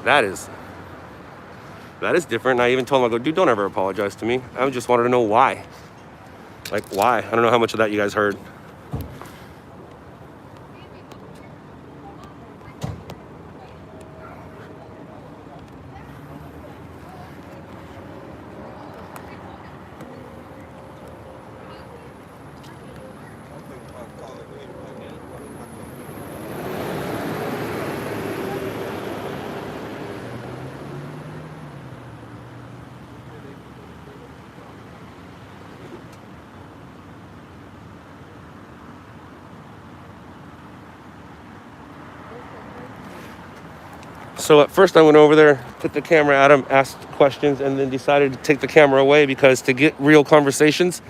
That is different. And I even told him, I go, dude, don't ever apologize to me. I just wanted to know why. Like, why? I don't know how much of that you guys heard. So at first I went over there, put the camera at him, asked questions, and then decided to take the camera away because to get real conversations,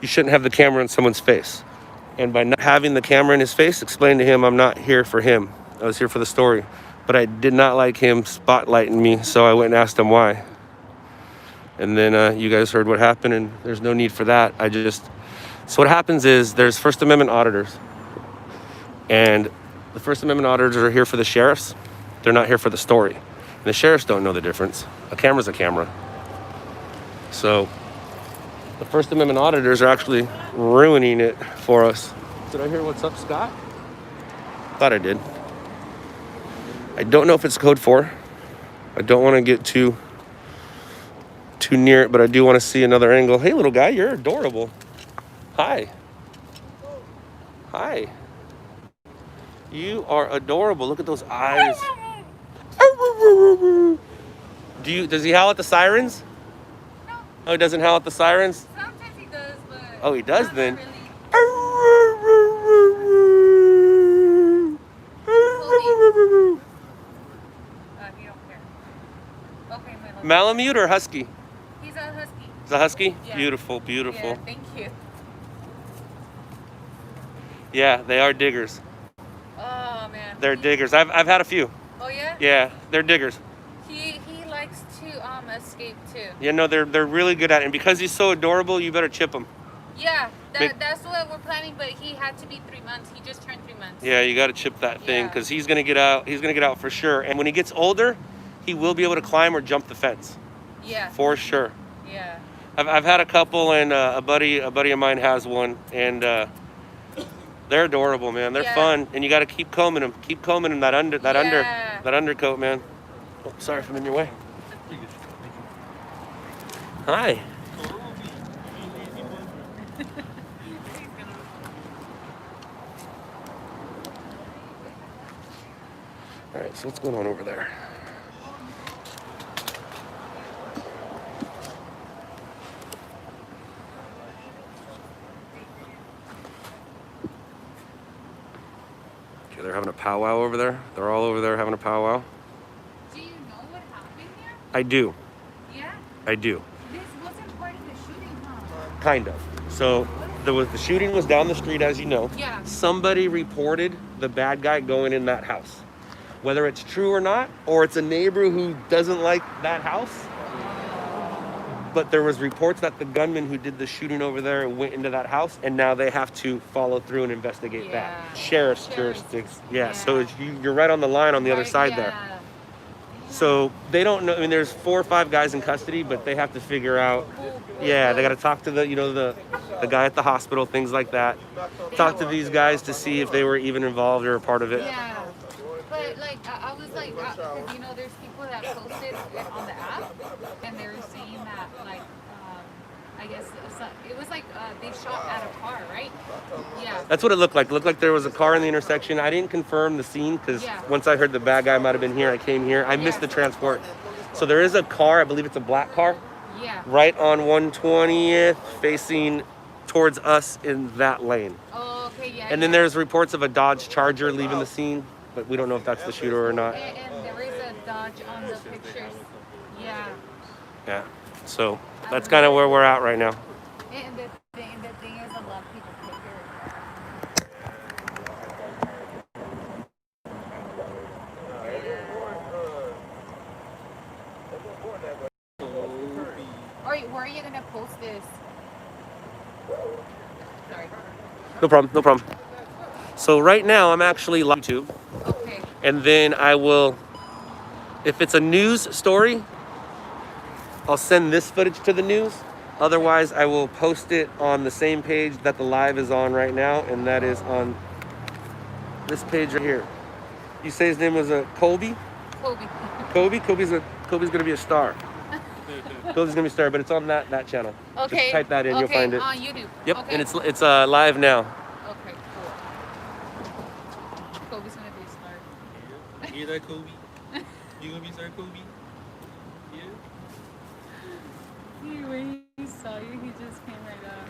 you shouldn't have the camera in someone's face. And by not having the camera in his face, explained to him I'm not here for him. I was here for the story. But I did not like him spotlighting me, so I went and asked him why. And then you guys heard what happened, and there's no need for that. So what happens is there's First Amendment auditors. And the First Amendment auditors are here for the sheriffs. They're not here for the story. And the sheriffs don't know the difference. A camera's a camera. So the First Amendment auditors are actually ruining it for us. Did I hear what's up, Scott? Thought I did. I don't know if it's code 4. I don't want to get too near it, but I do want to see another angle. Hey, little guy, you're adorable. Hi. Hi. You are adorable. Look at those eyes. Does he howl at the sirens? No. Oh, he doesn't howl at the sirens? Sometimes he does, but... Oh, he does then? Really. He don't care. Okay, my love. Malamute or husky? He's a husky. He's a husky? Yeah. Beautiful, beautiful. Yeah, thank you. Yeah, they are diggers. Oh, man. They're diggers. I've had a few. Oh, yeah? Yeah, they're diggers. He likes to escape, too. Yeah, no, they're really good at it. And because he's so adorable, you better chip him. Yeah, that's what we're planning, but he had to be 3 months. He just turned 3 months. Yeah, you got to chip that thing because he's going to get out. He's going to get out for sure. And when he gets older, he will be able to climb or jump the fence. Yeah. For sure. Yeah. I've had a couple, and a buddy of mine has one, and they're adorable, man. They're fun, and you got to keep combing them. Keep combing them. That undercoat, man. Oh, sorry if I'm in your way. Hi. All right, so what's going on over there? Okay, they're having a powwow over there. They're all over there having a powwow. Do you know what happened here? I do. Yeah? I do. This wasn't part of the shooting, huh? Kind of. So the shooting was down the street, as you know. Yeah. Somebody reported the bad guy going in that house. Whether it's true or not, or it's a neighbor who doesn't like that house. But there was reports that the gunman who did the shooting over there went into that house, and now they have to follow through and investigate that. Sheriff's jurisdiction. Yeah, so you're right on the line on the other side there. So they don't know. I mean, there's 4 or 5 guys in custody, but they have to figure out. Yeah, they got to talk to the guy at the hospital, things like that. Talk to these guys to see if they were even involved or a part of it. Yeah. But like I was like, because there's people that posted it on the app, and they were saying that like I guess it was like they shot at a car, right? Yeah. That's what it looked like. It looked like there was a car in the intersection. I didn't confirm the scene because once I heard the bad guy might have been here, I came here. I missed the transport. So there is a car, I believe it's a black car, right on 120th, facing towards us in that lane. Oh, okay, yeah. And then there's reports of a Dodge Charger leaving the scene, but we don't know if that's the shooter or not. And there is a Dodge on the pictures. Yeah. Yeah. So that's kind of where we're at right now. And the thing is, a lot of people take where are you gonna post this? Sorry. No problem, no problem. So right now I'm actually live YouTube. Okay. And then I will, if it's a news story, I'll send this footage to the news. Otherwise, I will post it on the same page that the live is on right now, and that is on this page right here. You say his name was Colby? Kobe. Kobe's gonna be a star. Kobe's gonna be a star, but it's on that channel. Okay. Just type that in, you'll find it. On YouTube. Yep, okay. and it's live now. Okay, cool. Kobe's gonna be a star. You hear that, Kobe? You gonna be star, Kobe? Yeah. When he saw you, he just came right up.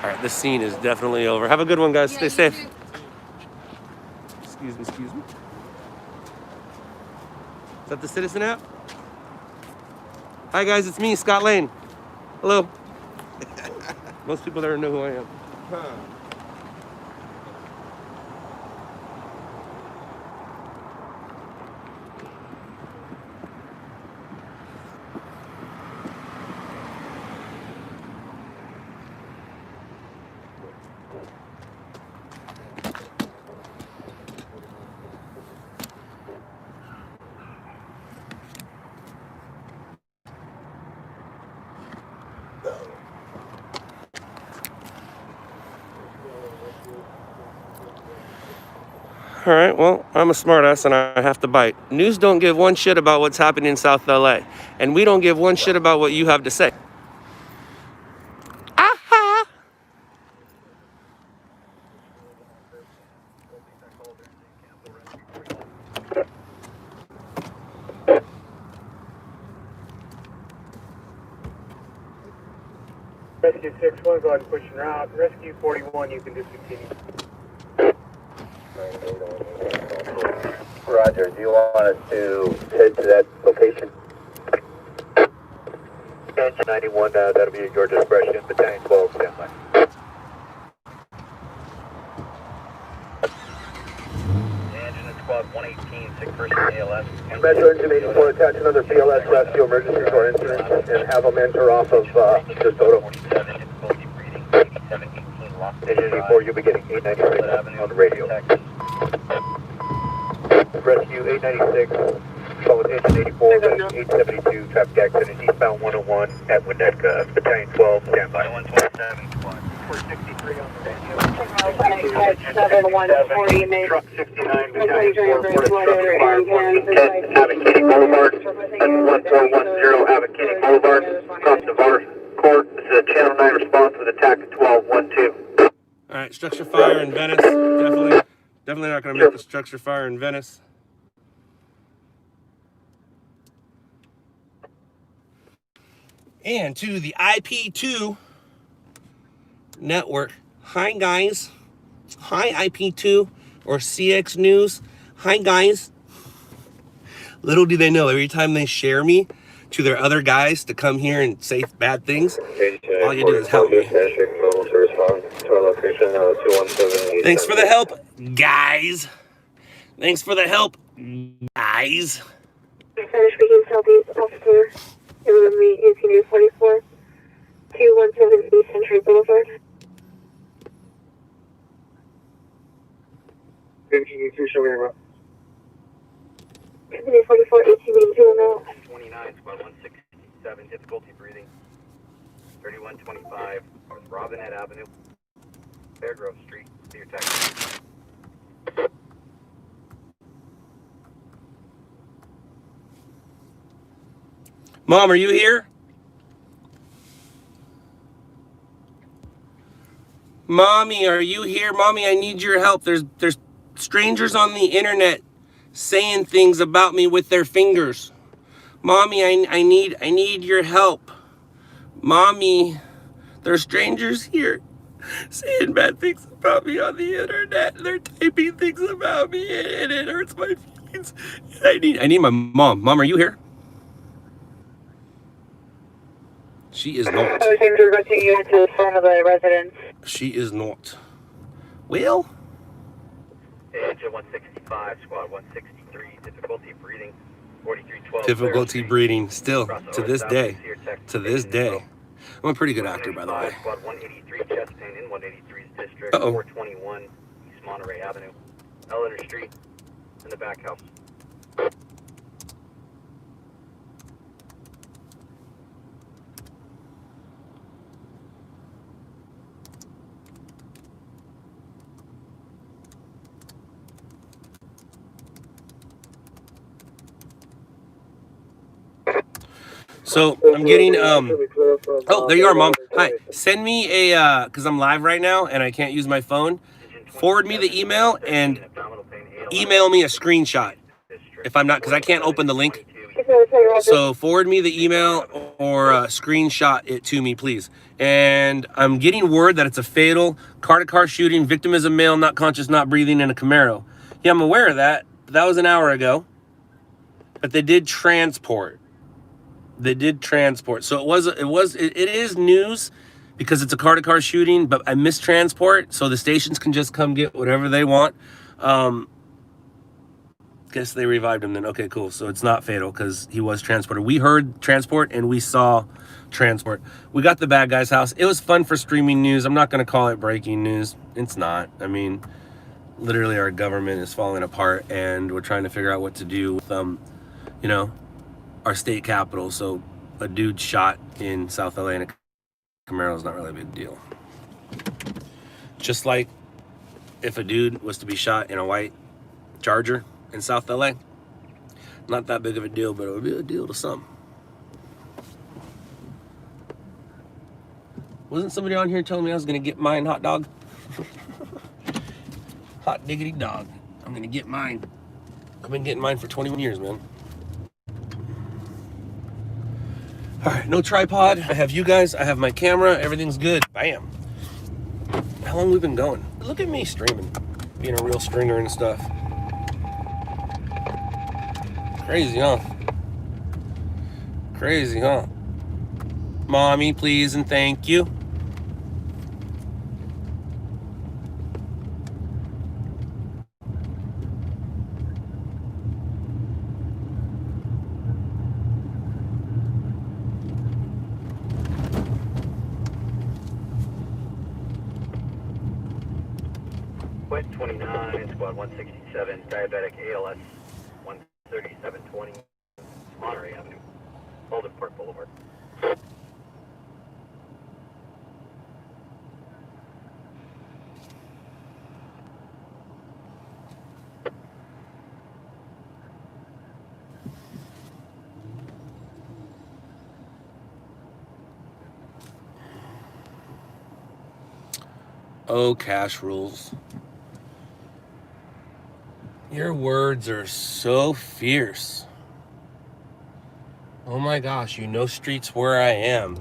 All right, this scene is definitely over. Have a good one, guys. Yeah, Stay safe. too. Excuse me. Is that the Citizen app? Hi, guys. It's me, Scott Lane. Hello. Most people there know who I am. All right, well, I'm a smartass and I have to bite. News don't give one shit about what's happening in South LA, and we don't give one shit about what you have to say. Aha! Rescue 6-1, go ahead and push en route. Rescue 41, you can discontinue. Roger, do you want us to head to that location? Engine 91, that'll be at your discretion. Battalion 12, stand by. Engine at squad 118, 6 person ALS. Metro Engine 84, attach another BLS rescue emergency door incident and have them enter off of DeSoto. 47, difficulty breathing, 8718, lost. Engine 84, you'll be getting 896 on the radio. Rescue 896, call with engine 84, 872, traffic accident eastbound 101 at Winnetka, Battalion 12, stand by. 127, squad 463 on the radio. 7140, made. Truck 69, Battalion 4, Having Kitty Boulevard, 1410 Having Kitty Boulevard, across Navarre Court. This is a Channel 9 response with attack at 1212. All right, structure fire in Venice. Definitely not going to make a structure fire in Venice. And to the IP2 network. Hi, guys. Hi, IP2 or CX News. Hi, guys. Little do they know, every time they share me to their other guys to come here and say bad things, all you do is help me. Thanks for the help, guys. Thanks for the help, guys. Center speaking, Southeast Officer, it would be 1844, 217 East Century Boulevard. 15-2, show me around. Company 44, 1882 now. 29, squad 167, difficulty breathing. 3125, North Robinette Avenue, Fairgrove Street, to your taxi. Mom, are you here? Mommy, are you here? Mommy, I need your help. There's strangers on the internet saying things about me with their fingers. Mommy, I need your help. Mommy, there's strangers here saying bad things about me on the internet. They're typing things about me and it hurts my feelings. I need my mom. Mom, are you here? She is not. I was directing you to the front of the residence. She is not. Well? Engine 165, squad 163, difficulty breathing, 4312. Difficulty breathing, still, to this day. To this day. I'm a pretty good actor, by the way. Squad 183, chest pain in 183's district, Uh-oh. 421 East Monterey Avenue, Eleanor Street, in the back house. So I'm getting oh, there you are, Mom. Hi. Send me a because I'm live right now and I can't use my phone. Forward me the email and email me a screenshot if I'm not, because I can't open the link. So forward me the email or screenshot it to me, please. And I'm getting word that it's a fatal car-to-car shooting. Victim is a male, not conscious, not breathing, in a Camaro. Yeah, I'm aware of that. That was an hour ago. But they did transport. They did transport. So it is news because it's a car-to-car shooting, but I missed transport, so the stations can just come get whatever they want. Guess they revived him then. Okay, cool. So it's not fatal because he was transported. We heard transport and we saw transport. We got the bad guy's house. It was fun for streaming news. I'm not going to call it breaking news. It's not. I mean, literally our government is falling apart and we're trying to figure out what to do with you know, our state capital. So a dude shot in South LA in a Camaro is not really a big deal. Just like if a dude was to be shot in a white Charger in South LA, not that big of a deal, but it would be a deal to some. Wasn't somebody on here telling me I was gonna get mine, hot dog? Hot diggity dog. I'm gonna get mine. I've been getting mine for 21 years, man. All right, no tripod. I have you guys. I have my camera. Everything's good. Bam. How long we been going? Look at me streaming, being a real stringer and stuff. Crazy, huh? Crazy, huh? Mommy, please and thank you. West 29, squad 167, diabetic ALS, 13720, Monterey Avenue, Alden Park Boulevard. Oh, cash rules. Your words are so fierce. Oh my gosh, you know streets where I am.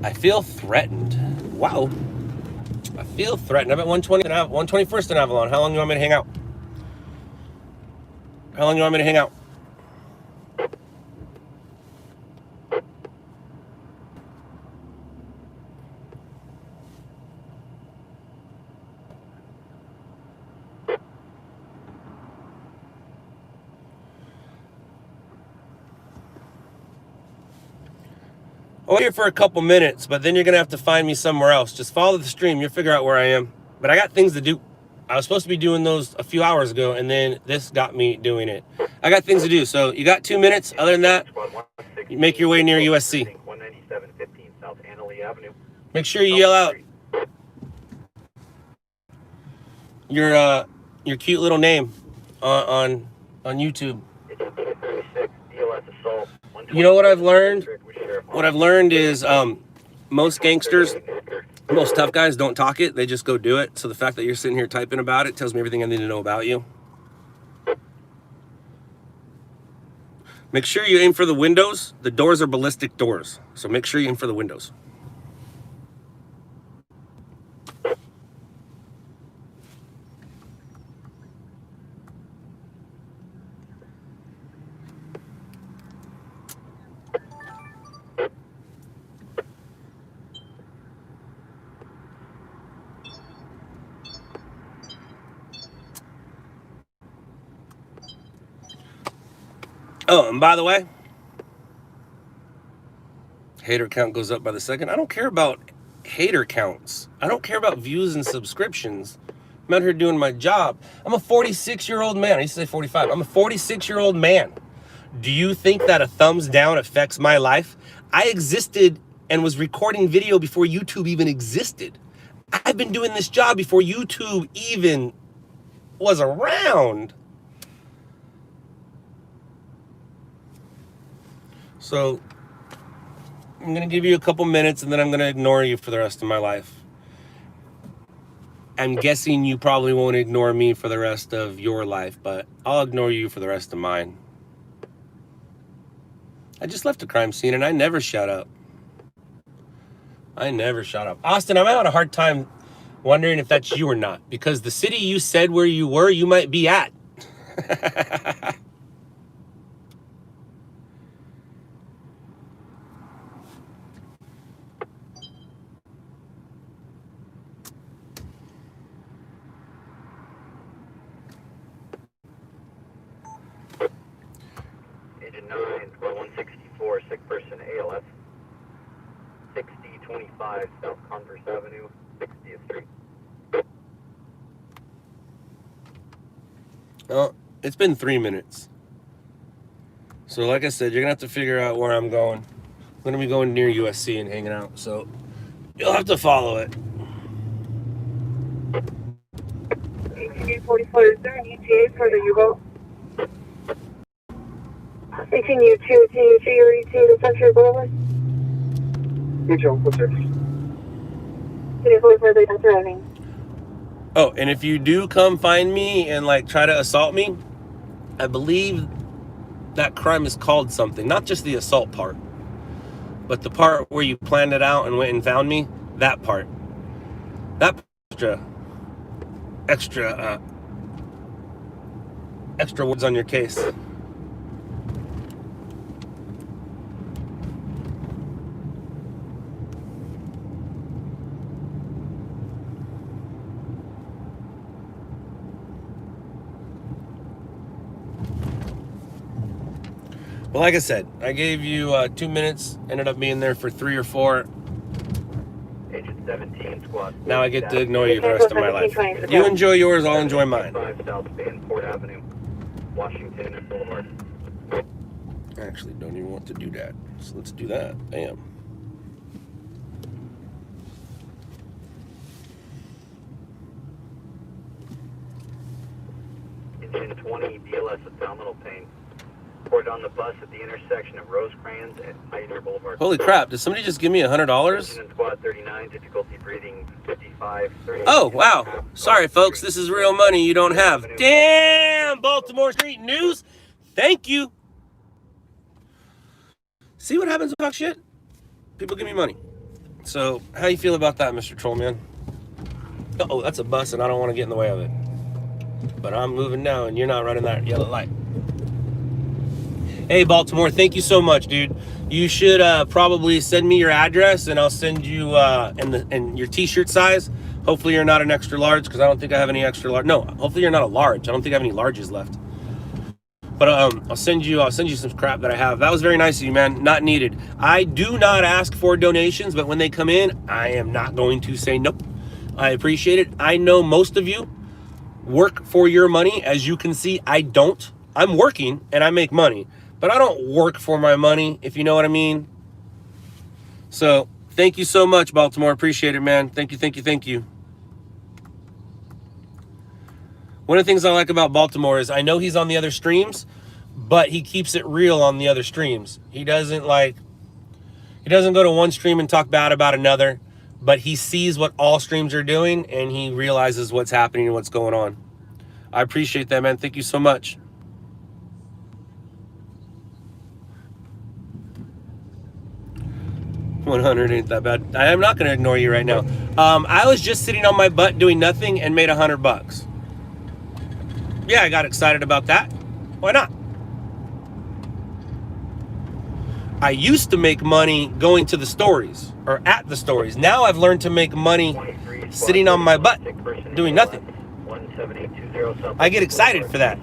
I feel threatened. Wow. I feel threatened. I'm at 121st and Avalon. How long do you want me to hang out? How long do you want me to hang out? I'm here for a couple minutes, but then you're gonna have to find me somewhere else. Just follow the stream, you'll figure out where I am. But I got things to do. I was supposed to be doing those a few hours ago, and then this got me doing it. I got things to do, so you got 2 minutes. Other than that, you make your way near USC. 19715 South Annalee Avenue. Make sure you yell out your cute little name on YouTube. You know what I've learned? what I've learned is most gangsters, most tough guys don't talk it. They just go do it. So the fact that you're sitting here typing about it tells me everything I need to know about you. Make sure you aim for the windows. The doors are ballistic doors. So make sure you aim for the windows. Oh, and by the way, hater count goes up by the second. I don't care about hater counts. I don't care about views and subscriptions. I'm out here doing my job. I'm a 46-year-old man. I used to say 45. I'm a 46-year-old man. Do you think that a thumbs down affects my life? I existed and was recording video before YouTube even existed. I've been doing this job before YouTube even was around. So I'm going to give you a couple minutes and then I'm going to ignore you for the rest of my life. I'm guessing you probably won't ignore me for the rest of your life, but I'll ignore you for the rest of mine. I just left a crime scene and I never shut up. I never shut up. Austin, I'm having a hard time wondering if that's you or not, because the city you said where you were, you might be at. Agent 9, squad 164, sick person ALS. 6025 South Converse Avenue, 60th Street. Oh, it's been 3 minutes. So like I said, you're gonna have to figure out where I'm going. I'm gonna be going near USC and hanging out, so you'll have to follow it. 1844, is there an ETA for the U-boat? 18U2, 18U3, or ETA to Century Boulevard? Mutual, what's it? 1844, they're driving. Oh, and if you do come find me and like try to assault me, I believe that crime is called something. Not just the assault part, but the part where you planned it out and went and found me. That part. That extra words on your case. Well, like I said, I gave you 2 minutes, ended up being there for 3 or 4. Agent 17, squad. Now I get to ignore you for the rest of my life. You enjoy yours, I'll enjoy mine. 5 South Vanport Avenue, Washington Boulevard. I actually don't even want to do that, so let's do that. Bam. Engine 20, BLS abdominal pain. Reported on the bus at the intersection of Rosecrans and Pioneer Boulevard. Holy crap, did somebody just give me $100? Squad 39, difficulty breathing 55. Oh, wow. Sorry, folks, this is real money you don't have. Damn, Baltimore Street News. Thank you. See what happens when I talk shit? People give me money. So, how you feel about that, Mr. Trollman? Uh-oh, that's a bus and I don't want to get in the way of it. But I'm moving now and you're not running that yellow light. Hey, Baltimore, thank you so much, dude. You should probably send me your address and I'll send you and your t-shirt size. Hopefully you're not an extra large because I don't think I have any extra large. No, hopefully you're not a large. I don't think I have any larges left. But I'll send you some crap that I have. That was very nice of you, man. Not needed. I do not ask for donations, but when they come in, I am not going to say nope. I appreciate it. I know most of you work for your money. As you can see, I don't. I'm working and I make money. But I don't work for my money, if you know what I mean. So, thank you so much, Baltimore. Appreciate it, man. Thank you, thank you, thank you. One of the things I like about Baltimore is I know he's on the other streams, but he keeps it real on the other streams. He doesn't He doesn't go to one stream and talk bad about another, but he sees what all streams are doing and he realizes what's happening and what's going on. I appreciate that, man. Thank you so much. $100 ain't that bad. I am not going to ignore you right now. I was just sitting on my butt doing nothing and made $100. Yeah, I got excited about that. Why not? I used to make money going to the stories or at the stories. Now I've learned to make money sitting on my butt doing nothing. I get excited for that.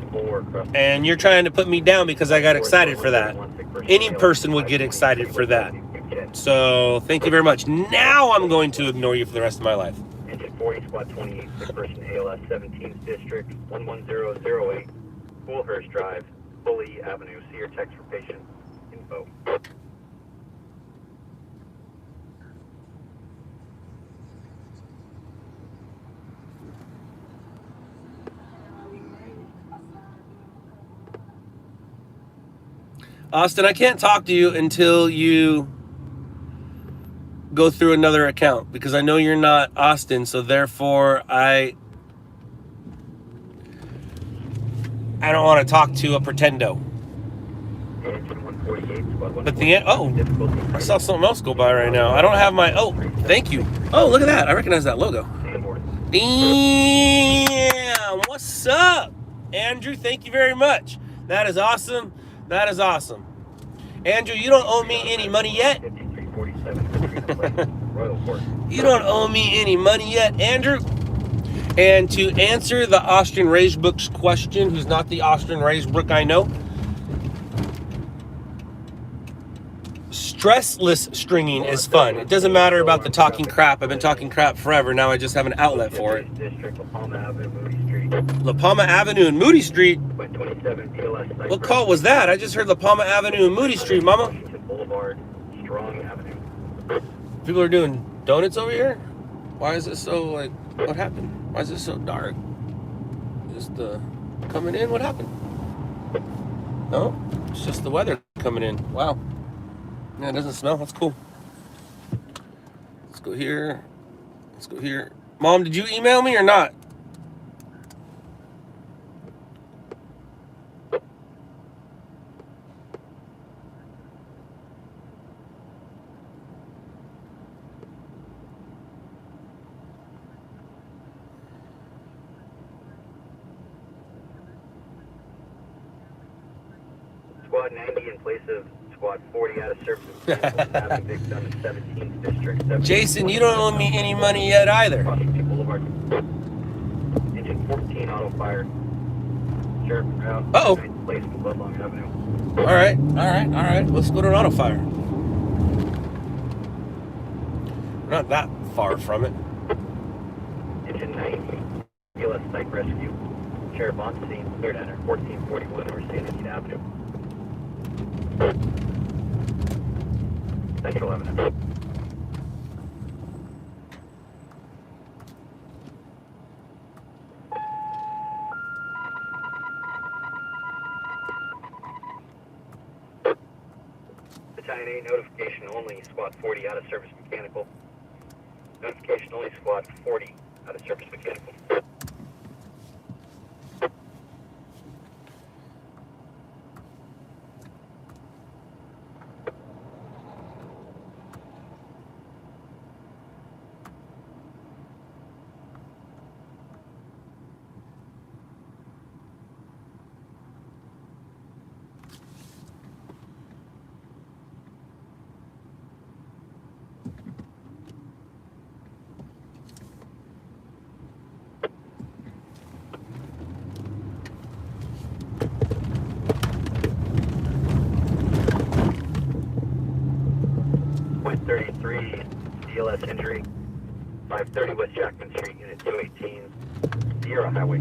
And you're trying to put me down because I got excited for that. Any person would get excited for that. So thank you very much. Now I'm going to ignore you for the rest of my life. Engine 40, squad 28, sick person ALS 17th district 11008, Coolhurst Drive, Bully Avenue. See your text for patient info. Austin, I can't talk to you until you go through another account because I know you're not Austin, so therefore I don't want to talk to a pretendo. But I saw something else go by right now. I don't have my, thank you. Oh, look at that. I recognize that logo. Damn, what's up? Andrew, thank you very much. That is awesome. That is awesome. Andrew, you don't owe me any money yet. You don't owe me any money yet, Andrew. And to answer the Austrian Ragebook's question, who's not the Austrian Ragebook I know, stressless stringing is fun. It doesn't matter about the talking crap. I've been talking crap forever. Now I just have an outlet for it. La Palma Avenue and Moody Street? What call was that? I just heard La Palma Avenue and Moody Street, mama. People are doing donuts over here? Why is it so, like, what happened? Why is it so dark? Just coming in? What happened? No, it's just the weather coming in. Wow. Yeah, it doesn't smell. That's cool. Let's go here. Let's go here. Mom, did you email me or not? Squad 90 in place of Squad 40 out of service. 17th district. Jason, you don't owe me any money yet either. Engine 14 auto fire. Sheriff route. Uh-oh. Place in Bloodlong Avenue. All right. Let's go to an auto fire. We're not that far from it. Engine 90. ELS Psych Rescue. Sheriff on scene. Third enter. 1441 over St. Anita Avenue. Central Avenue. Battalion 8, notification only, Squad 40 out of service mechanical. Notification only, Squad 40 out of service mechanical. DLS injury, 530 West Jackman Street, Unit 218, Sierra Highway.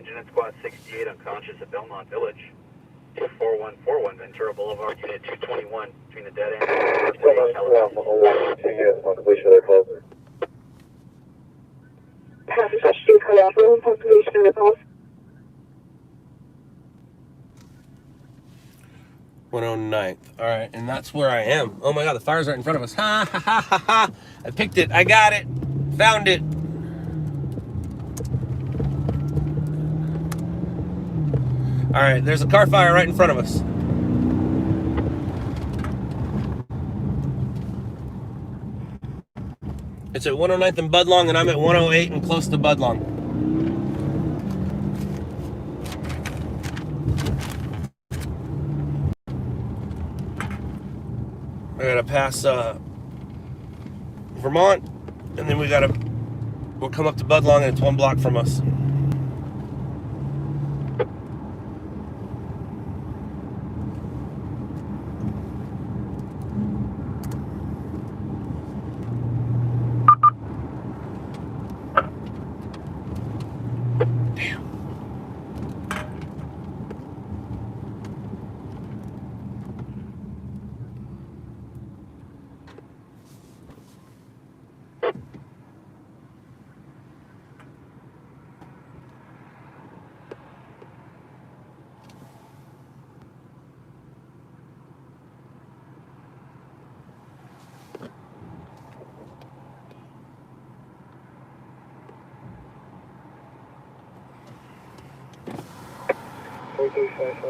Engine at squad 68 unconscious at Belmont Village. 24141 Ventura Boulevard, unit 221 between the dead end and Completion of their calls. Passenger street collateral, completion of the calls. 109th. All right, and that's where I am. Oh my God, the fire's right in front of us. Ha ha ha ha ha. I picked it. I got it. Found it. All right, there's a car fire right in front of us. It's at 109th and Budlong, and I'm at 108 and close to Budlong. I gotta pass Vermont, and then we'll come up to Budlong, and it's 1 block from us.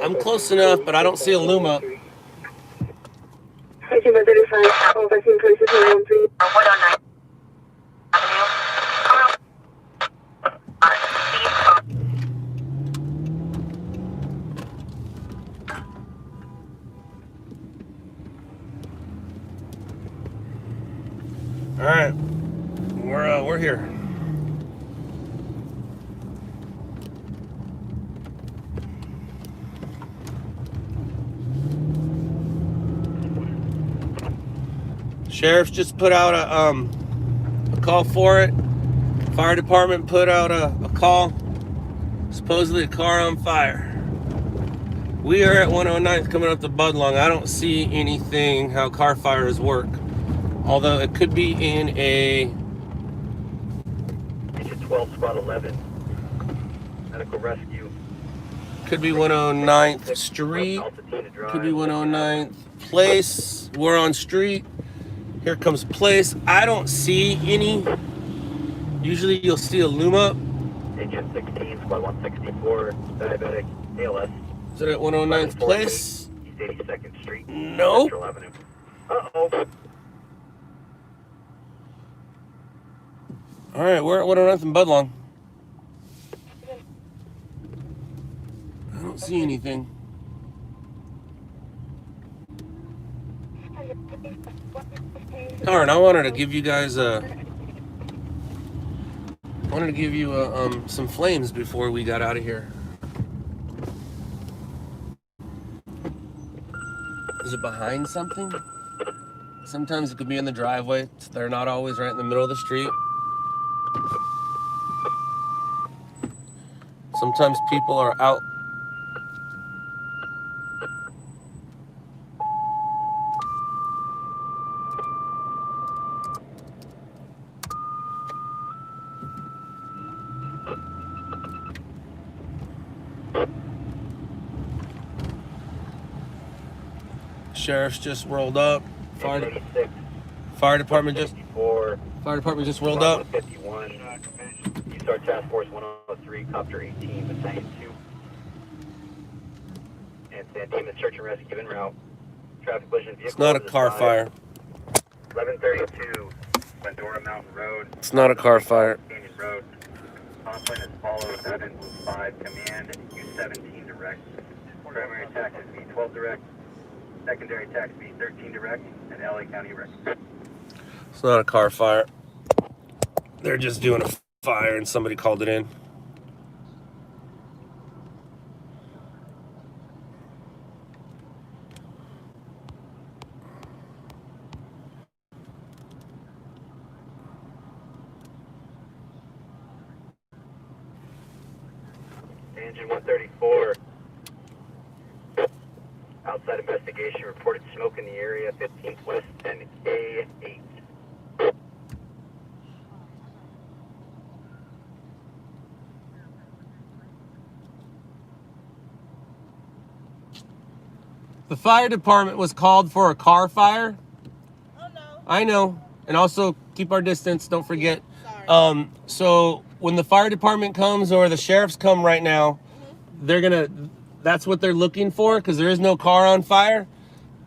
I'm close enough, but I don't see a loom up. All right, we're here. Sheriff's just put out a call for it. Fire department put out a call. Supposedly a car on fire. We are at 109th coming up to Budlong. I don't see anything how car fires work. Although it could be in a... Engine 12, squad 11. Medical rescue. Could be 109th Street. Could be 109th Place. We're on street. Here comes Place. I don't see any. Usually you'll see a loom up. Engine 16, squad 164, diabetic, ALS. Is it at 109th Place? East 82nd Street. Nope. Central Avenue. Uh-oh. All right, we're at 109th and Budlong. I don't see anything. Darn, I wanted to give you guys some flames before we got out of here. Is it behind something? Sometimes it could be in the driveway. They're not always right in the middle of the street. Sometimes people are out. Sheriff's just rolled up. Fire department just rolled up. 51. You start task force 103, copter 18, battalion 2. And San Dimas search and rescue en route. Traffic collision vehicle. It's not a car fire. 1132, Glendora Mountain Road. It's not a car fire. Canyon Road. Conflict is followed. That in 5 command. U17 direct. Primary attack is V12 direct. Secondary attack is V13 direct. And LA County direct. It's not a car fire. They're just doing a fire and somebody called it in. Engine 134. Outside investigation reported smoke in the area, 15th West and A8. The fire department was called for a car fire. Oh no. I know. And also keep our distance, don't forget. Sorry. So when the fire department comes or the sheriffs come right now, that's what they're looking for because there is no car on fire.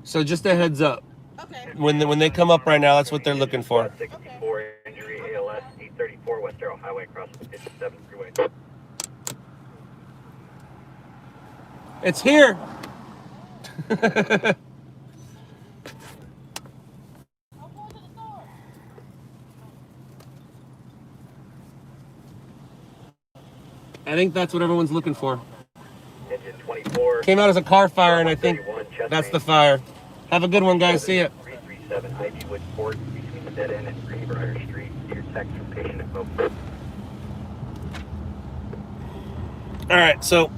So just a heads up. Okay. When they come up right now, that's what they're looking for. 64 injury, ALS, 834 West Arrow Highway, crossing the 57 freeway. It's here. I think that's what everyone's looking for. Engine 24. Came out as a car fire, and I think that's the fire. Have a good one, guys. See ya. 337 Ivy Wood Court between the dead end and Greenbrier Street. Your text from patient at Boat. All right, so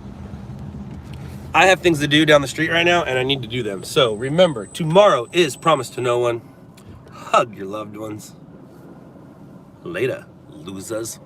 I have things to do down the street right now, and I need to do them. So remember, tomorrow is Promise to No One. Hug your loved ones. Later, losers.